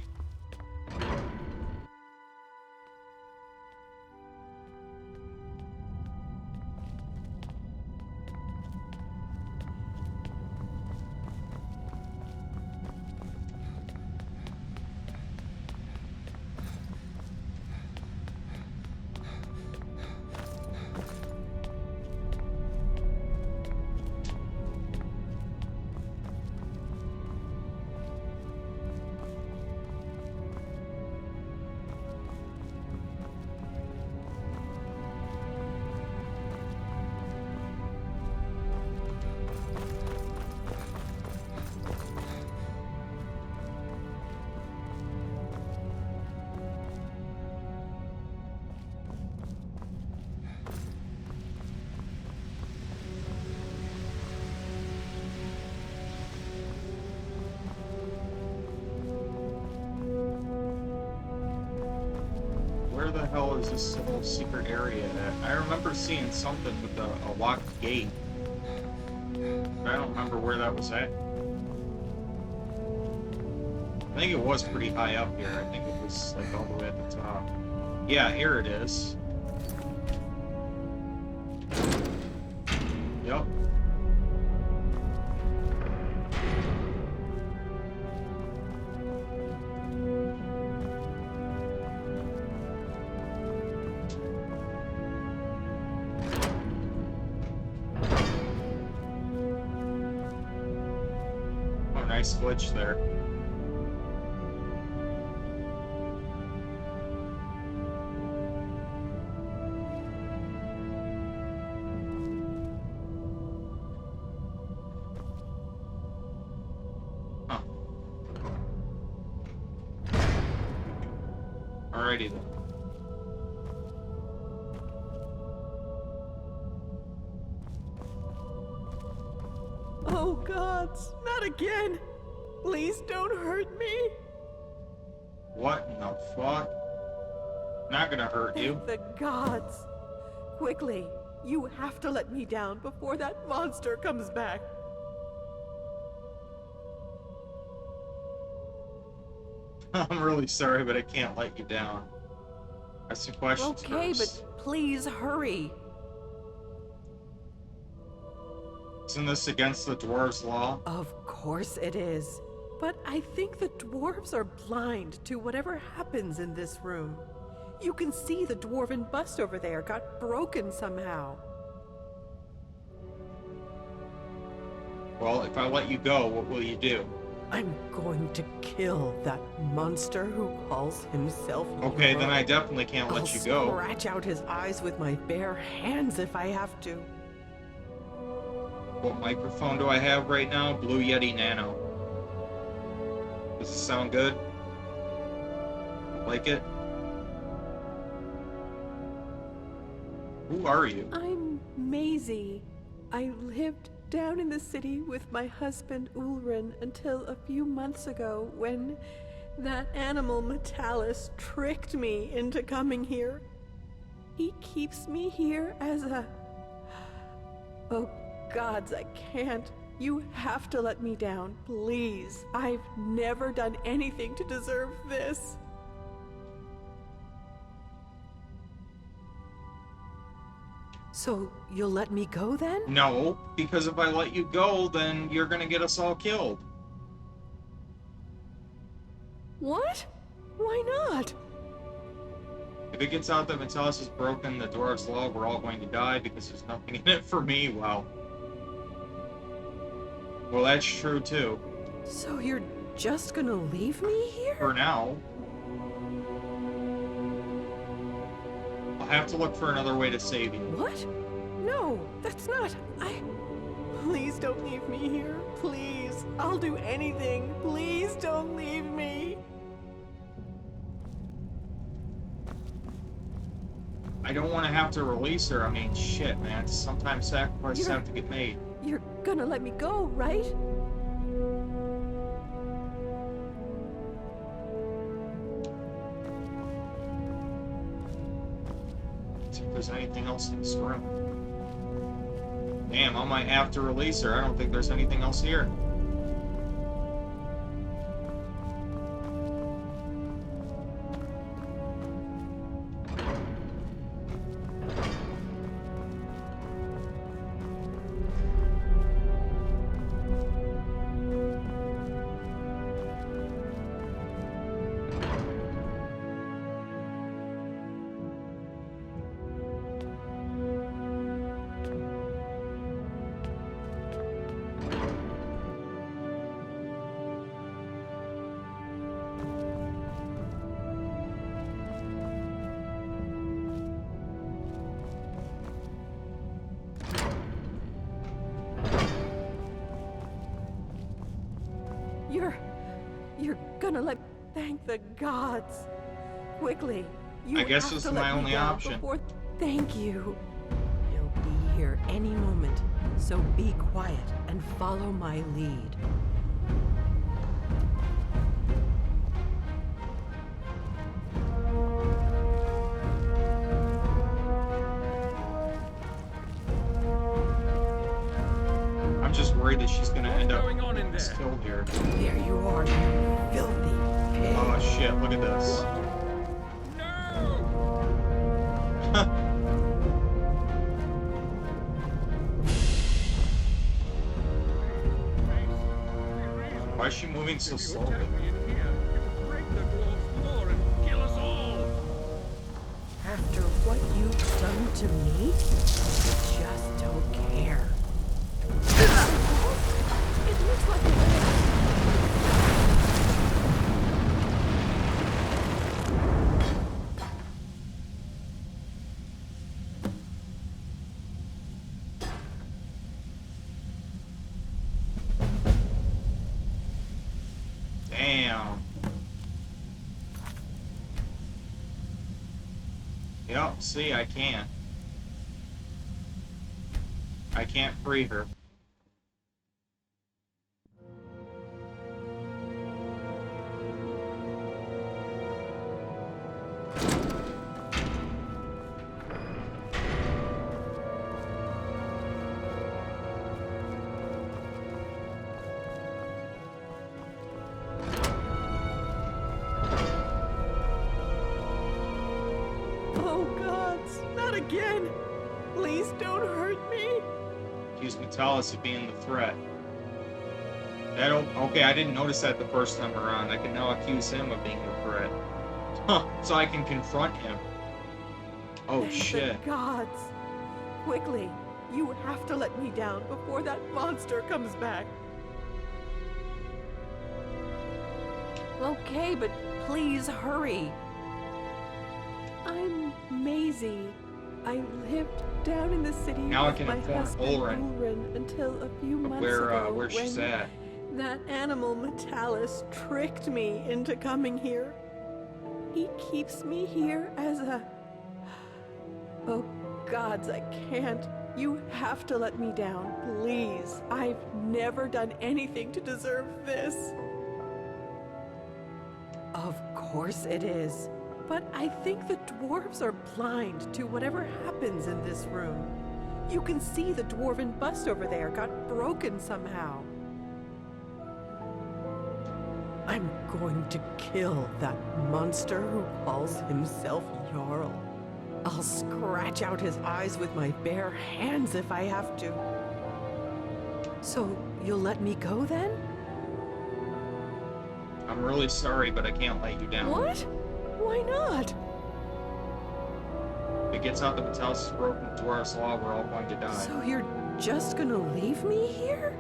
hell is this little secret area at? I remember seeing something with a locked gate. But I don't remember where that was at. I think it was pretty high up here. I think it was like all the way at the top. Yeah, here it is. Yep. Oh, nice glitch there. Alrighty then. Oh gods, not again! Please don't hurt me! What in the fuck? Not gonna hurt you. The gods! Quickly, you have to let me down before that monster comes back. I'm really sorry, but I can't let you down. Ask some questions Okay, first. but please hurry. Isn't this against the dwarves' law? Of course it is. But I think the dwarves are blind to whatever happens in this room. You can see the dwarven bust over there got broken somehow. Well, if I let you go, what will you do? I'm going to kill that monster who calls himself Okay, Lord. then I definitely can't let you go. I'll scratch out his eyes with my bare hands if I have to. What microphone do I have right now? Blue Yeti Nano. Does it sound good? Like it? Who are you? I'm Maisie. I lived down in the city with my husband Ulrin until a few months ago when that animal Metalis tricked me into coming here. He keeps me here as a... Oh gods, I can't. You have to let me down, please. I've never done anything to deserve this. So, you'll let me go then? No, because if I let you go, then you're gonna get us all killed. What? Why not? If it gets out that Metalis has broken the dwarves' law, we're all going to die because there's nothing in it for me. Well, that's true too. So you're just gonna leave me here? For now. I'll have to look for another way to save you. What? No, that's not. Please don't leave me here. Please. I'll do anything. Please don't leave me. I don't want to have to release her. I mean, shit, man. Sometimes sacrifices have to get made. You're gonna let me go, right? See if there's anything else in this room. Damn, I might have to release her. I don't think there's anything else here. You're gonna let... Thank the gods. Quickly. I guess this is my only option. Thank you. He'll be here any moment, so be quiet and follow my lead. us killed here. There you are, you filthy pig. Oh shit, look at this. Why is she moving so slowly? After what you've done to me, I just don't care. It looks like Damn. Yep, see, I can't. I can't free her. oh gods, not again! Please don't hurt me! Accuse Metalis of being the threat. Okay, I didn't notice that the first time around. I can now accuse him of being the threat. Huh, so I can confront him. Oh Thank shit. the gods! Quickly, you have to let me down before that monster comes back. Okay, but please hurry. I'm Maisie. I lived down in the city Now I with can my inform husband Ulrun until a few months where ago she's when at. that animal Metalis tricked me into coming here. He keeps me here as a... Oh gods, I can't. You have to let me down, please. I've never done anything to deserve this. Of course it is. But I think the dwarves are blind to whatever happens in this room. You can see the dwarven bust over there got broken somehow. I'm going to kill that monster who calls himself Jarl. I'll scratch out his eyes with my bare hands if I have to. So, you'll let me go then? I'm really sorry, but I can't let you down. What? Why not? If it gets out that Metalis is broken Dwarf's law, we're all going to die. So you're just gonna leave me here?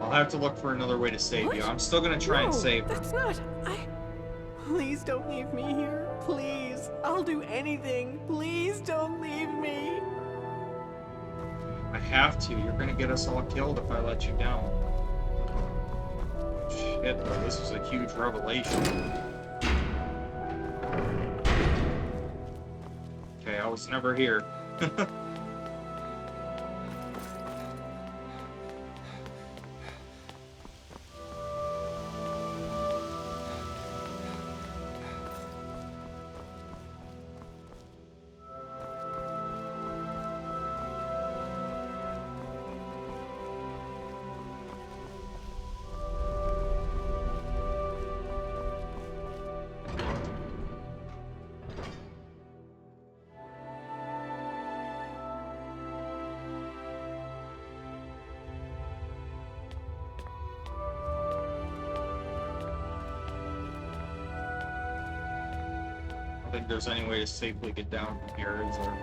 I'll have to look for another way to save you. I'm still gonna try and save her. That's not... Please don't leave me here. Please. I'll do anything. Please don't leave me. I have to. You're gonna get us all killed if I let you down. Shit, bro, this was a huge revelation. Okay, I was never here. I don't think there's any way to safely get down from here, is there?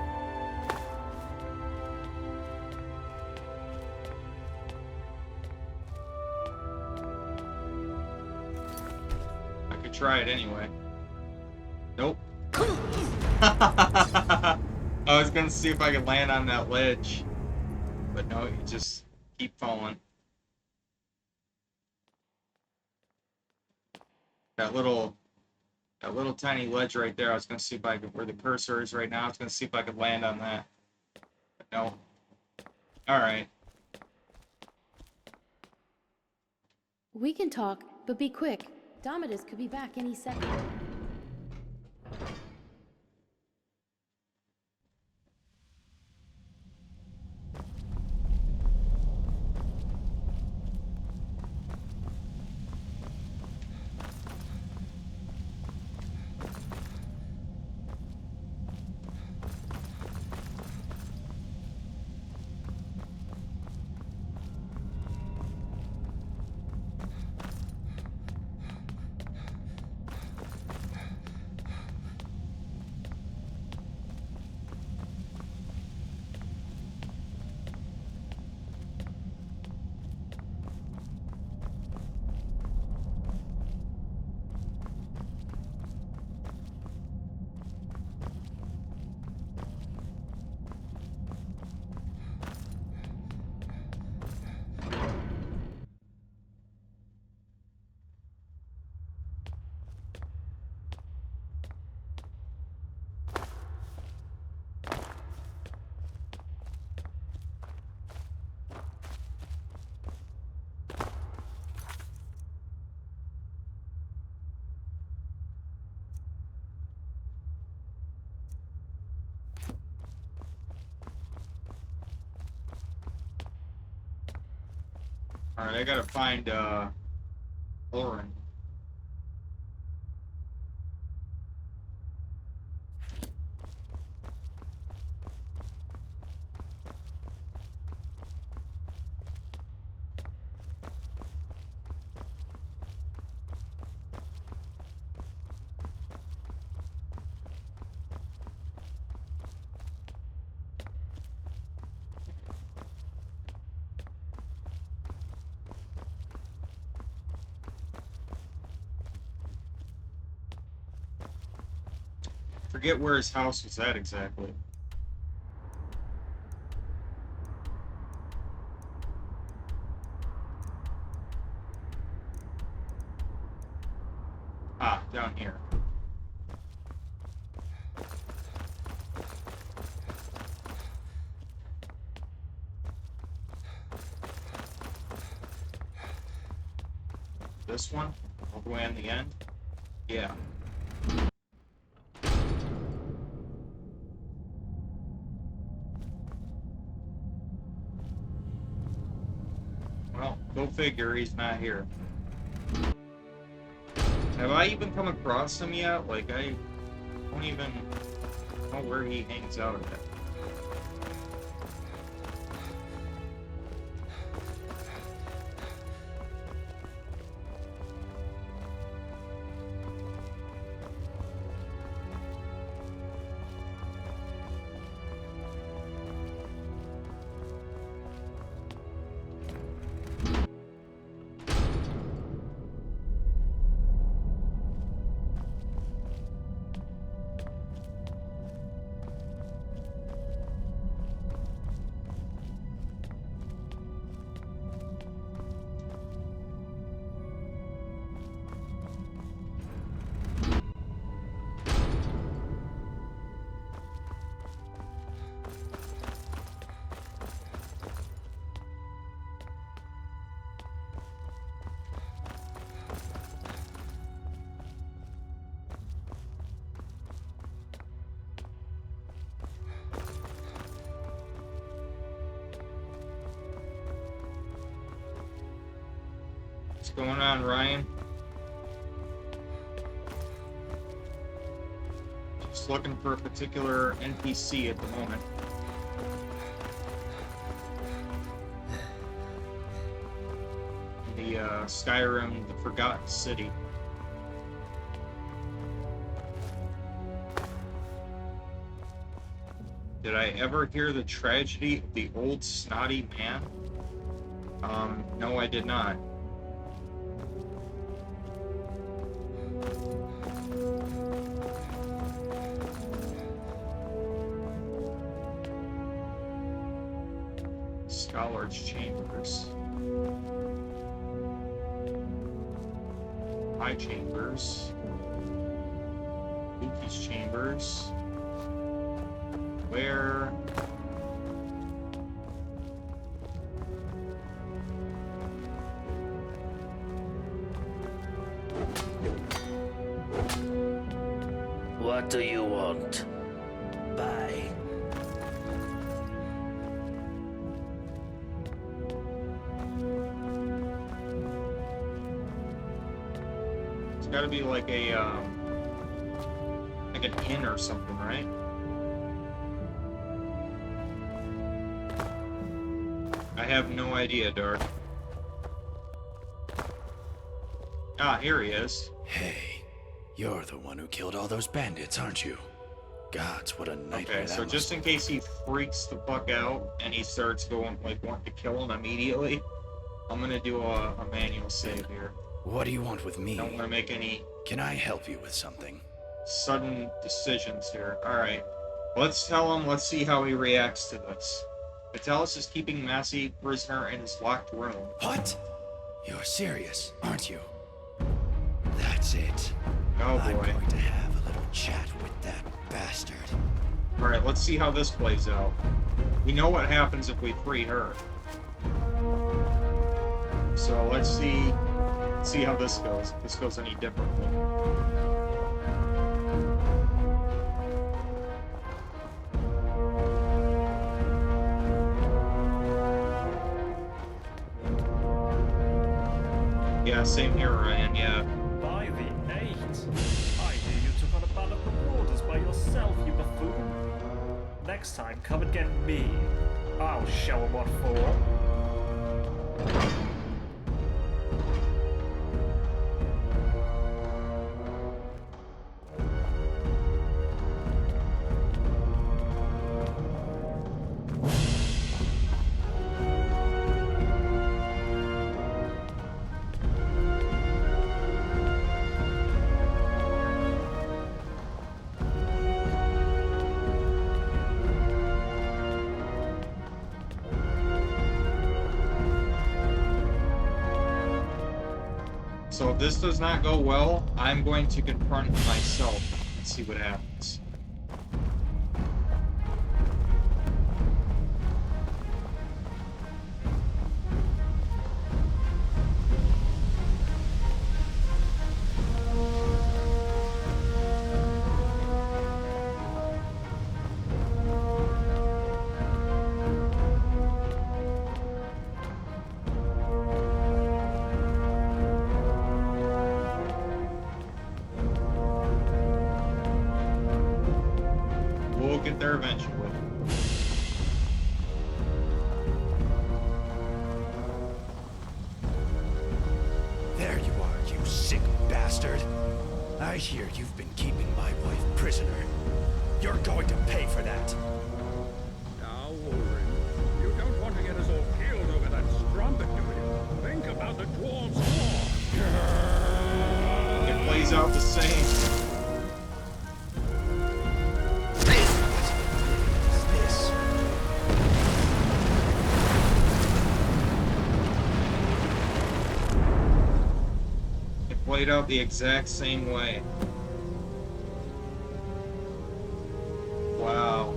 I could try it anyway. Nope. I was gonna see if I could land on that ledge, but no, you just keep falling. That little tiny ledge right there, I was gonna see if I could, where the cursor is right now, I was gonna see if I could land on that. But no. Alright. We can talk, but be quick. Domitus could be back any second. Alright, I gotta find, Lauren. Forget where his house was at exactly. Ah, down here. This one? All the way on the end? Yeah. Well, go figure, he's not here. Have I even come across him yet? Like, I don't even know where he hangs out at. What's going on, Ryan? Just looking for a particular NPC at the moment. The Skyrim, the Forgotten City. Did I ever hear the tragedy of the old snotty man? No, I did not. Scholar's Chambers. High Chambers. Luki's Chambers. Where? What do you want? Bye. It's gotta be like a, like an inn or something, right? I have no idea, Dark. Ah, here he is. Hey, you're the one who killed all those bandits, aren't you? Gods, what a nightmare Okay, so that just in case he freaks the fuck out and he starts going, like, wanting to kill him immediately, I'm gonna do a manual save here. What do you want with me? Don't want to make any... Can I help you with something? Sudden decisions here. Alright. Let's tell him, let's see how he reacts to this. Vitalis is keeping Massey prisoner in his locked room. What? You're serious, aren't you? That's it. Oh boy. I'm going to have a little chat with that bastard. Alright, let's see how this plays out. We know what happens if we free her. So let's see how this goes. If this goes any differently. Yeah, same here, Ryan, yeah. By the 8. I hear you took on a band of marauders by yourself, you buffoon. Next time, come and get me. I'll show 'em what for. So if this does not go well, I'm going to confront myself and see what happens. We'll get there eventually. There you are, you sick bastard. I hear you've been keeping my wife prisoner. You're going to pay for that. Now, Warren, you don't want to get us all killed over that strumpet, do you? Think about the dwarves' war. It plays out the same. Played out the exact same way. Wow.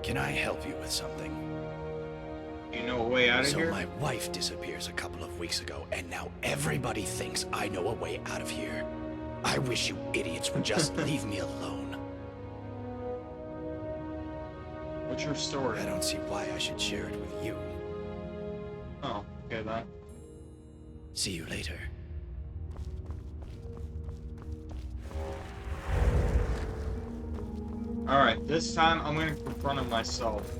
Can I help you with something? You know a way out of so here? So my wife disappears a couple of weeks ago, and now everybody thinks I know a way out of here. I wish you idiots would just leave me alone. What's your story? I don't see why I should share it with you. Oh, okay then. See you later. Alright, this time I'm going to confront him myself.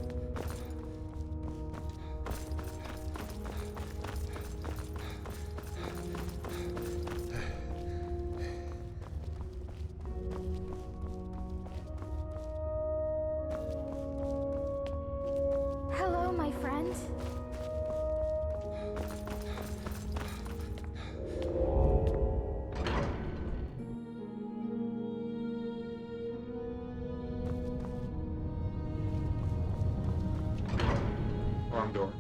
Hello, my friend. Wrong door.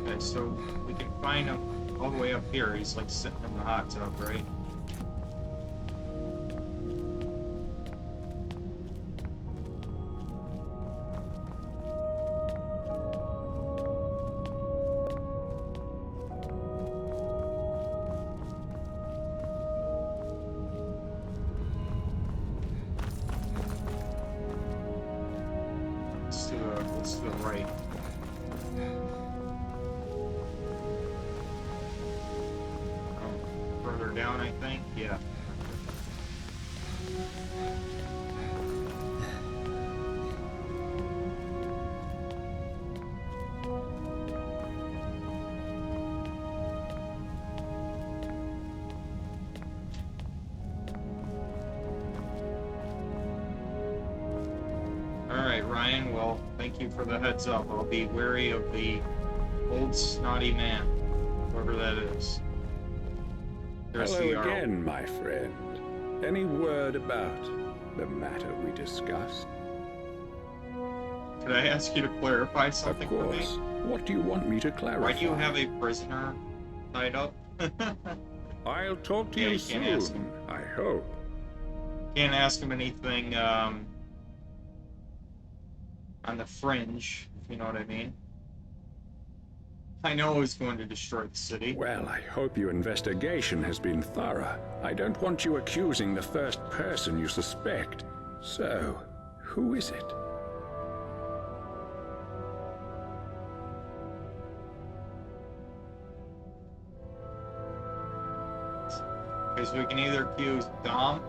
Okay, so we can find him all the way up here. He's like sitting in the hot tub, right? Let's do the right. Further down, I think. Yeah. Alright, Ryan, well, thank you for the heads up. I'll be wary of the old snotty man. Whoever that is. There's Hello the Arl. again, my friend. Any word about the matter we discussed? Could I ask you to clarify something for me? Of course. What do you want me to clarify? Why do you have a prisoner tied up? I'll talk to Yeah, you you can't ask soon, him. I hope. Can't ask him anything on the fringe, if you know what I mean. I know he's going to destroy the city. Well, I hope your investigation has been thorough. I don't want you accusing the first person you suspect. So, who is it? Because we can either accuse Dom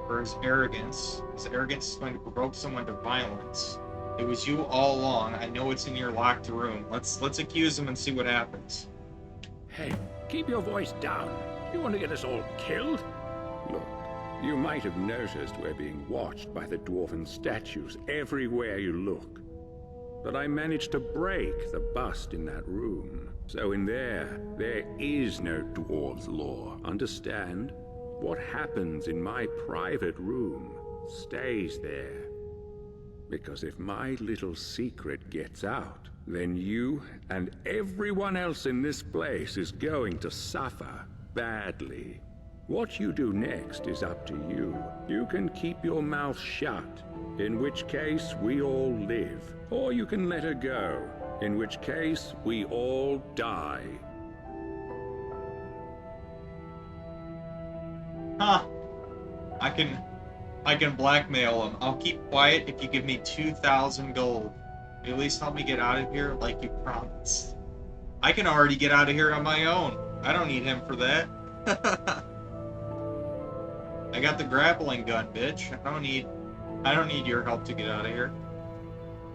for his arrogance. His arrogance is going to provoke someone to violence. It was you all along. I know it's in your locked room. Let's accuse him and see what happens. Hey, keep your voice down. You want to get us all killed? Look, you might have noticed we're being watched by the dwarven statues everywhere you look. But I managed to break the bust in that room. So in there is no dwarves' law, understand? What happens in my private room stays there. Because if my little secret gets out, then you and everyone else in this place is going to suffer badly. What you do next is up to you. You can keep your mouth shut, in which case we all live. Or you can let her go, in which case we all die. Huh. I can blackmail him. I'll keep quiet if you give me 2,000 gold. At least help me get out of here like you promised. I can already get out of here on my own. I don't need him for that. I got the grappling gun, bitch. I don't need your help to get out of here.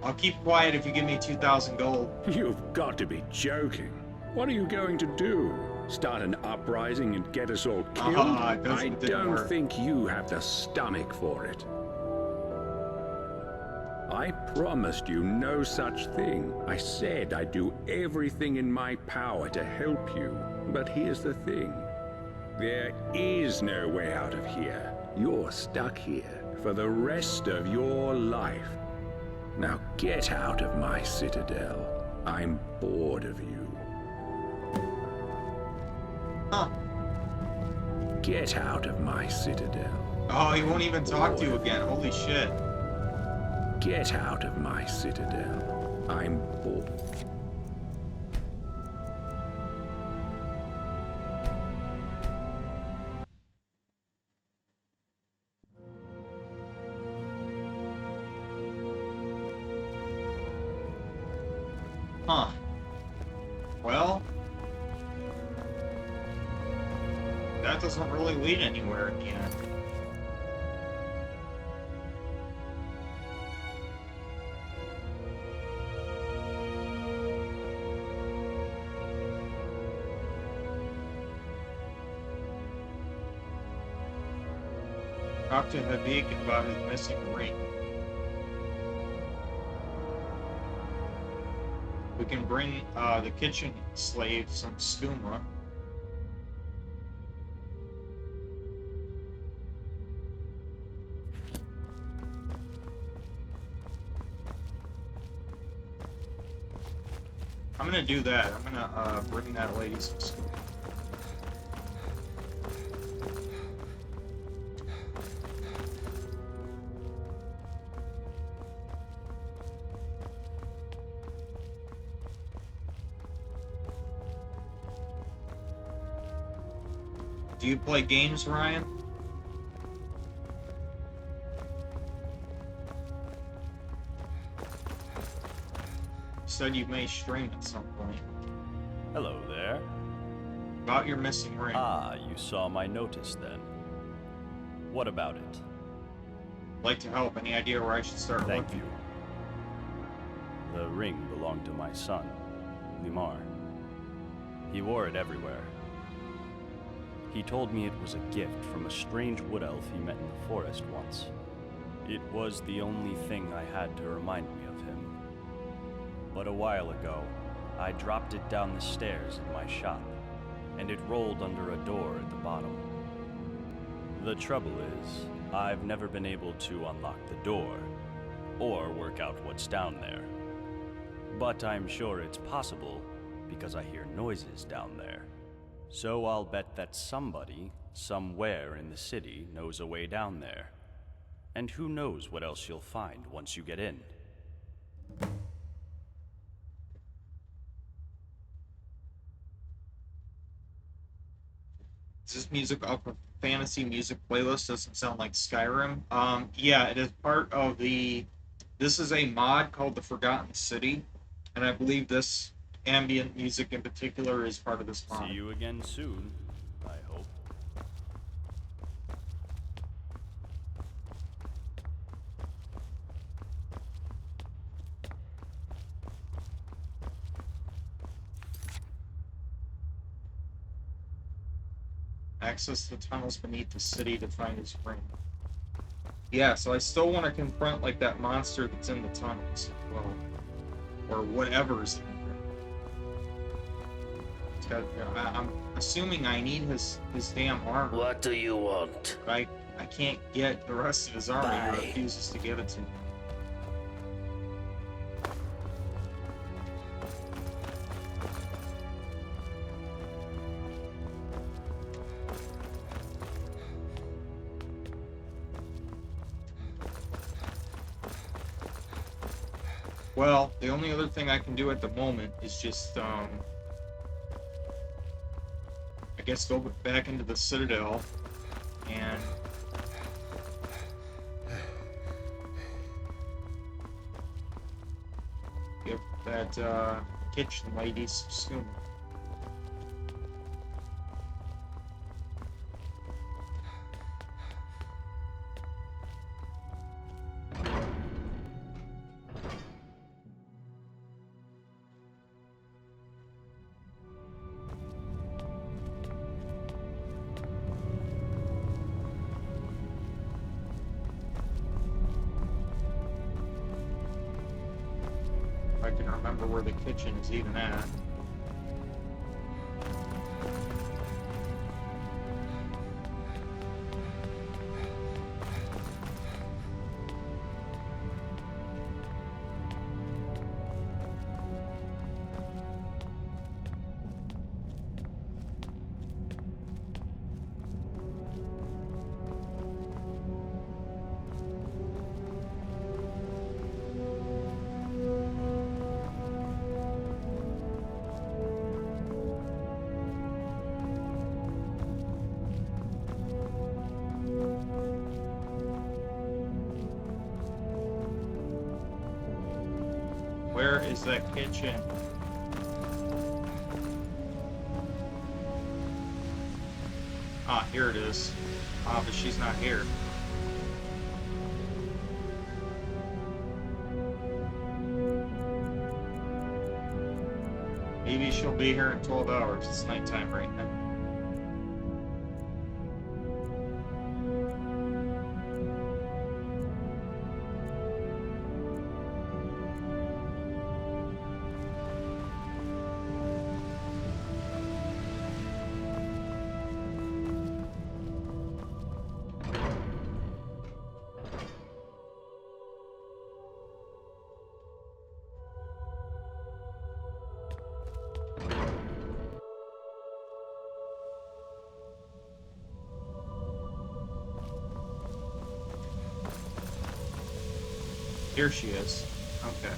I'll keep quiet if you give me 2,000 gold. You've got to be joking. What are you going to do? Start an uprising and get us all killed? I don't think you have the stomach for it. I promised you no such thing. I said I'd do everything in my power to help you. But here's the thing. There is no way out of here. You're stuck here for the rest of your life. Now get out of my citadel. I'm bored of you. Huh. Get out of my citadel. Oh, he won't even talk to you again. Holy shit. Get out of my citadel. I'm bored. Huh. Well, that doesn't really lead anywhere in the end. Talk to Havik about his missing ring. We can bring the kitchen slave some skooma. I'm gonna do that. I'm gonna bring that lady some skooma. Do you play games, Ryan? You said you may stream at some point. Hello there. About your missing ring. Ah, you saw my notice then. What about it? Like to help. Any idea where I should start Thank looking? you. The ring belonged to my son, Limar. He wore it everywhere. He told me it was a gift from a strange wood elf he met in the forest once. It was the only thing I had to remind me of him. But a while ago, I dropped it down the stairs in my shop. and it rolled under a door at the bottom. The trouble is, I've never been able to unlock the door, or work out what's down there. But I'm sure it's possible, because I hear noises down there. So I'll bet that somebody, somewhere in the city, knows a way down there. And who knows what else you'll find once you get in. Is this music off a fantasy music playlist? Doesn't sound like Skyrim. Yeah, it is part of the... This is a mod called The Forgotten City, and I believe this ambient music in particular is part of this mod. See you again soon, I hope. Access the tunnels beneath the city to find his ring. Yeah, so I still want to confront, like, that monster that's in the tunnels. Well, or whatever's in there. It's got, I'm assuming I need his damn armor. What do you want? But I can't get the rest of his armor. Bye. He refuses to give it to me. Well, the only other thing I can do at the moment is just, I guess go back into the Citadel and give that, kitchen lady some skooma. I can remember where the kitchen is even at. Where is that kitchen? Ah, here it is. Ah, but she's not here. Maybe she'll be here in 12 hours. It's nighttime right now. Here she is. Okay.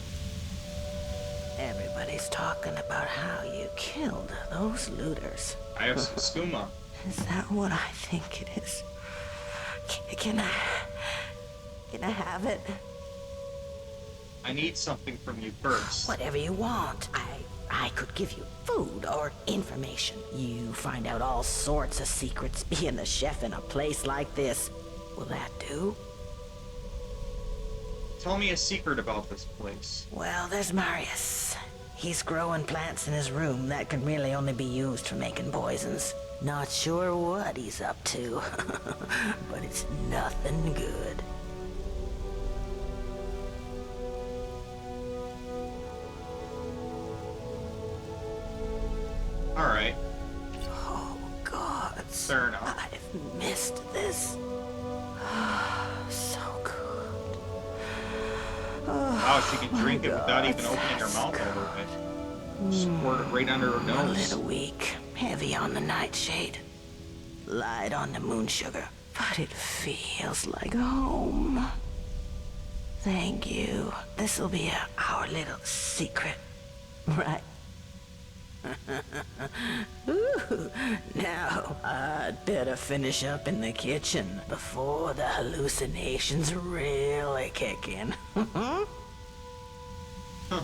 Everybody's talking about how you killed those looters. I have some skooma. Is that what I think it is? Can I have it? I need something from you first. Whatever you want. I could give you food or information. You find out all sorts of secrets being the chef in a place like this. Will that do? Tell me a secret about this place. Well, there's Marius. He's growing plants in his room that can really only be used for making poisons. Not sure what he's up to, but it's nothing good. Alright. Wow, she can drink it without even opening her mouth a little bit. Just pour it right under her A nose. little weak, heavy on the nightshade, light on the moon sugar, but it feels like home. Thank you. This'll be our little secret, right? Ooh, now, I'd better finish up in the kitchen before the hallucinations really kick in. Huh.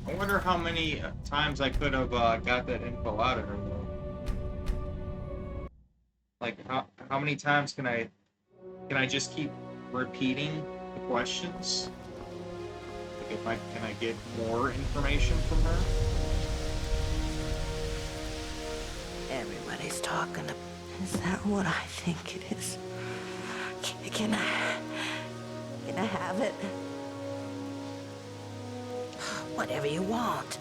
I wonder how many times I could have got that info out of her, though. Like, how many times can I just keep repeating the questions? Like, can I get more information from her? Everybody's talking. Is that what I think it is? Can I have it? Whatever you want.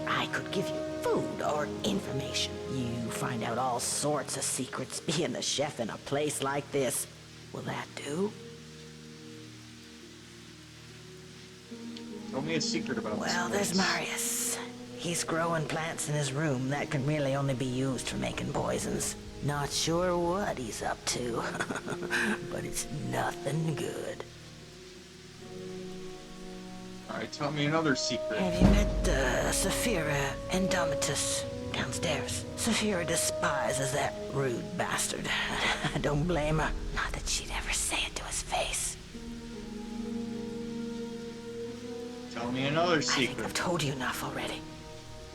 I could give you food or information. You find out all sorts of secrets being the chef in a place like this. Will that do? Tell me a secret about this Well, there's place. Marius. He's growing plants in his room that can really only be used for making poisons. Not sure what he's up to, but it's nothing good. Alright, tell me another secret. Have you met Saphira Indomitus downstairs? Saphira despises that rude bastard. I don't blame her. Not that she'd ever say it to his face. Tell me another I think secret. I've told you enough already.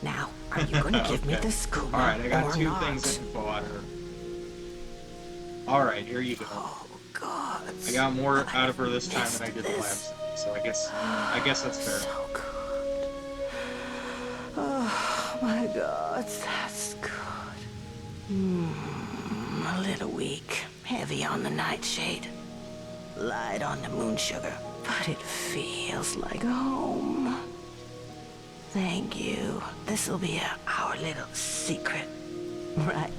Now, are you going to give me Okay. the scoop Alright, I got or two not? things info out of her. Alright, here you go. Oh, God. I got more out of her this time than I did the last time, so I guess that's fair. So good. Oh, my God, that's good. A little weak, heavy on the nightshade, light on the moon sugar, but it feels like home. Thank you. This'll be our little secret, right?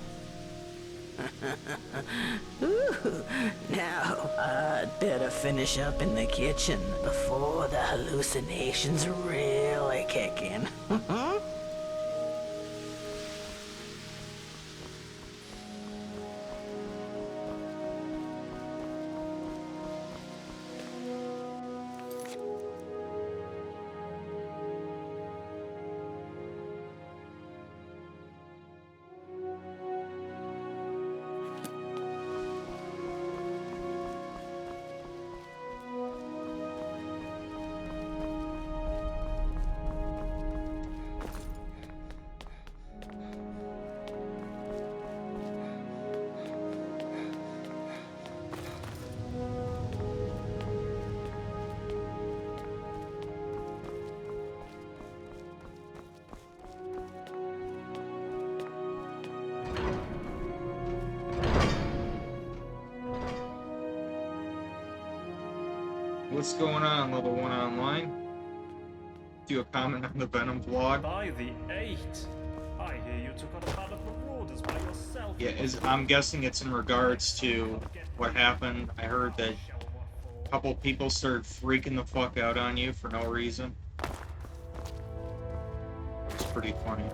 Ooh, now, I'd better finish up in the kitchen before the hallucinations really kick in. What's going on, level 1 online? Do a comment on the Venom vlog. By the 8, I hear you took on a band of marauders by yourself. Yeah, I'm guessing it's in regards to what happened. I heard that a couple people started freaking the fuck out on you for no reason. It's pretty funny.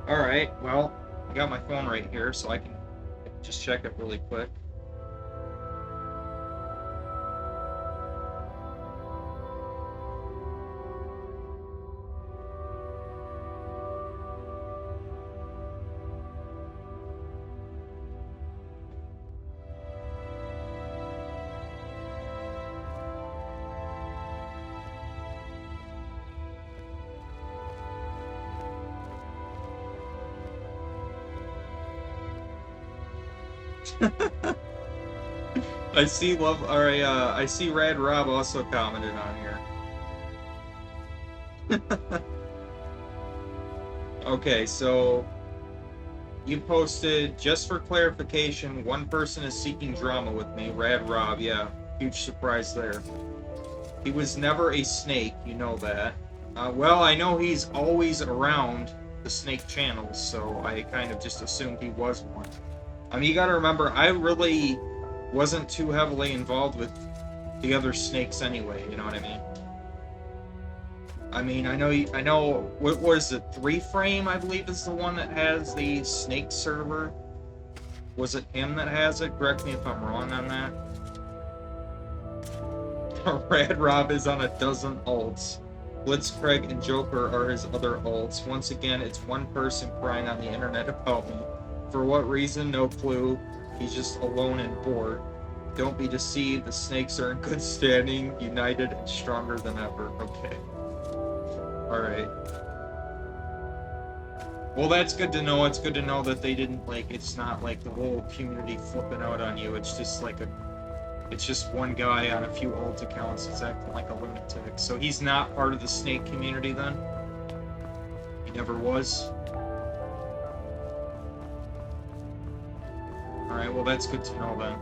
Alright, well, I got my phone right here, so I can just check it really quick. I see Rad Rob also commented on here. Okay, so You posted, just for clarification, one person is seeking drama with me. Rad Rob, yeah. Huge surprise there. He was never a snake, you know that. Well, I know he's always around the snake channels, so I kind of just assumed he was one. I mean, you gotta remember, I really wasn't too heavily involved with the other snakes anyway, you know what I mean? I know, what was it, 3Frame, I believe, is the one that has the snake server? Was it him that has it? Correct me if I'm wrong on that. Rad Rob is on a dozen alts. Blitzcraig and Joker are his other alts. Once again, it's one person crying on the internet about me. For what reason? No clue. He's just alone and bored. Don't be deceived, the snakes are in good standing, united and stronger than ever. Okay. Alright. Well, that's good to know. It's good to know that they didn't, like, it's not like the whole community flipping out on you. It's just like it's just one guy on a few alt accounts that's acting like a lunatic. So he's not part of the snake community then? He never was? Alright, well that's good to know then.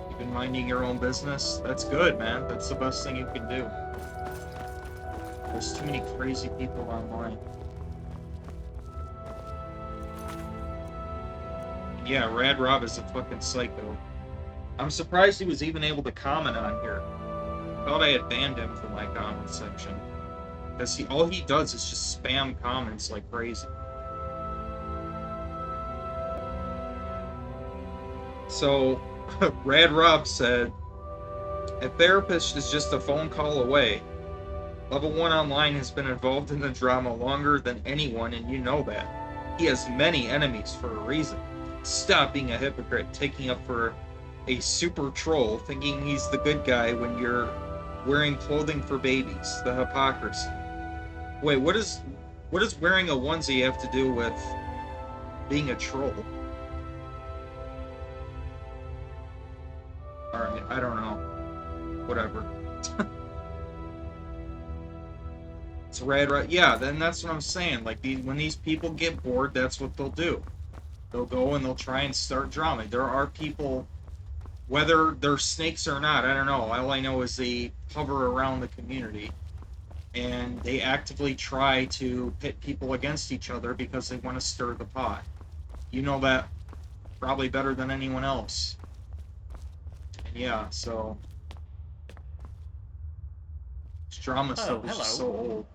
You've been minding your own business? That's good, man. That's the best thing you can do. There's too many crazy people online. Yeah, Rad Rob is a fucking psycho. I'm surprised he was even able to comment on here. I thought I had banned him from my comment section. Because all he does is just spam comments like crazy. So, Rad Rob said, a therapist is just a phone call away. Level 1 Online has been involved in the drama longer than anyone, and you know that. He has many enemies for a reason. Stop being a hypocrite, taking up for a super troll, thinking he's the good guy when you're wearing clothing for babies. The hypocrisy. Wait, what does wearing a onesie have to do with being a troll? Alright, I don't know. Whatever. It's Rad Rob. Yeah, then that's what I'm saying. Like, when these people get bored, that's what they'll do. They'll go and they'll try and start drama. There are people, whether they're snakes or not, I don't know. All I know is they hover around the community. And they actively try to pit people against each other because they want to stir the pot. You know that probably better than anyone else. And yeah, so... this drama stuff is just so old.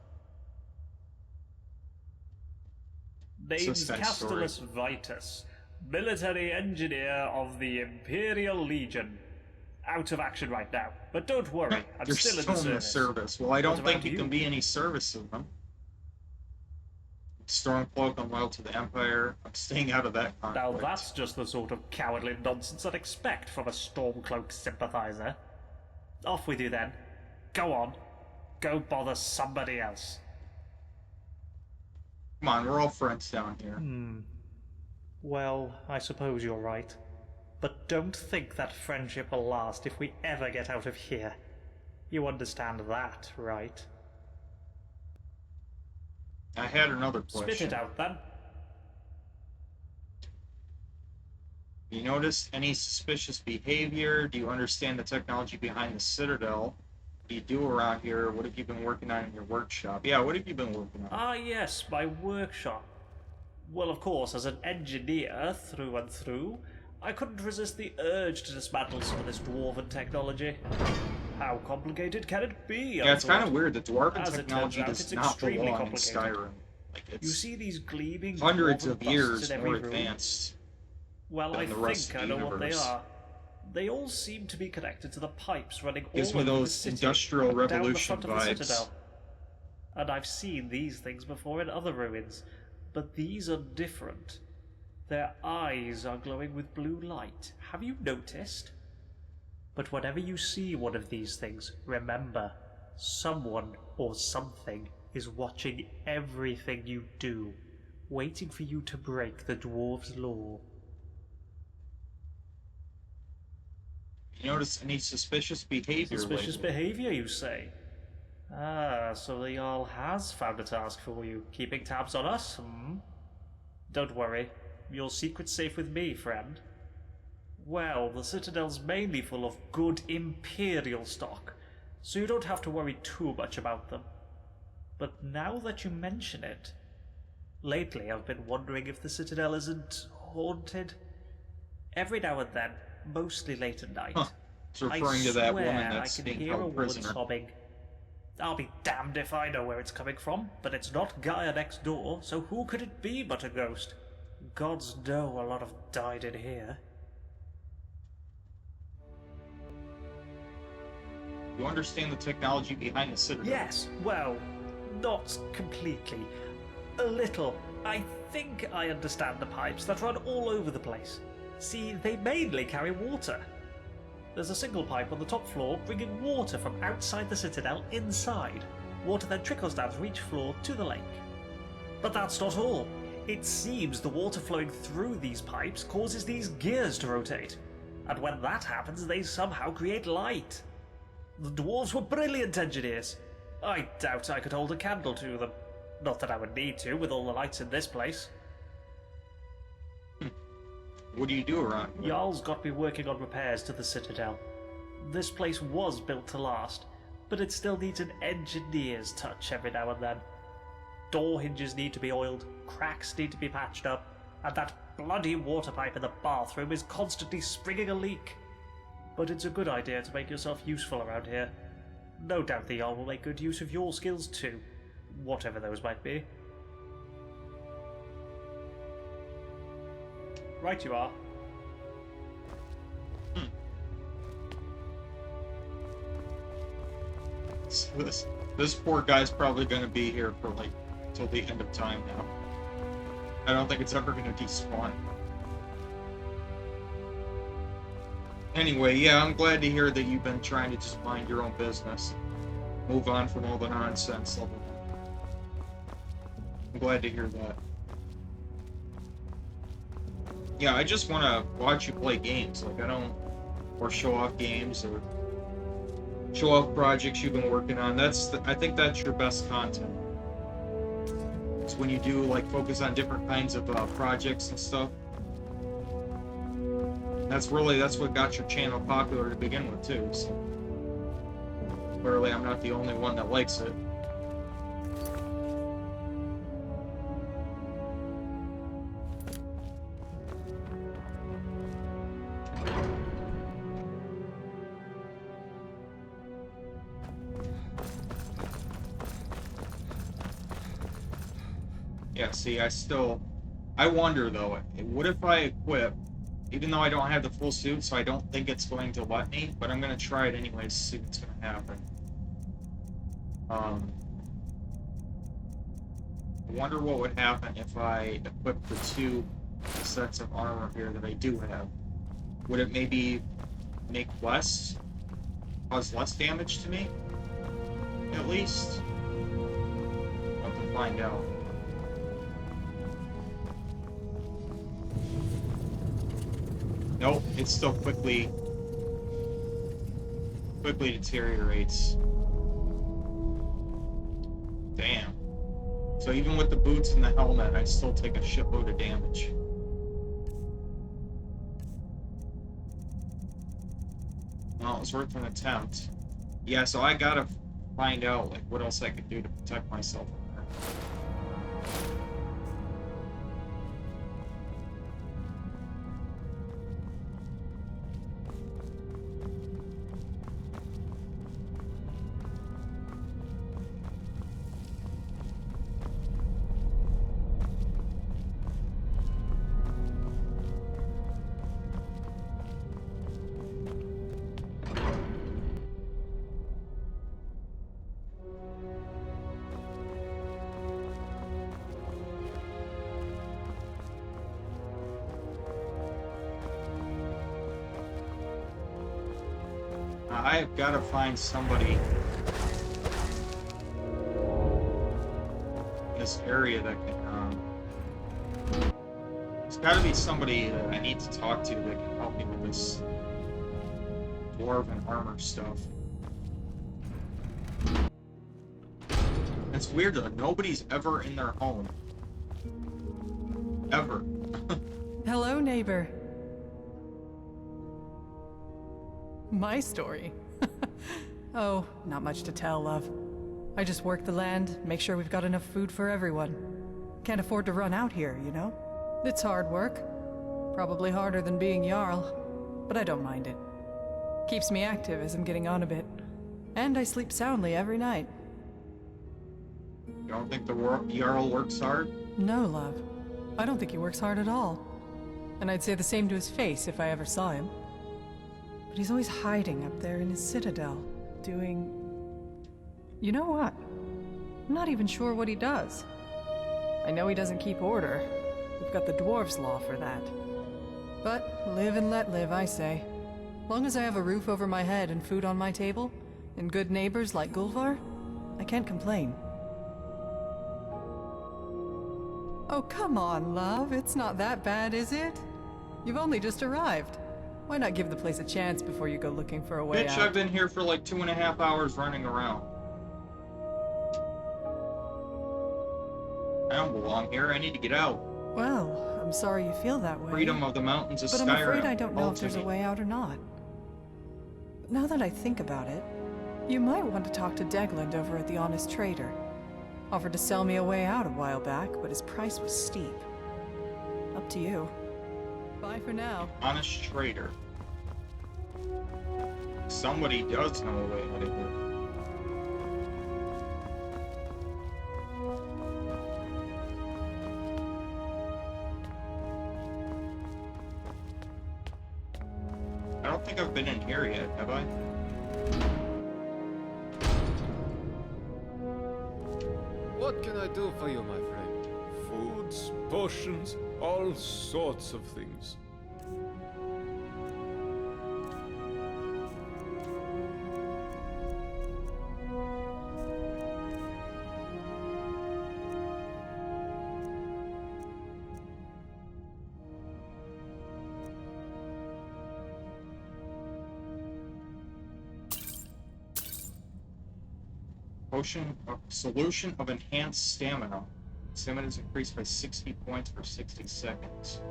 Name's Castellus Vitus, military engineer of the Imperial Legion. Out of action right now, but don't worry, I'm You're still in the service. Well, I don't think you can be any service of them. Stormcloak, I'm loyal to the Empire. I'm staying out of that conflict. Now that's just the sort of cowardly nonsense I'd expect from a Stormcloak sympathizer. Off with you then. Go on. Go bother somebody else. Come on, we're all friends down here. Well, I suppose you're right. But don't think that friendship will last if we ever get out of here. You understand that, right? I had another question. Spit it out, then. You noticed any suspicious behavior? Do you understand the technology behind the Citadel? What do you do around here? What have you been working on in your workshop? Yeah, what have you been working on? Ah, yes, my workshop. Well, of course, as an engineer through and through, I couldn't resist the urge to dismantle some of this dwarven technology. How complicated can it be? Yeah, it's kind of weird. The dwarven technology does not belong in Skyrim. Like, it's you see these gleaming hundreds of years in more every room? advanced Well, than I the rest think of the I know what they universe. are. They all seem to be connected to the pipes running Gives all me over those the city Industrial and down the Revolution front of the vibes. Citadel. And I've seen these things before in other ruins, but these are different. Their eyes are glowing with blue light. Have you noticed? But whenever you see one of these things, remember, someone or something is watching everything you do, waiting for you to break the dwarves' law. You notice any suspicious behavior Suspicious lately? behavior, you say? Ah, so the Jarl has found a task for you, keeping tabs on us, hmm? Don't worry, your secret's safe with me, friend. Well, the Citadel's mainly full of good Imperial stock, so you don't have to worry too much about them. But now that you mention it, lately I've been wondering if the Citadel isn't haunted. Every now and then, mostly late at night, It's referring to that woman that's I can being hear a held woman prisoner. sobbing. I'll be damned if I know where it's coming from, but it's not Gaia next door, so who could it be but a ghost? Gods know a lot have died in here. You understand the technology behind the Citadel? Yes, well, not completely. A little. I think I understand the pipes that run all over the place. See, they mainly carry water. There's a single pipe on the top floor bringing water from outside the Citadel inside. Water then trickles down from each floor to the lake. But that's not all. It seems the water flowing through these pipes causes these gears to rotate. And when that happens, they somehow create light. The dwarves were brilliant engineers. I doubt I could hold a candle to them. Not that I would need to, with all the lights in this place. What do you do around here? Jarl's got me working on repairs to the Citadel. This place was built to last, but it still needs an engineer's touch every now and then. Door hinges need to be oiled, cracks need to be patched up, and that bloody water pipe in the bathroom is constantly springing a leak. But it's a good idea to make yourself useful around here. No doubt the Jarl will make good use of your skills too, whatever those might be. Right you are. So this poor guy's probably going to be here for like till the end of time now. I don't think it's ever going to despawn. Anyway, yeah, I'm glad to hear that you've been trying to just mind your own business. Move on from all the nonsense. I'm glad to hear that. Yeah, I just want to watch you play games. Like, I don't... Or show off games, or... show off projects you've been working on. I think that's your best content. It's when you do, like, focus on different kinds of projects and stuff. That's what got your channel popular to begin with, too, so... Clearly, I'm not the only one that likes it. Yeah, see, I wonder, though, what if I equip, even though I don't have the full suit, so I don't think it's going to let me, but I'm going to try it anyways to see what's going to happen. I wonder what would happen if I equip the 2 sets of armor here that I do have. Would it maybe make cause less damage to me? At least? I'll have to find out. Nope, it still quickly deteriorates. Damn. So even with the boots and the helmet, I still take a shitload of damage. Well, it was worth an attempt. Yeah, so I gotta find out, like, what else I could do to protect myself from her. I've got to find somebody in this area that can, there's got to be somebody that I need to talk to that can help me with this dwarven armor stuff. It's weird though, nobody's ever in their home. Ever. Hello, neighbor. My story? Oh, not much to tell, love. I just work the land, make sure we've got enough food for everyone. Can't afford to run out here, you know? It's hard work. Probably harder than being Jarl, but I don't mind it. Keeps me active as I'm getting on a bit. And I sleep soundly every night. You don't think the Jarl works hard? No, love. I don't think he works hard at all. And I'd say the same to his face if I ever saw him. But he's always hiding up there in his citadel, doing... You know what? I'm not even sure what he does. I know he doesn't keep order. We've got the dwarves' law for that. But live and let live, I say. Long as I have a roof over my head and food on my table, and good neighbors like Gulvar, I can't complain. Oh, come on, love. It's not that bad, is it? You've only just arrived. Why not give the place a chance before you go looking for a way Bitch, out? I've been here for like 2.5 hours running around. I don't belong here. I need to get out. Well, I'm sorry you feel that way. Freedom of the mountains of But Skyrim. I'm afraid I don't know Called if to there's a me. way out or not. Now that I think about it, you might want to talk to Degland over at the Honest Trader. Offered to sell me a way out a while back, but his price was steep. Up to you. Bye for now. Honest trader. Somebody does know a way out of here. I don't think I've been in here yet, have I? What can I do for you, my friend? Foods, potions, all sorts of things. Solution of enhanced stamina. Stamina is increased by 60 points for 60 seconds.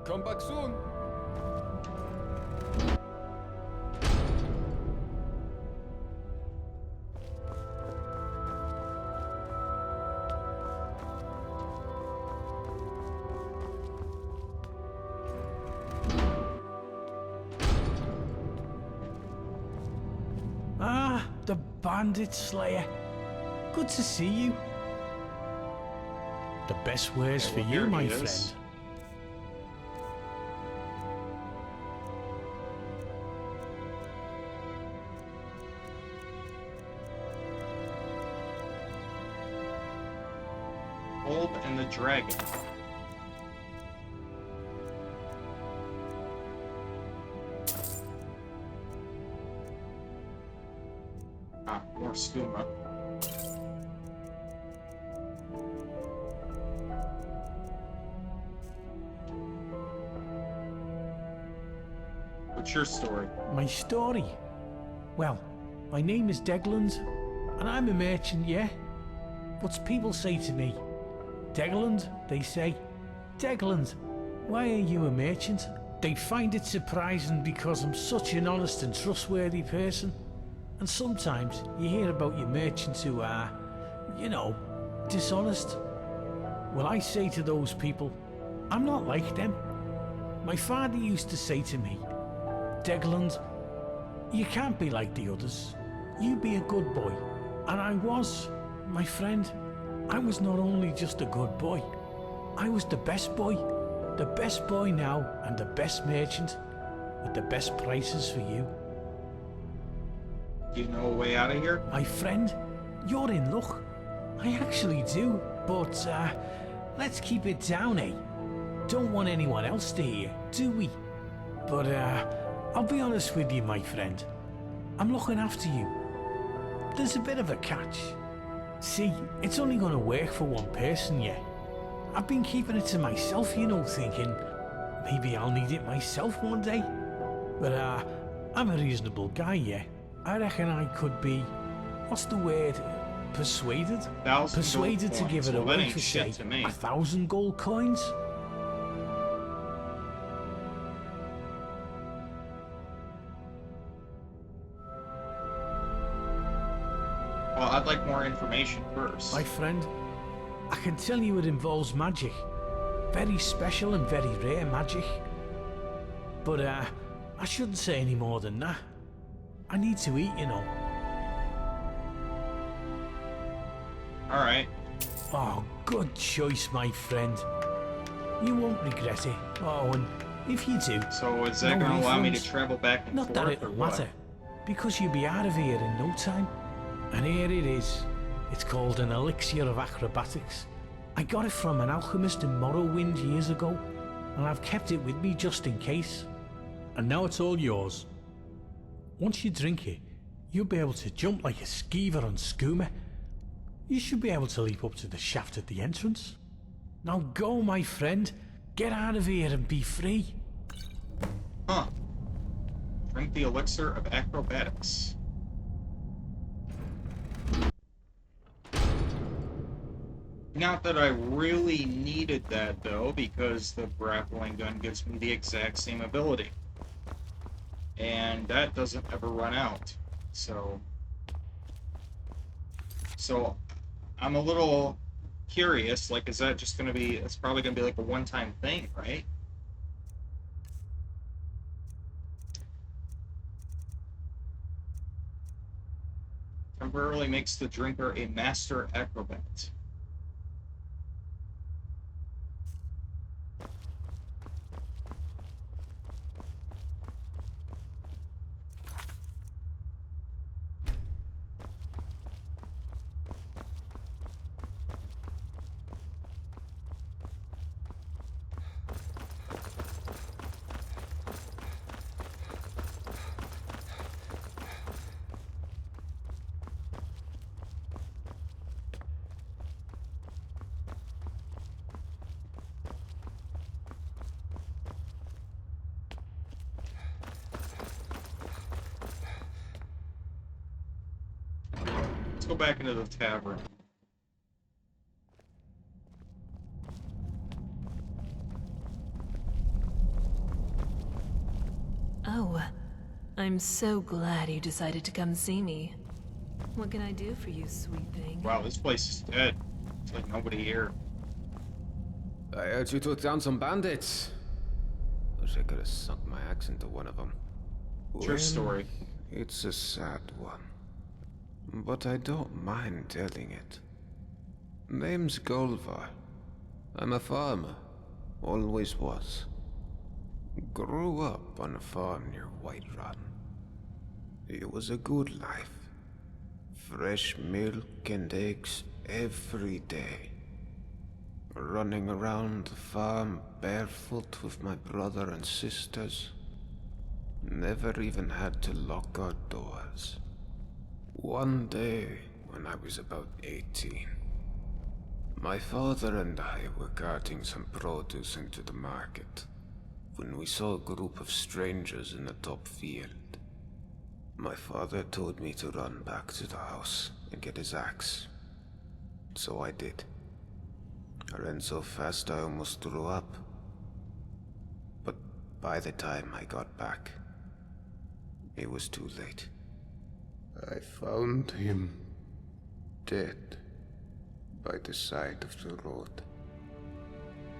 Come back soon. Ah, the Bandit Slayer. Good to see you. The best wares for you, my friend. Bulb and the Dragon. Ah, more skooma. What's your story? My story? Well, my name is Degland, and I'm a merchant, yeah? But people say to me, Degland, they say, Degland, why are you a merchant? They find it surprising because I'm such an honest and trustworthy person. And sometimes you hear about your merchants who are, you know, dishonest. Well, I say to those people, I'm not like them. My father used to say to me, Degland, you can't be like the others. You be a good boy. And I was, my friend. I was not only just a good boy, I was the best boy. The best boy now and the best merchant with the best prices for you. Do you know a way out of here? My friend, you're in luck. I actually do, but let's keep it down, eh? Don't want anyone else to hear, do we? But I'll be honest with you, my friend. I'm looking after you. There's a bit of a catch. See, it's only gonna work for one person yet. I've been keeping it to myself, you know, thinking maybe I'll need it myself one day. But, I'm a reasonable guy, yeah. I reckon I could be, what's the word, persuaded? 1,000 Persuaded gold to give coins. it Well, that away ain't for, shit say, to me. 1,000 gold coins? Well, I'd like more information first. My friend, I can tell you it involves magic. Very special and very rare magic. But, I shouldn't say any more than that. I need to eat, you know. Alright. Oh, good choice, my friend. You won't regret it. Oh, and if you do... So is that no going to allow me to refunds? travel back and Not forth, that or it'll what? matter, because you'll be out of here in no time. And here it is. It's called an elixir of acrobatics. I got it from an alchemist in Morrowind years ago, and I've kept it with me just in case. And now it's all yours. Once you drink it, you'll be able to jump like a skeever on skooma. You should be able to leap up to the shaft at the entrance. Now go, my friend. Get out of here and be free. Huh. Drink the elixir of acrobatics. Not that I really needed that, though, because the grappling gun gives me the exact same ability. And that doesn't ever run out. So I'm a little curious, like, is that just gonna be, it's probably gonna be like a one-time thing, right? Temporarily makes the drinker a master acrobat. Let's go back into the tavern. Oh, I'm so glad you decided to come see me. What can I do for you, sweet thing? Wow, this place is dead. It's like nobody here. I heard you took down some bandits. Wish I could have sunk my axe into one of them. True story. It's a sad one. But I don't mind telling it. Name's Golvar. I'm a farmer. Always was. Grew up on a farm near Whiterun. It was a good life. Fresh milk and eggs every day. Running around the farm barefoot with my brother and sisters. Never even had to lock our doors. One day, when I was about 18, my father and I were carting some produce into the market when we saw a group of strangers in the top field. My father told me to run back to the house and get his axe. So I did. I ran so fast I almost threw up. But by the time I got back, it was too late. I found him dead by the side of the road.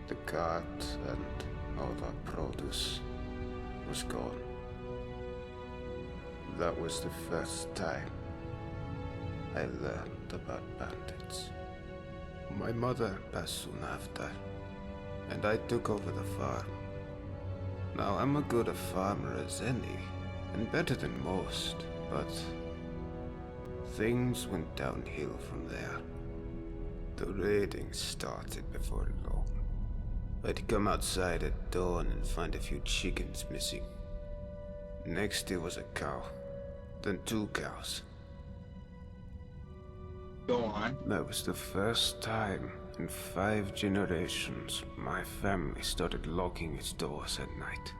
The cart and all our produce was gone. That was the first time I learned about bandits. My mother passed soon after, and I took over the farm. Now I'm as good a farmer as any, and better than most, but things went downhill from there. The raiding started before long. I'd come outside at dawn and find a few chickens missing. Next it was a cow, then 2 cows. Go on. That was the first time in 5 generations my family started locking its doors at night.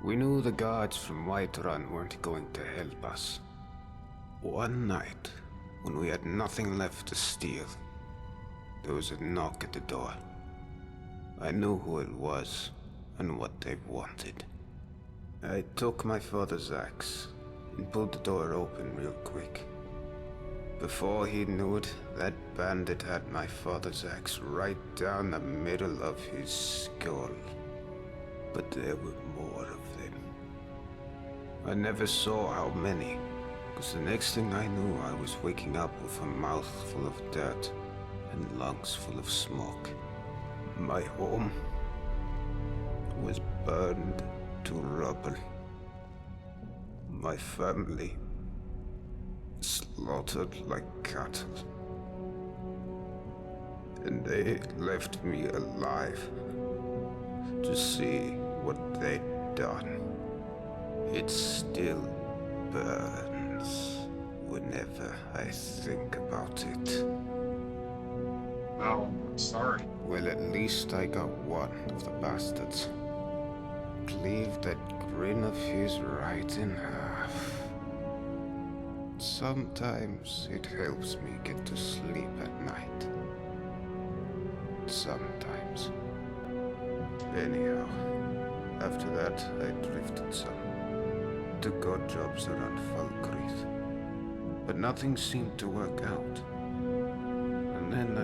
We knew the guards from Whiterun weren't going to help us. One night, when we had nothing left to steal, there was a knock at the door. I knew who it was and what they wanted. I took my father's axe and pulled the door open real quick. Before he knew it, that bandit had my father's axe right down the middle of his skull. But there were more of them. I never saw how many, because the next thing I knew, I was waking up with a mouth full of dirt and lungs full of smoke. My home was burned to rubble. My family slaughtered like cattle. And they left me alive to see what they'd done. It still burns whenever I think about it. Oh, I'm sorry. Well, at least I got one of the bastards. Cleaved that grin of his right in half. Sometimes it helps me get to sleep at night. Sometimes. Anyhow, after that, I drifted some. Took odd jobs around Falkreath. But nothing seemed to work out. And then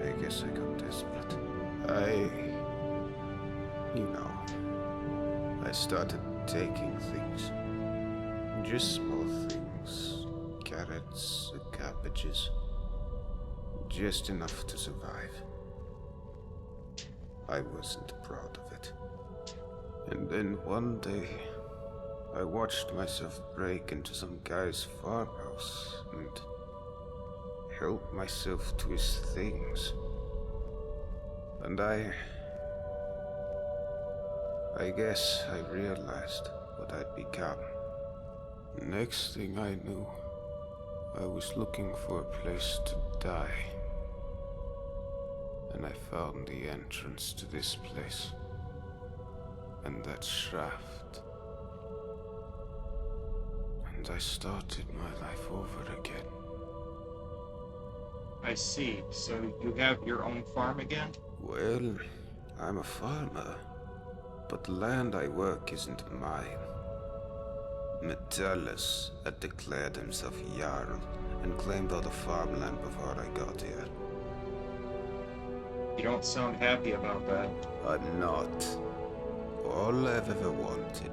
I guess I got desperate. I started taking things. Just small things. Carrots, cabbages. Just enough to survive. I wasn't proud of it. And then one day, I watched myself break into some guy's farmhouse and help myself to his things. And I guess I realized what I'd become. Next thing I knew, I was looking for a place to die. And I found the entrance to this place. And that shaft. And I started my life over again. I see. So you have your own farm again? Well, I'm a farmer. But the land I work isn't mine. Metellus had declared himself Jarl and claimed all the farmland before I got here. You don't sound happy about that. I'm not. All I've ever wanted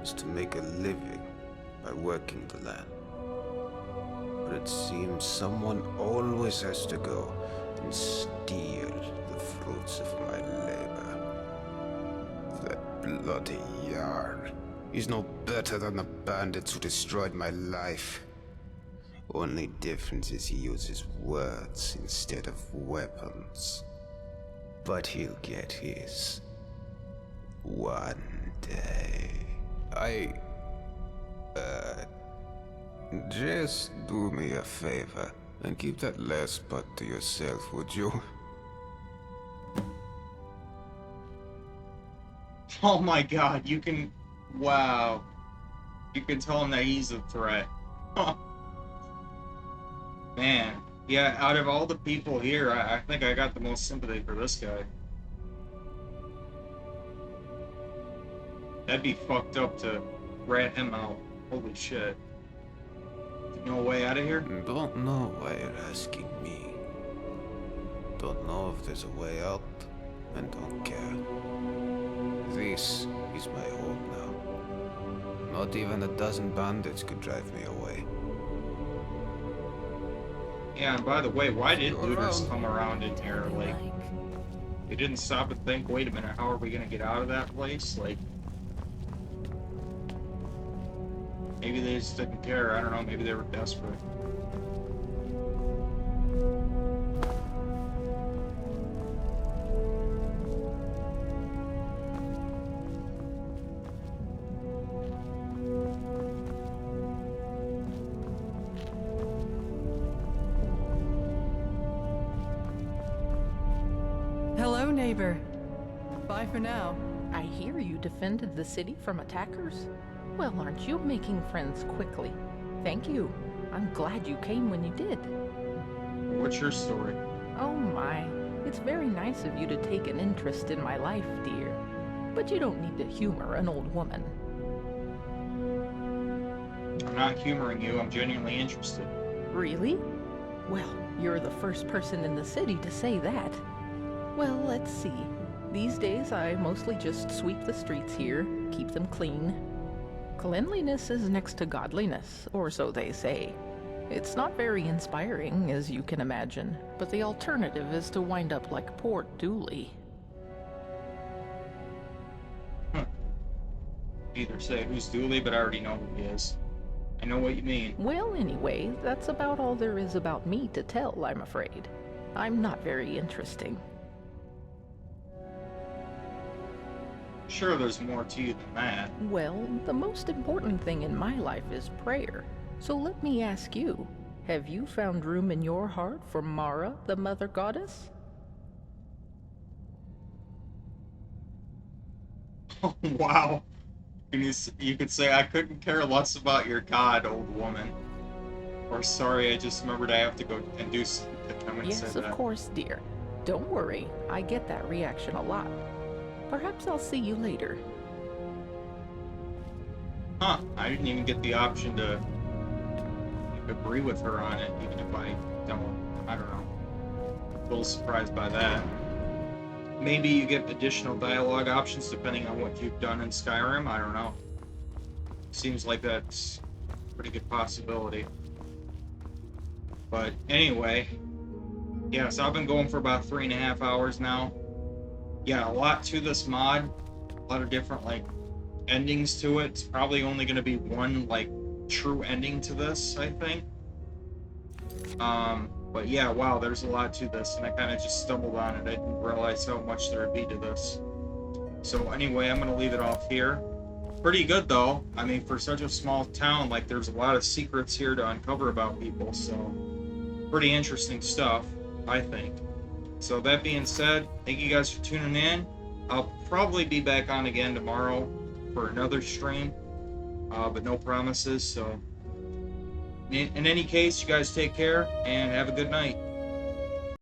is to make a living by working the land. But it seems someone always has to go and steal the fruits of my labor. That bloody Jarl. He's no better than the bandits who destroyed my life. Only difference is he uses words instead of weapons. But he'll get his. One day. Just do me a favor and keep that last part to yourself, would you? Oh my god, you can... Wow. You can tell him that he's a threat. Man. Yeah, out of all the people here, I think I got the most sympathy for this guy. That'd be fucked up to rat him out. Holy shit. No way out of here? Don't know why you're asking me. Don't know if there's a way out, and don't care. This is my home now. Not even a dozen bandits could drive me away. Yeah, and by the way, why did looters come around in here? Like, they didn't stop and think, wait a minute, how are we gonna get out of that place? Like, maybe they just didn't care, I don't know, maybe they were desperate. Hello, neighbor. Bye for now. I hear you defended the city from attackers. Well, aren't you making friends quickly? Thank you. I'm glad you came when you did. What's your story? Oh my. It's very nice of you to take an interest in my life, dear. But you don't need to humor an old woman. I'm not humoring you, I'm genuinely interested. Really? Well, you're the first person in the city to say that. Well, let's see. These days I mostly just sweep the streets here, keep them clean. Cleanliness is next to godliness, or so they say. It's not very inspiring, as you can imagine, but the alternative is to wind up like poor Dooley. Either say who's Dooley, but I already know who he is. I know what you mean. Well, anyway, that's about all there is about me to tell, I'm afraid. I'm not very interesting. Sure, there's more to you than that. Well, the most important thing in my life is prayer. So let me ask you, have you found room in your heart for Mara, the Mother Goddess? Oh, wow. You could say, I couldn't care less about your god, old woman. Or sorry, I just remembered I have to go and do something. I wouldn't say Yes, that. of course, dear. Don't worry, I get that reaction a lot. Perhaps I'll see you later. Huh, I didn't even get the option to agree with her on it, even if I don't know. A little surprised by that. Maybe you get additional dialogue options depending on what you've done in Skyrim, I don't know. Seems like that's a pretty good possibility. But anyway, yeah, so I've been going for about 3.5 hours now. Yeah, a lot to this mod, a lot of different, like, endings to it. It's probably only going to be one, like, true ending to this, I think. But yeah, wow, there's a lot to this, and I kind of just stumbled on it. I didn't realize how much there would be to this. So anyway, I'm going to leave it off here. Pretty good, though. I mean, for such a small town, like, there's a lot of secrets here to uncover about people, so pretty interesting stuff, I think. So that being said, thank you guys for tuning in. I'll probably be back on again tomorrow for another stream, but no promises. So in any case, you guys take care and have a good night.